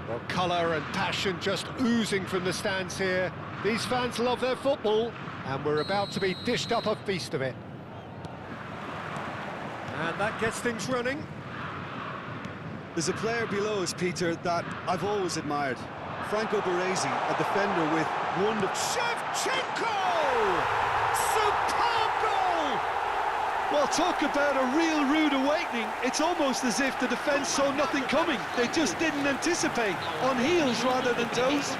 Well, colour and passion just oozing from the stands here. These fans love their football, and we're about to be dished up a feast of it. And that gets things running. There's a player below us, Peter, that I've always admired. Franco Baresi, a defender with wonderful... Shevchenko! Superb goal! Well, talk about a real rude awakening. It's almost as if the defence saw nothing coming. They just didn't anticipate, on heels rather than toes.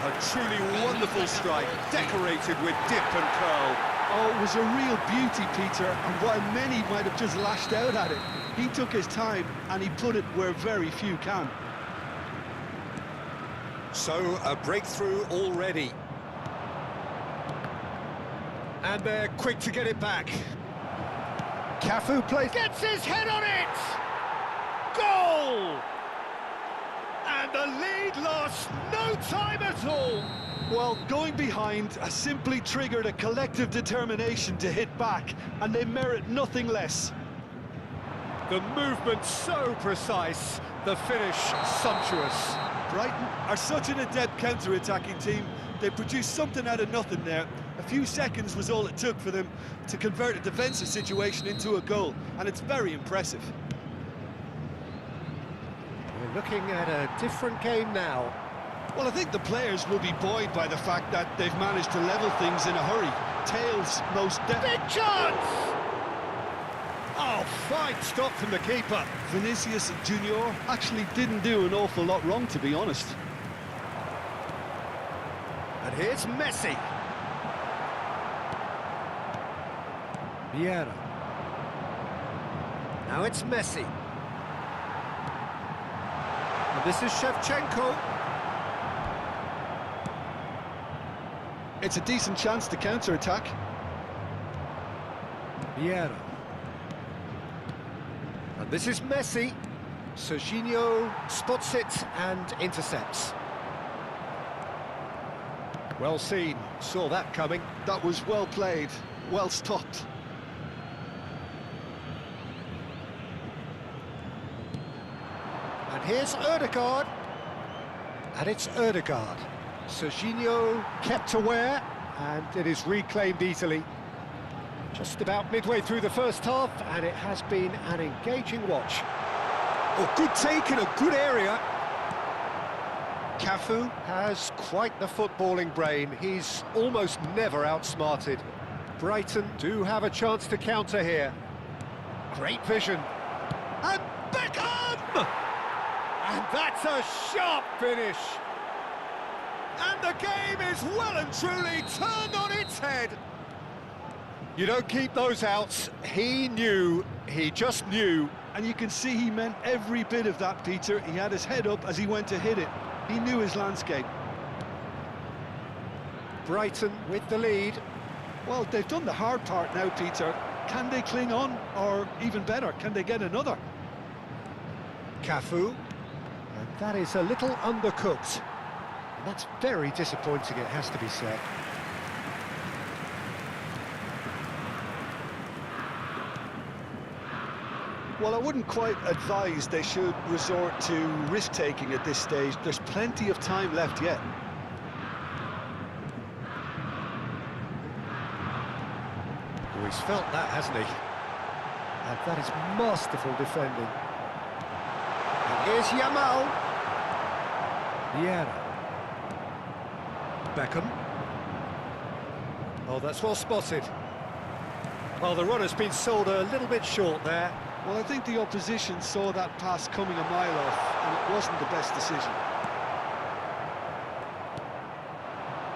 A truly wonderful strike, decorated with dip and curl. Oh, it was a real beauty, Peter, and while many might have just lashed out at it, he took his time and he put it where very few can. So, a breakthrough already. And they're quick to get it back. Cafu plays... Gets his head on it! Goal! And the lead lost no time at all. Well, going behind has simply triggered a collective determination to hit back, and they merit nothing less. The movement so precise, the finish sumptuous. Brighton are such an adept counter-attacking team. They produced something out of nothing there. A few seconds was all it took for them to convert a defensive situation into a goal, and it's very impressive. We're looking at a different game now. Well, I think the players will be buoyed by the fact that they've managed to level things in a hurry. Tails most definitely. Big chance! Oh, fine stop from the keeper. Vinicius Junior actually didn't do an awful lot wrong, to be honest. And here's Messi. Vieira. Now it's Messi. And this is Shevchenko. It's a decent chance to counter-attack. Vieira. And this is Messi. Serginho spots it and intercepts. Well seen, saw that coming. That was well played, well stopped. And here's Ødegaard. And it's Ødegaard. Serginho kept aware, and it is reclaimed easily. Just about midway through the first half, and it has been an engaging watch. Oh, good take in a good area. Cafu has quite the footballing brain. He's almost never outsmarted. Brighton do have a chance to counter here. Great vision. And Beckham! And that's a sharp finish. And the game is well and truly turned on its head. You don't keep those outs. He knew, he just knew. And you can see he meant every bit of that, Peter. He had his head up as he went to hit it. He knew his landscape. Brighton with the lead. Well, they've done the hard part now, Peter. Can they cling on? Or even better, can they get another? Cafu. And that is a little undercooked. And that's very disappointing, it has to be said. Well, I wouldn't quite advise they should resort to risk-taking at this stage. There's plenty of time left yet. Oh, he's felt that, hasn't he? And that is masterful defending. And here's Yamal. Vieira. Beckham. Oh, that's well spotted. Well, the runner's been sold a little bit short there. Well, I think the opposition saw that pass coming a mile off, and it wasn't the best decision.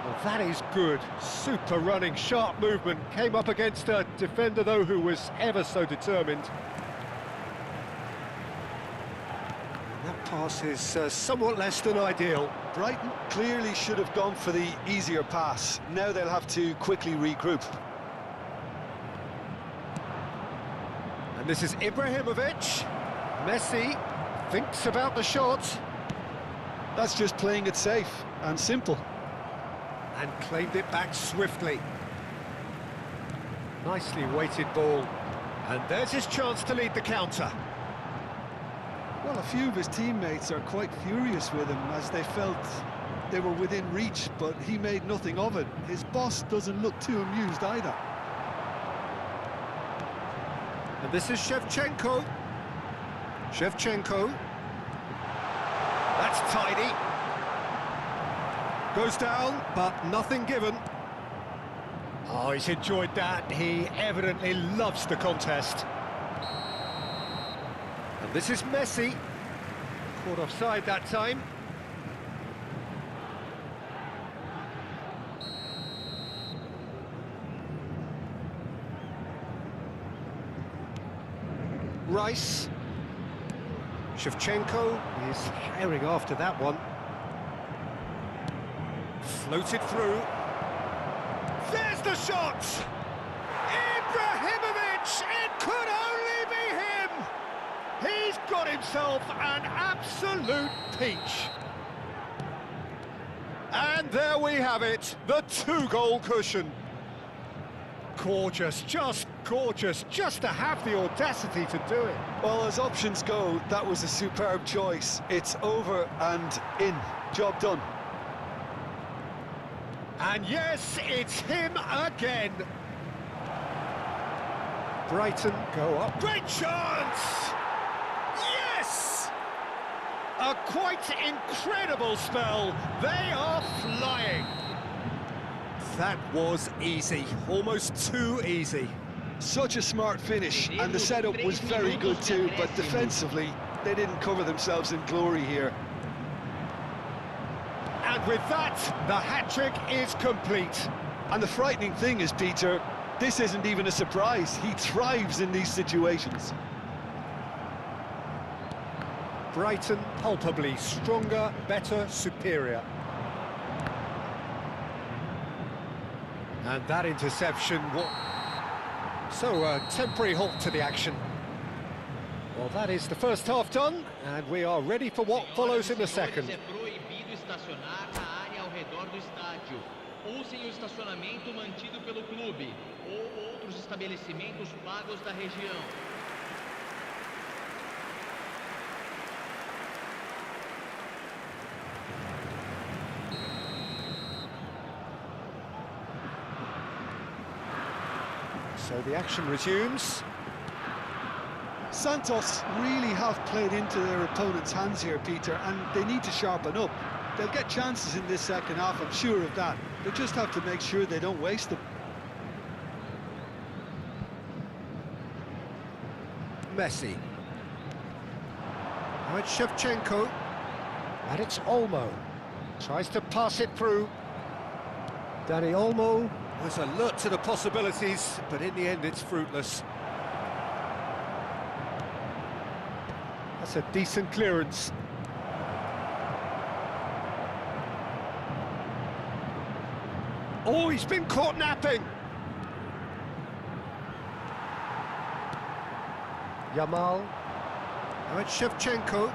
Well, that is good. Super running, sharp movement. Came up against a defender, though, who was ever so determined. And that pass is somewhat less than ideal. Brighton clearly should have gone for the easier pass. Now they'll have to quickly regroup. And this is Ibrahimovic. Messi thinks about the shot. That's just playing it safe and simple. And claimed it back swiftly. Nicely weighted ball. And there's his chance to lead the counter. Well, a few of his teammates are quite furious with him as they felt they were within reach, but he made nothing of it. His boss doesn't look too amused either. And this is Shevchenko. Shevchenko. That's tidy. Goes down, but nothing given. Oh, he's enjoyed that. He evidently loves the contest. And this is Messi. Caught offside that time. Rice. Shevchenko is herring after that one. Floated through. There's the shot! Ibrahimovic! It could only be him! He's got himself an absolute peach. And there we have it, the 2-goal cushion. Gorgeous, just to have the audacity to do it. Well, as options go, that was a superb choice. It's over and in. Job done. And yes, it's him again. Brighton go up. Great chance! Yes! A quite incredible spell. They are flying. That was easy, almost too easy. Such a smart finish, and the setup was very good too, but defensively, they didn't cover themselves in glory here. And with that, the hat-trick is complete. And the frightening thing is, Peter, this isn't even a surprise. He thrives in these situations. Brighton palpably stronger, better, superior. And that interception... So, a temporary halt to the action. Well, that is the first half done, and we are ready for what follows in the second. Estacionar na área ao redor do estádio, ou sem o estacionamento mantido pelo clube, ou outros estabelecimentos pagos da região. So the action resumes. Santos really have played into their opponent's hands here, Peter, and they need to sharpen up. They'll get chances in this second half, I'm sure of that. They just have to make sure they don't waste them. Messi. Now it's Shevchenko. And it's Olmo. Tries to pass it through. Dani Olmo was alert to the possibilities, but in the end it's fruitless. That's a decent clearance. Oh, he's been caught napping! Yamal. Now it's Shevchenko.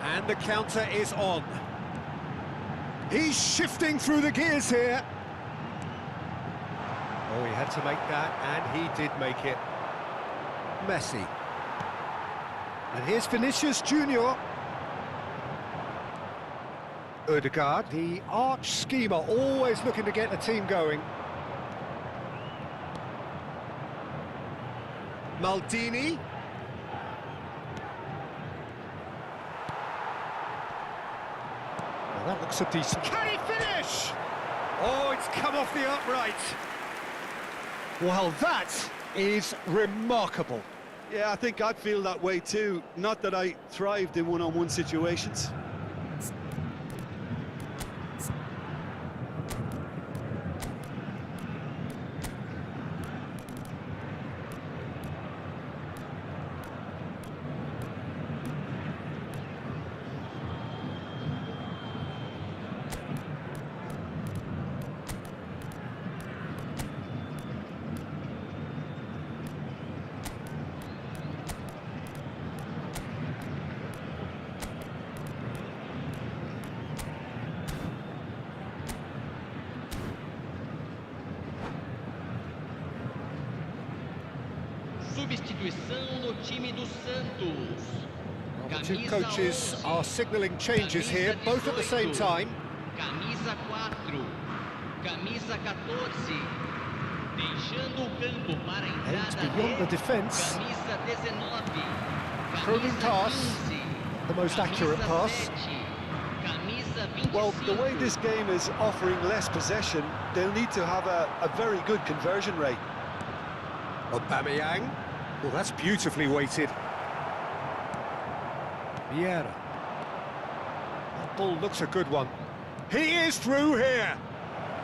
And the counter is on. He's shifting through the gears here. Oh, he had to make that, and he did make it. Messi. And here's Vinicius Junior. Ødegaard, the arch schemer, always looking to get the team going. Maldini. Well, that looks a decent... Can he finish? Oh, it's come off the upright. Well, that is remarkable. Yeah, I think I'd feel that way too. Not that I thrived in one-on-one situations. Substituição no time do Santos. Well, the two coaches are signalling changes here, both at the same time. Camisa 4, camisa 14, deixando o campo para a entrada beyond the defence. camisa 19, Probing camisa pass, 15, the most accurate camisa pass. 7, camisa 25. Well, the way this game is offering less possession, they'll need to have a very good conversion rate. Aubameyang. Well, that's beautifully weighted. Vieira. That ball looks a good one. He is through here.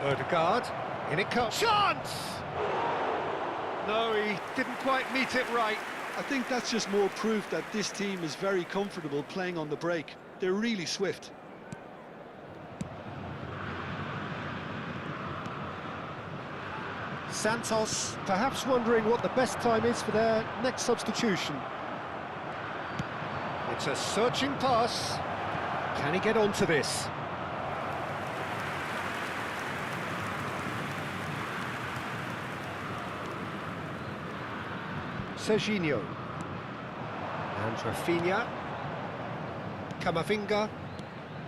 Odegaard. In it comes. Chance! No, he didn't quite meet it right. I think that's just more proof that this team is very comfortable playing on the break. They're really swift. Santos perhaps wondering what the best time is for their next substitution. It's a searching pass. Can he get onto this? Serginho. And Rafinha. Camavinga.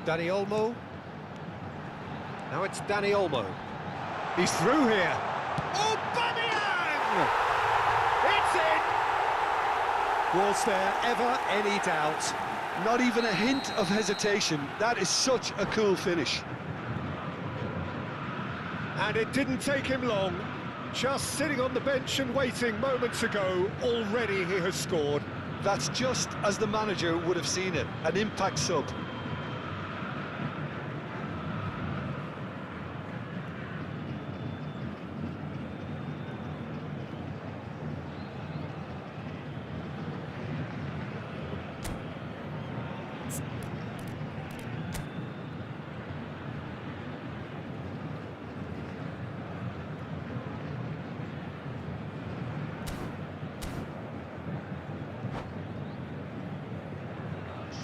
Dani Olmo. Now it's Dani Olmo. He's through here. Aubameyang! It's in! Was there ever any doubt? Not even a hint of hesitation. That is such a cool finish. And it didn't take him long. Just sitting on the bench and waiting moments ago, already he has scored. That's just as the manager would have seen it, an impact sub.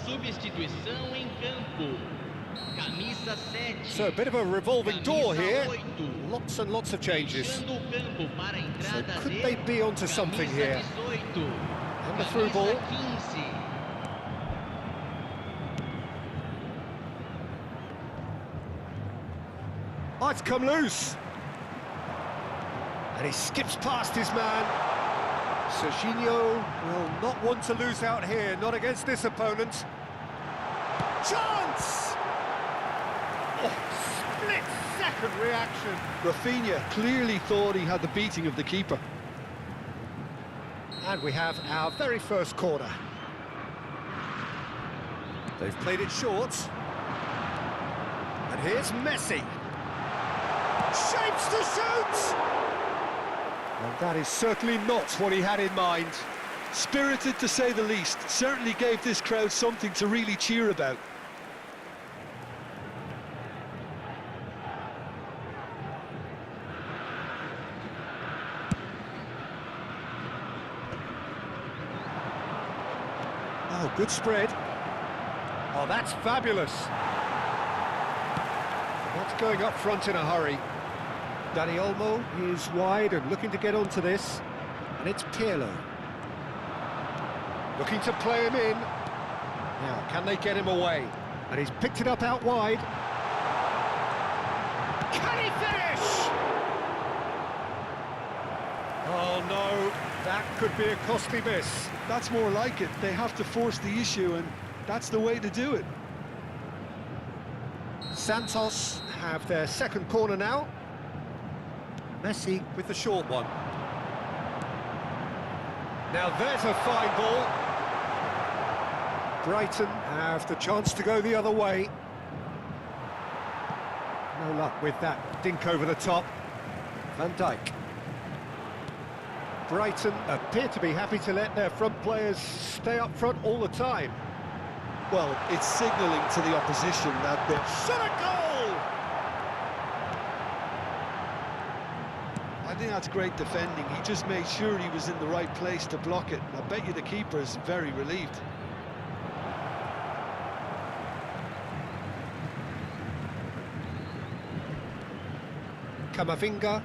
Substituição em campo. Camisa 7. So a bit of a revolving door camisa here. 8, Lots and lots of changes. deixando o campo para a So entrada could de they be onto something camisa here? 18, And the through ball. camisa 15. Oh, it's come loose. And he skips past his man. Serginho will not want to lose out here, not against this opponent. Chance! Oh, split-second reaction. Rafinha clearly thought he had the beating of the keeper. And we have our very first corner. They've played it short. And here's Messi. Shapes to shoot! And that is certainly not what he had in mind. Spirited to say the least, certainly gave this crowd something to really cheer about. Oh, good spread. Oh, that's fabulous. Not going up front in a hurry. Dani Olmo is wide and looking to get onto this. And it's Pirlo. Looking to play him in. Now, can they get him away? And he's picked it up out wide. Can he finish? Oh, no. That could be a costly miss. That's more like it. They have to force the issue, and that's the way to do it. Santos have their second corner now. Messi with the short one. Now there's a fine ball. Brighton have the chance to go the other way. No luck with that dink over the top. Van Dijk. Brighton appear to be happy to let their front players stay up front all the time. Well, it's signalling to the opposition that they're... Shot a goal! I think that's great defending. He just made sure he was in the right place to block it. I bet you the keeper is very relieved. Camavinga.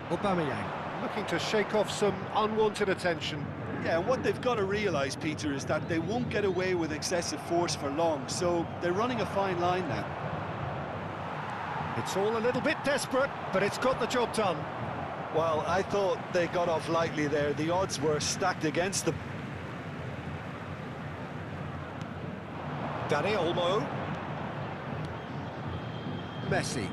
Aubameyang. looking to shake off some unwanted attention. Yeah, and what they've got to realise, Peter, is that they won't get away with excessive force for long, so they're running a fine line now. It's all a little bit desperate, but it's got the job done. Well, I thought they got off lightly there. The odds were stacked against them. Danny Olmo. Messi.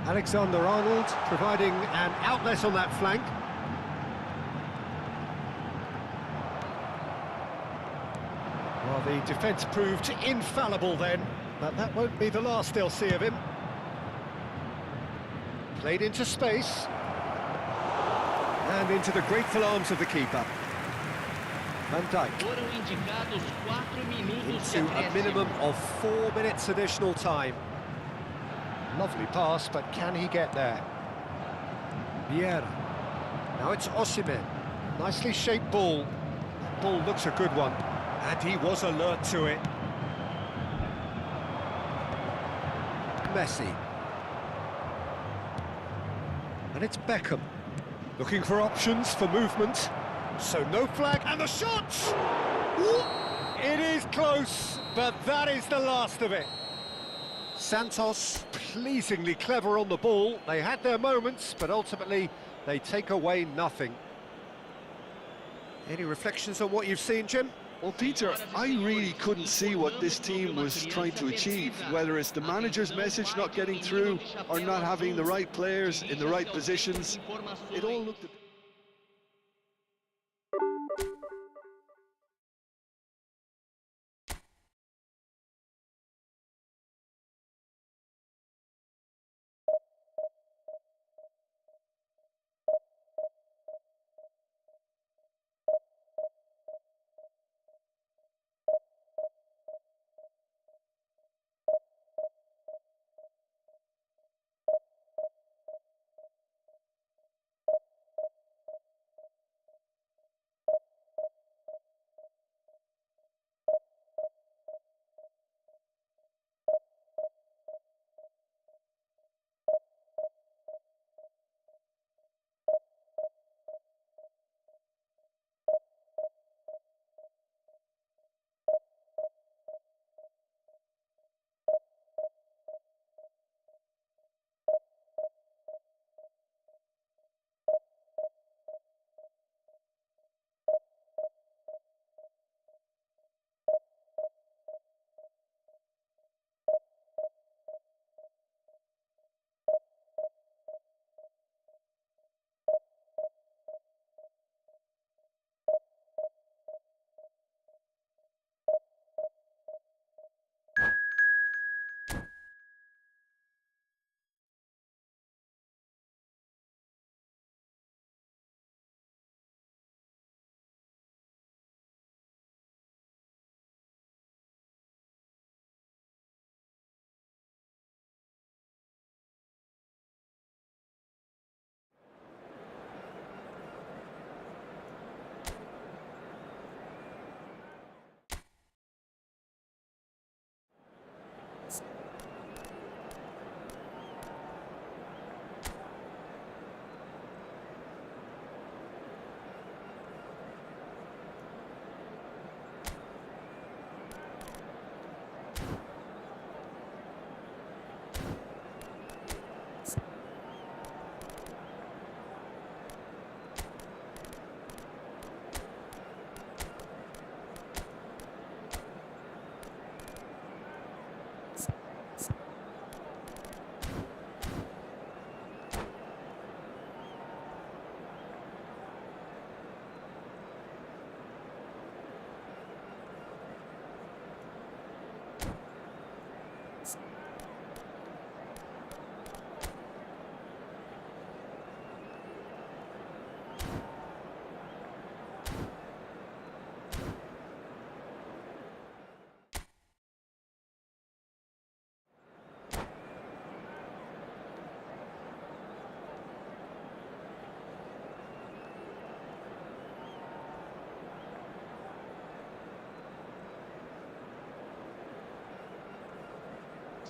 Alexander-Arnold providing an outlet on that flank. Well, the defence proved infallible then, but that won't be the last they'll see of him. Played into space. And into the grateful arms of the keeper. Van Dijk. Foram indicados 4 minutos de Into a acréscimo. minimum of 4 minutes additional time. Lovely pass, but can he get there? Vieira. Now it's Osimhen. Nicely shaped ball. That ball looks a good one. And he was alert to it. Messi. And it's Beckham. Looking for options for movement. So no flag, and the shot! It is close, but that is the last of it. Santos, pleasingly clever on the ball. They had their moments, but ultimately they take away nothing. Any reflections on what you've seen, Jim? Well, Peter, I really couldn't see what this team was trying to achieve, whether it's the manager's message not getting through or not having the right players in the right positions. It all looked...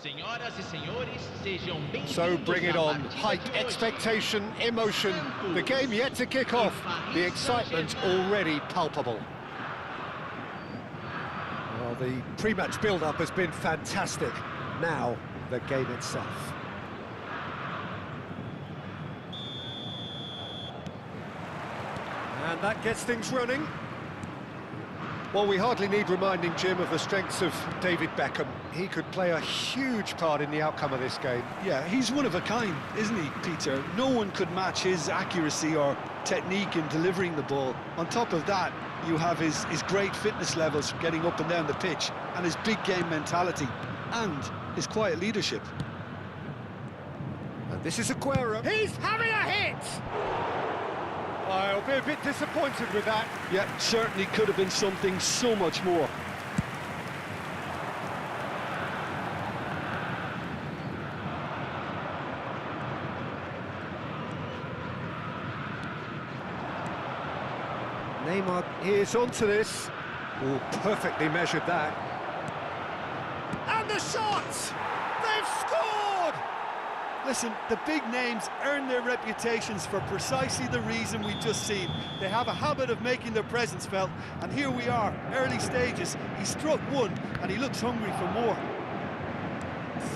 Senhoras e senhores, sejam bem-vindos So bring it à on. partida Height, de hoje. expectation, emotion. The game yet to kick off. The excitement already palpable. Well, the pre-match build-up has been fantastic. Now, the game itself. And that gets things running. Well, we hardly need reminding, Jim, of the strengths of David Beckham. He could play a huge part in the outcome of this game. Yeah, he's one of a kind, isn't he, Peter? No one could match his accuracy or technique in delivering the ball. On top of that, you have his great fitness levels getting up and down the pitch, and his big game mentality, and his quiet leadership. And this is Aguero. He's having a hit! I'll be a bit disappointed with that. Yeah, certainly could have been something so much more. Neymar is onto this. Oh, perfectly measured that. And the shot! They've scored! Listen, the big names earn their reputations for precisely the reason we've just seen. They have a habit of making their presence felt, and here we are, early stages. He struck one, and he looks hungry for more.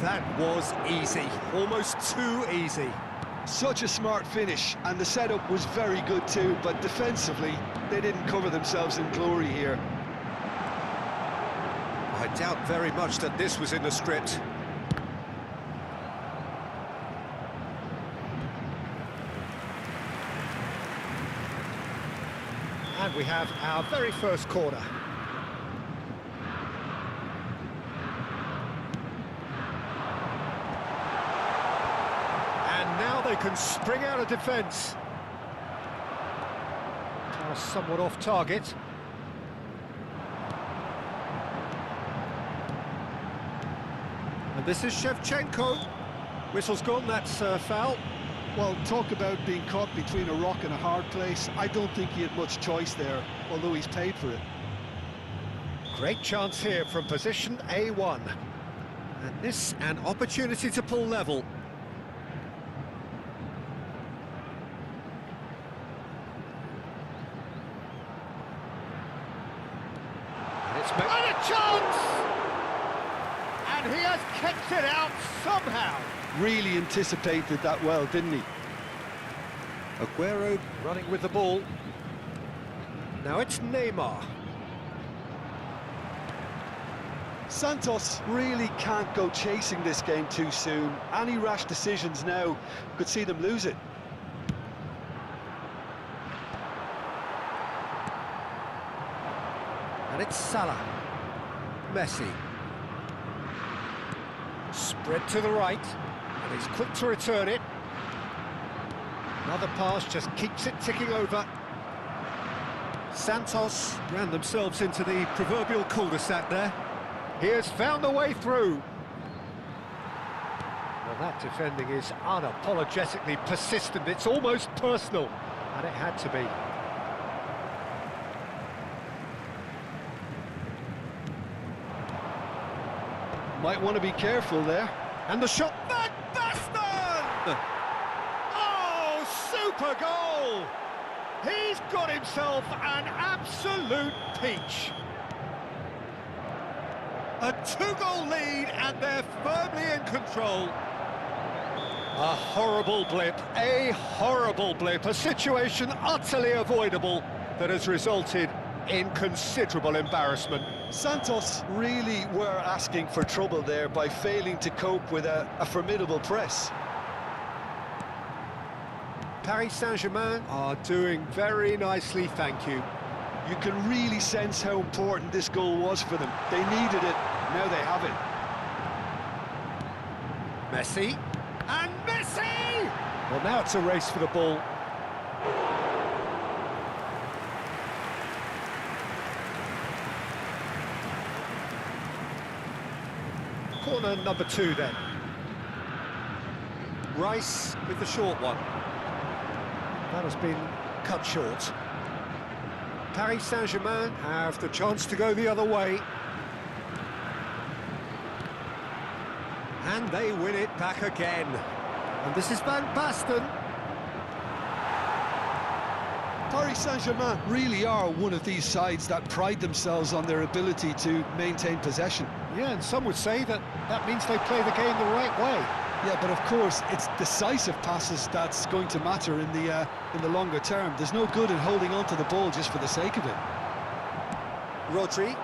That was easy, almost too easy. Such a smart finish, and the setup was very good too, but defensively, they didn't cover themselves in glory here. I doubt very much that this was in the script. And we have our very first corner. And now they can spring out of defence. Pass somewhat off target. And this is Shevchenko. Whistle's gone, that's foul. Well, talk about being caught between a rock and a hard place. I don't think he had much choice there, although he's paid for it. Great chance here from position A1. And this, an opportunity to pull level. And it's made a chance! And he has kept it out somehow. Really anticipated that well, didn't he? Aguero running with the ball. Now it's Neymar. Santos really can't go chasing this game too soon. Any rash decisions now could see them lose it. And it's Salah. Messi. Spread to the right. And he's quick to return it. Another pass just keeps it ticking over. Santos ran themselves into the proverbial cul-de-sac there. He has found a way through. Well, that defending is unapologetically persistent. It's almost personal, and it had to be. Might want to be careful there. And the shot, Van Basten! Oh, super goal! He's got himself an absolute peach. A two-goal lead, and they're firmly in control. A horrible blip, a situation utterly avoidable that has resulted in considerable embarrassment. Santos really were asking for trouble there by failing to cope with a formidable press. Paris Saint-Germain are doing very nicely, thank you. You can really sense how important this goal was for them. They needed it, now they have it. Messi, and Messi! Well, now it's a race for the ball. Corner number 2 then. Rice with the short one. That has been cut short. Paris Saint-Germain have the chance to go the other way. And they win it back again. And this is Van Basten. Paris Saint-Germain really are one of these sides that pride themselves on their ability to maintain possession. Yeah, and some would say that that means they play the game the right way. Yeah, but of course, it's decisive passes that's going to matter in the longer term. There's no good in holding on to the ball just for the sake of it. Rodri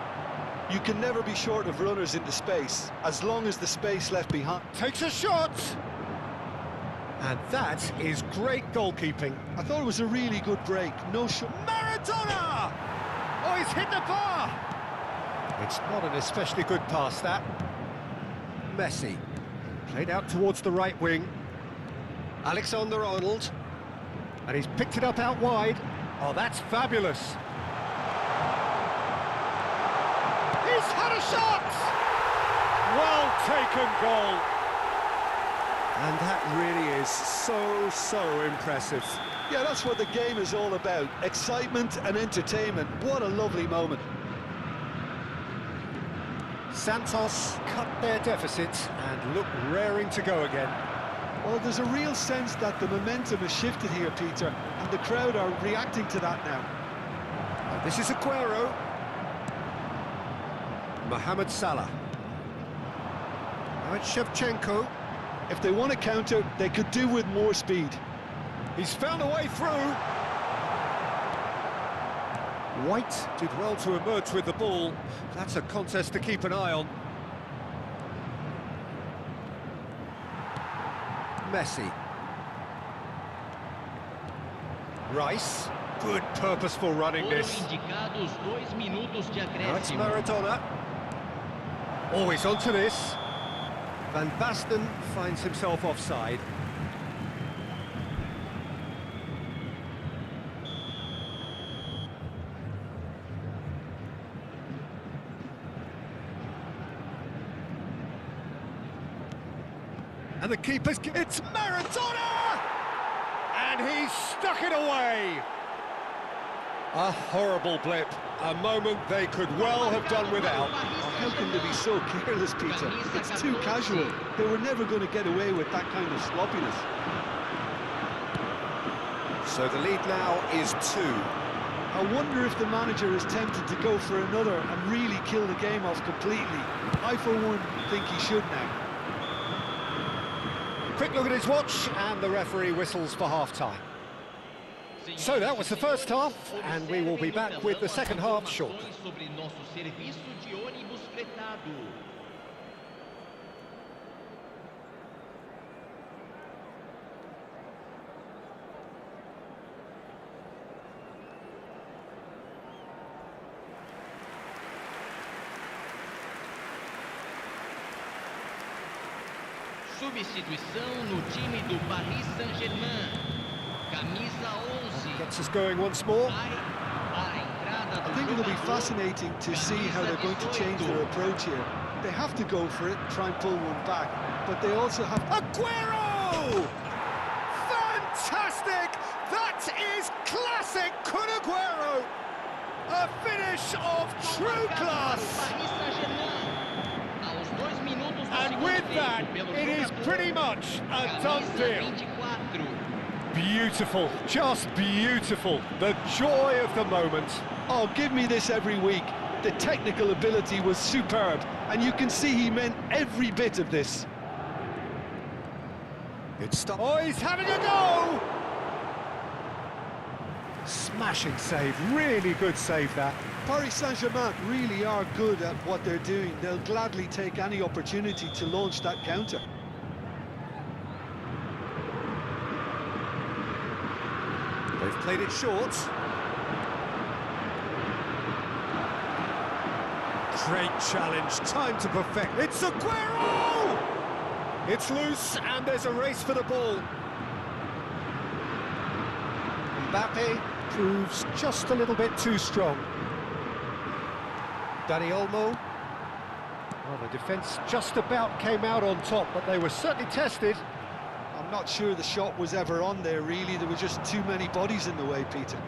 You can never be short of runners into space, as long as the space left behind. takes a shot. And that is great goalkeeping. I thought it was a really good break. No shot. Maradona! Oh, he's hit the bar! It's not an especially good pass, that. Messi. Played out towards the right wing. Alexander-Arnold. And he's picked it up out wide. Oh, that's fabulous. He's had a shot! Well taken goal. And that really is so impressive. Yeah, that's what the game is all about. Excitement and entertainment. What a lovely moment. Santos cut their deficit and look raring to go again. Well, there's a real sense that the momentum has shifted here, Peter, and the crowd are reacting to that now. And this is Aguero. Mohamed Salah. Now it's Shevchenko. If they want to counter, they could do with more speed. He's found a way through. White did well to emerge with the ball. That's a contest to keep an eye on. Messi. Rice. Good purposeful running this. Indicados 2 minutos de Now it's acréscimo. Maradona. Always onto this. Van Basten finds himself offside. And the keeper's... It's Maradona! And he's stuck it away! A horrible blip. A moment they could well have done without. Oh, how can they be so careless, Peter? It's too casual. They were never going to get away with that kind of sloppiness. So the lead now is 2. I wonder if the manager is tempted to go for another and really kill the game off completely. I, for one, think he should now. Quick look at his watch, and the referee whistles for half-time. So that was the first half, and we will be back with the second half shortly. Sobre nosso serviço de ônibus fretado. Substituição no time do Paris Saint-Germain. Camisa 11. Gets us going once more. Vai a entrada do I think it'll be jogador. fascinating to see how they're going to change their approach here. They have to go for it, try and pull one back, but they also have... Aguero! Fantastic! That is classic Kun Aguero! A finish of true class! Paris Saint-Germain. Aos 2 minutos do And segundo with tempo, that, pelo it is jogador. pretty much a done Camisa deal. 24. Beautiful, just beautiful. The joy of the moment. Oh, give me this every week. The technical ability was superb, and you can see he meant every bit of this. It's stop. Oh, he's having a go! Smashing save, really good save that. Paris Saint-Germain really are good at what they're doing. They'll gladly take any opportunity to launch that counter. They've played it short. Great challenge, time to perfect. It's Aguero! It's loose, and there's a race for the ball. Mbappe proves just a little bit too strong. Dani Olmo. Well, the defence just about came out on top, but they were certainly tested. I'm not sure the shot was ever on there, really. There were just too many bodies in the way, Peter.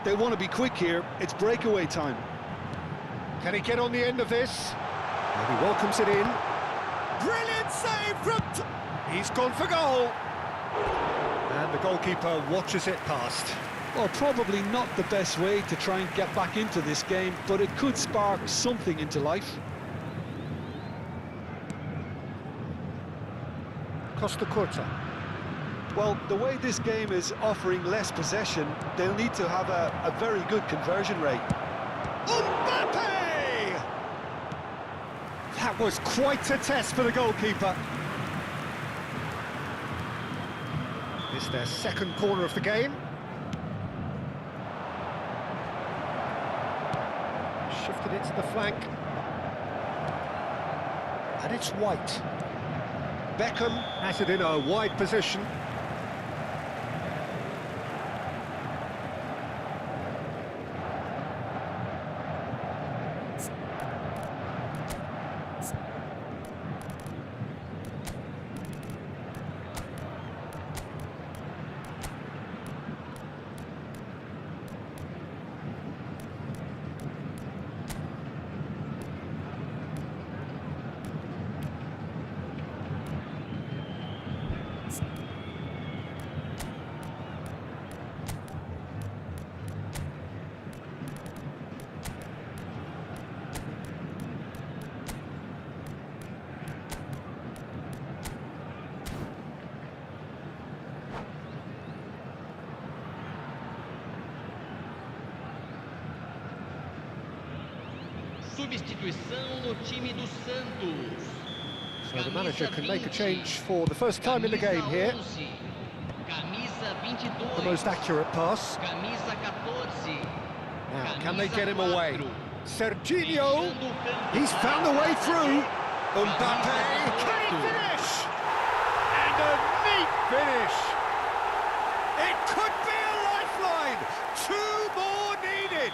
They want to be quick here. It's breakaway time. Can he get on the end of this? And he welcomes it in. Brilliant save from... He's gone for goal. And the goalkeeper watches it past. Well, probably not the best way to try and get back into this game, but it could spark something into life. Costa Curta. Well, the way this game is offering less possession, they'll need to have a very good conversion rate. Mbappe! That was quite a test for the goalkeeper. It's their second corner of the game. Shifted it to the flank. And it's White. Beckham has it in a wide position. Substituição no time do Santos. So the manager can make a change for the first time in the game here. The most accurate pass. Now, can they get him away? Serginho, he's found a way through. Mbappe, can he finish? And a neat finish. It could be a lifeline. 2 more needed.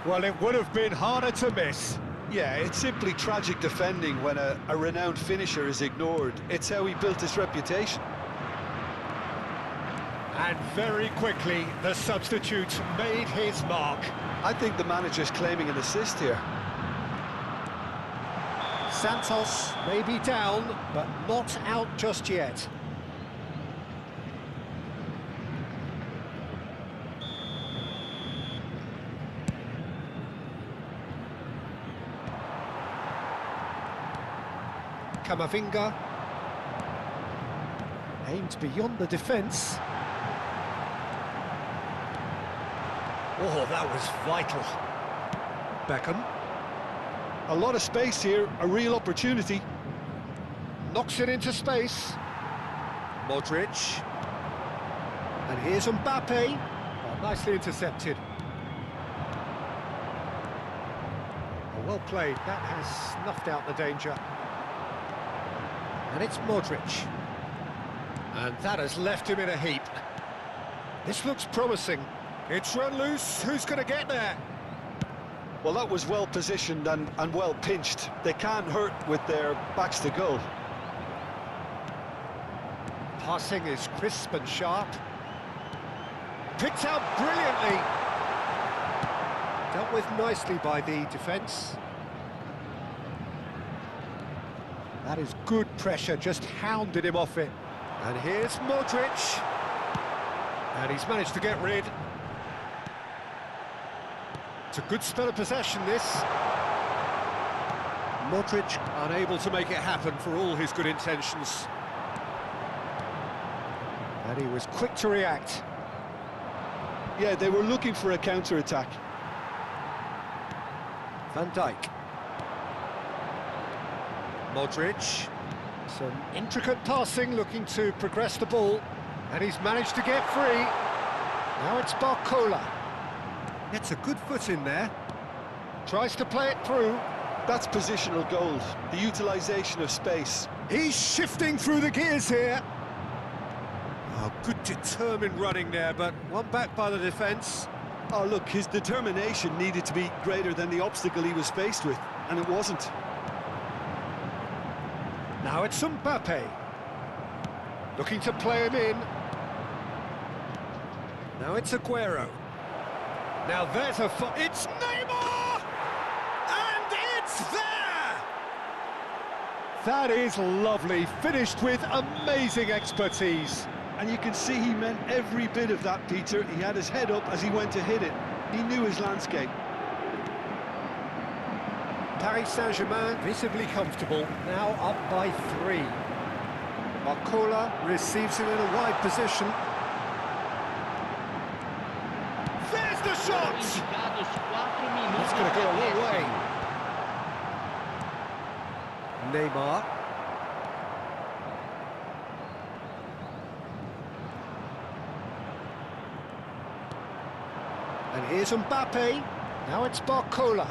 Well, it would have been harder to miss. Yeah, it's simply tragic defending when a renowned finisher is ignored. It's how he built his reputation. And very quickly, the substitute made his mark. I think the manager's claiming an assist here. Santos may be down, but not out just yet. Camavinga aimed beyond the defence. Oh, that was vital. Beckham. A lot of space here, a real opportunity. Knocks it into space. Modric. And here's Mbappe. Oh, nicely intercepted. Oh, well played. That has snuffed out the danger. And it's Modric. And that has left him in a heap. This looks promising. It's run loose. Who's going to get there? Well, that was well positioned and well pinched. They can't hurt with their backs to goal. Passing is crisp and sharp. Picked out brilliantly. Dealt with nicely by the defence. That is good pressure, just hounded him off it. And here's Modric. And he's managed to get rid. It's a good spell of possession, this. Modric unable to make it happen for all his good intentions. And he was quick to react. Yeah, they were looking for a counter-attack. Van Dijk. Modric. Some intricate passing, looking to progress the ball. And he's managed to get free. Now it's Barcola. Gets a good foot in there. Tries to play it through. That's positional gold, the utilisation of space. He's shifting through the gears here. Oh, good determined running there, but one back by the defence. Oh, look, his determination needed to be greater than the obstacle he was faced with, and it wasn't. Now it's Mbappe. Looking to play him in. Now it's Aguero. Now there's a... It's Neymar! And it's there! That is lovely, finished with amazing expertise. And you can see he meant every bit of that, Peter. He had his head up as he went to hit it. He knew his landscape. Paris Saint-Germain visibly comfortable, now up by 3. Barcola receives him in a wide position. There's the shot! That's going to go a long way. Neymar. And here's Mbappe. Now it's Barcola.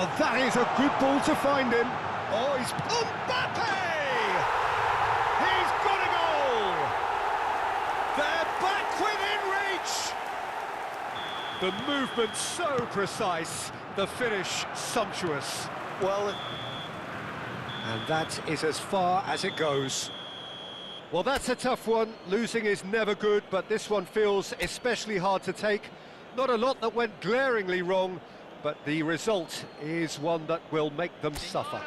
Oh, that is a good ball to find him. Oh, he's... Mbappe! He's got a goal! They're back within reach! The movement so precise, the finish sumptuous. Well, And that is as far as it goes. Well, that's a tough one. Losing is never good, but this one feels especially hard to take. Not a lot that went glaringly wrong, but the result is one that will make them suffer.